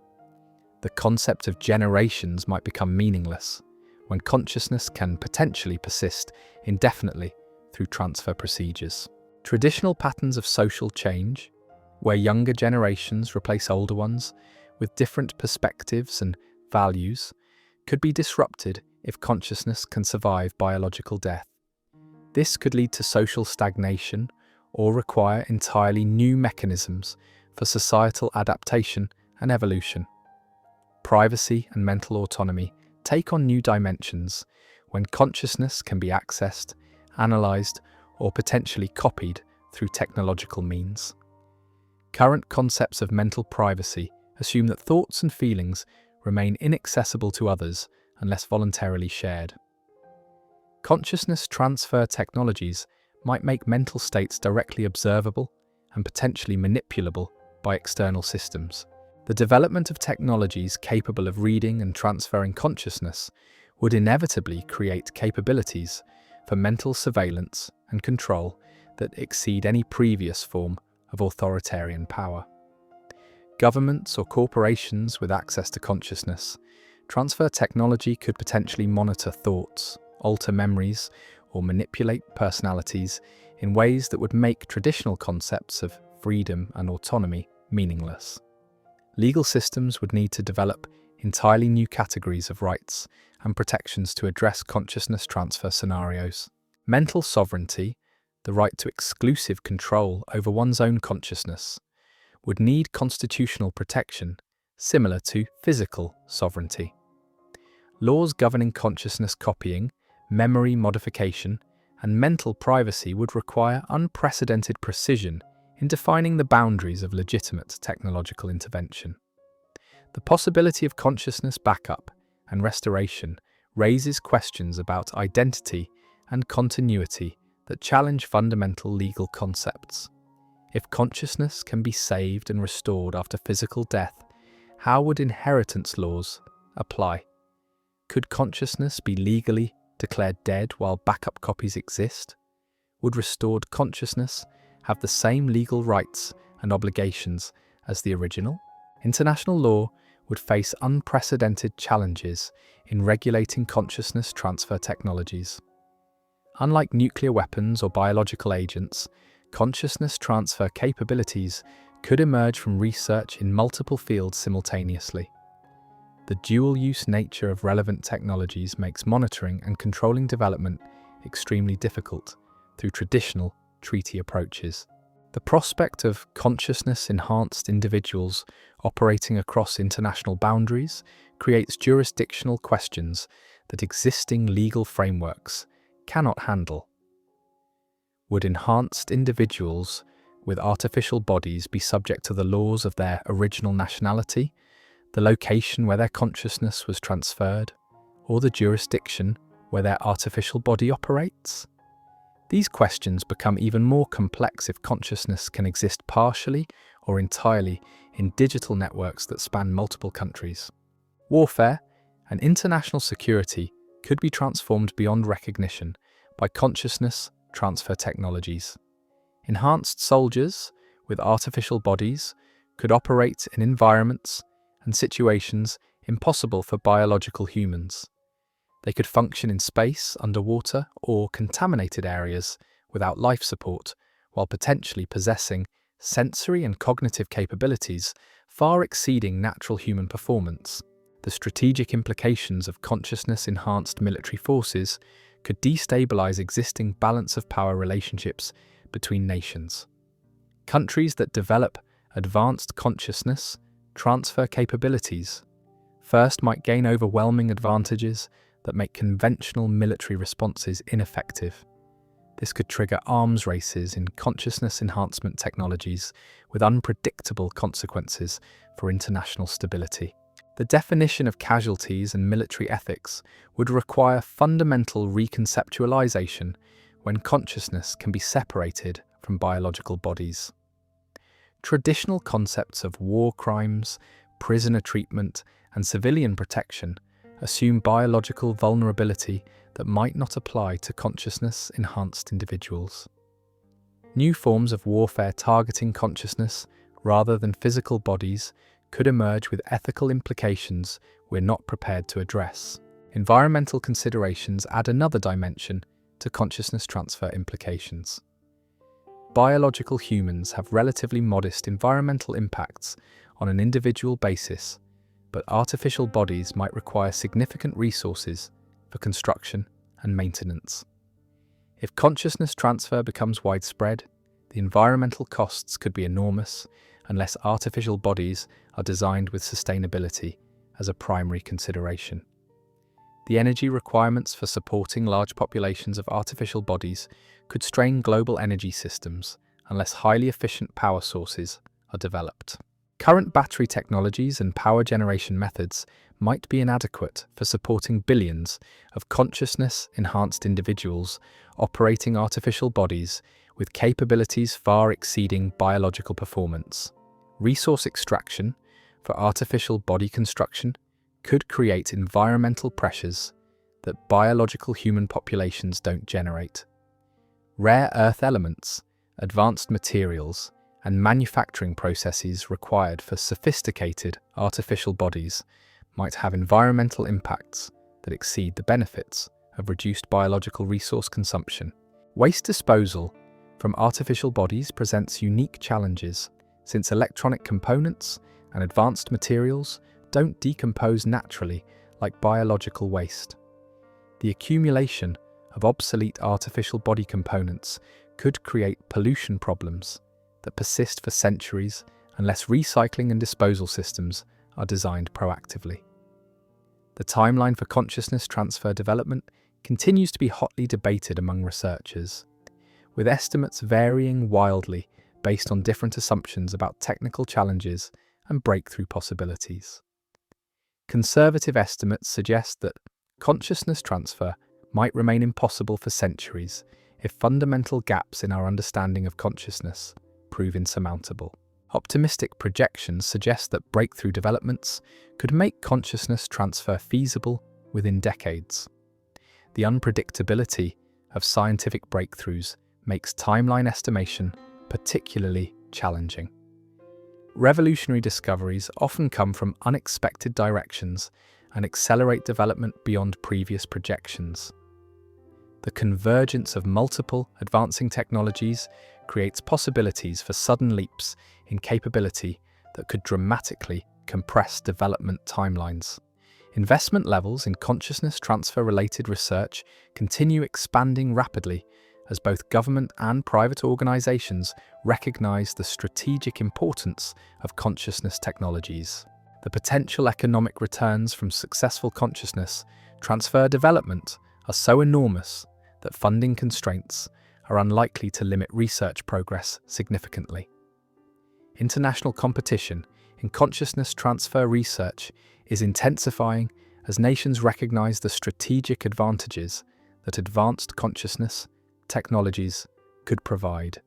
The concept of generations might become meaningless when consciousness can potentially persist indefinitely through transfer procedures. Traditional patterns of social change, where younger generations replace older ones with different perspectives and values, could be disrupted if consciousness can survive biological death. This could lead to social stagnation or require entirely new mechanisms for societal adaptation and evolution. Privacy and mental autonomy take on new dimensions when consciousness can be accessed, analyzed, or potentially copied through technological means. Current concepts of mental privacy assume that thoughts and feelings remain inaccessible to others unless voluntarily shared. Consciousness transfer technologies might make mental states directly observable and potentially manipulable by external systems. The development of technologies capable of reading and transferring consciousness would inevitably create capabilities for mental surveillance and control that exceed any previous form of authoritarian power. Governments or corporations with access to consciousness transfer technology could potentially monitor thoughts, alter memories, or manipulate personalities in ways that would make traditional concepts of freedom and autonomy meaningless. Legal systems would need to develop entirely new categories of rights and protections to address consciousness transfer scenarios. Mental sovereignty, the right to exclusive control over one's own consciousness, would need constitutional protection similar to physical sovereignty. Laws governing consciousness copying, memory modification, and mental privacy would require unprecedented precision in defining the boundaries of legitimate technological intervention. The possibility of consciousness backup and restoration raises questions about identity and continuity that challenge fundamental legal concepts. If consciousness can be saved and restored after physical death, how would inheritance laws apply? Could consciousness be legally declared dead while backup copies exist? Would restored consciousness have the same legal rights and obligations as the original? International law would face unprecedented challenges in regulating consciousness transfer technologies. Unlike nuclear weapons or biological agents, consciousness transfer capabilities could emerge from research in multiple fields simultaneously. The dual-use nature of relevant technologies makes monitoring and controlling development extremely difficult through traditional treaty approaches. The prospect of consciousness-enhanced individuals operating across international boundaries creates jurisdictional questions that existing legal frameworks cannot handle. Would enhanced individuals with artificial bodies be subject to the laws of their original nationality, the location where their consciousness was transferred, or the jurisdiction where their artificial body operates? These questions become even more complex if consciousness can exist partially or entirely in digital networks that span multiple countries. Warfare and international security could be transformed beyond recognition by consciousness transfer technologies. Enhanced soldiers with artificial bodies could operate in environments and situations impossible for biological humans. They could function in space, underwater, or contaminated areas without life support, while potentially possessing sensory and cognitive capabilities far exceeding natural human performance. The strategic implications of consciousness-enhanced military forces could destabilize existing balance of power relationships between nations. Countries that develop advanced consciousness transfer capabilities first might gain overwhelming advantages that make conventional military responses ineffective. This could trigger arms races in consciousness enhancement technologies with unpredictable consequences for international stability. The definition of casualties and military ethics would require fundamental reconceptualization when consciousness can be separated from biological bodies. Traditional concepts of war crimes, prisoner treatment, and civilian protection assume biological vulnerability that might not apply to consciousness-enhanced individuals. New forms of warfare targeting consciousness rather than physical bodies could emerge with ethical implications we're not prepared to address. Environmental considerations add another dimension to consciousness transfer implications. Biological humans have relatively modest environmental impacts on an individual basis, but artificial bodies might require significant resources for construction and maintenance. If consciousness transfer becomes widespread, the environmental costs could be enormous unless artificial bodies are designed with sustainability as a primary consideration. The energy requirements for supporting large populations of artificial bodies could strain global energy systems unless highly efficient power sources are developed. Current battery technologies and power generation methods might be inadequate for supporting billions of consciousness-enhanced individuals operating artificial bodies with capabilities far exceeding biological performance. Resource extraction for artificial body construction could create environmental pressures that biological human populations don't generate. Rare earth elements, advanced materials, and manufacturing processes required for sophisticated artificial bodies might have environmental impacts that exceed the benefits of reduced biological resource consumption. Waste disposal from artificial bodies presents unique challenges, since electronic components and advanced materials don't decompose naturally like biological waste. The accumulation of obsolete artificial body components could create pollution problems that persist for centuries unless recycling and disposal systems are designed proactively. The timeline for consciousness transfer development continues to be hotly debated among researchers, with estimates varying wildly based on different assumptions about technical challenges and breakthrough possibilities. Conservative estimates suggest that consciousness transfer might remain impossible for centuries if fundamental gaps in our understanding of consciousness prove insurmountable. Optimistic projections suggest that breakthrough developments could make consciousness transfer feasible within decades. The unpredictability of scientific breakthroughs makes timeline estimation particularly challenging. Revolutionary discoveries often come from unexpected directions and accelerate development beyond previous projections. The convergence of multiple advancing technologies creates possibilities for sudden leaps in capability that could dramatically compress development timelines. Investment levels in consciousness transfer-related research continue expanding rapidly as both government and private organizations recognize the strategic importance of consciousness technologies. The potential economic returns from successful consciousness transfer development are so enormous that funding constraints are unlikely to limit research progress significantly. International competition in consciousness transfer research is intensifying as nations recognize the strategic advantages that advanced consciousness technologies could provide.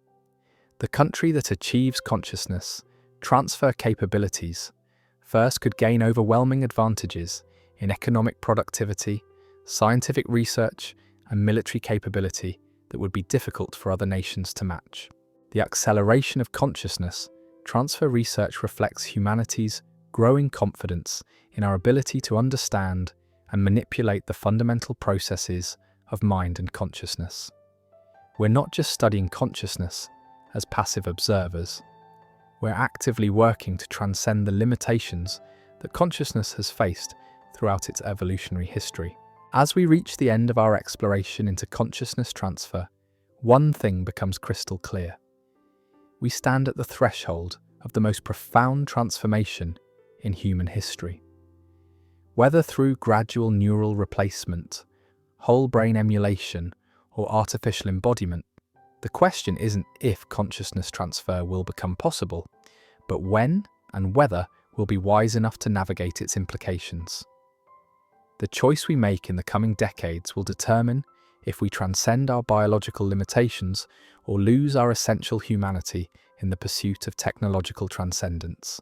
The country that achieves consciousness transfer capabilities first could gain overwhelming advantages in economic productivity, scientific research, and military capability that would be difficult for other nations to match. The acceleration of consciousness transfer research reflects humanity's growing confidence in our ability to understand and manipulate the fundamental processes of mind and consciousness. We're not just studying consciousness as passive observers. We're actively working to transcend the limitations that consciousness has faced throughout its evolutionary history. As we reach the end of our exploration into consciousness transfer, one thing becomes crystal clear. We stand at the threshold of the most profound transformation in human history. Whether through gradual neural replacement, whole brain emulation, or artificial embodiment, the question isn't if consciousness transfer will become possible, but when and whether we'll be wise enough to navigate its implications. The choice we make in the coming decades will determine if we transcend our biological limitations or lose our essential humanity in the pursuit of technological transcendence.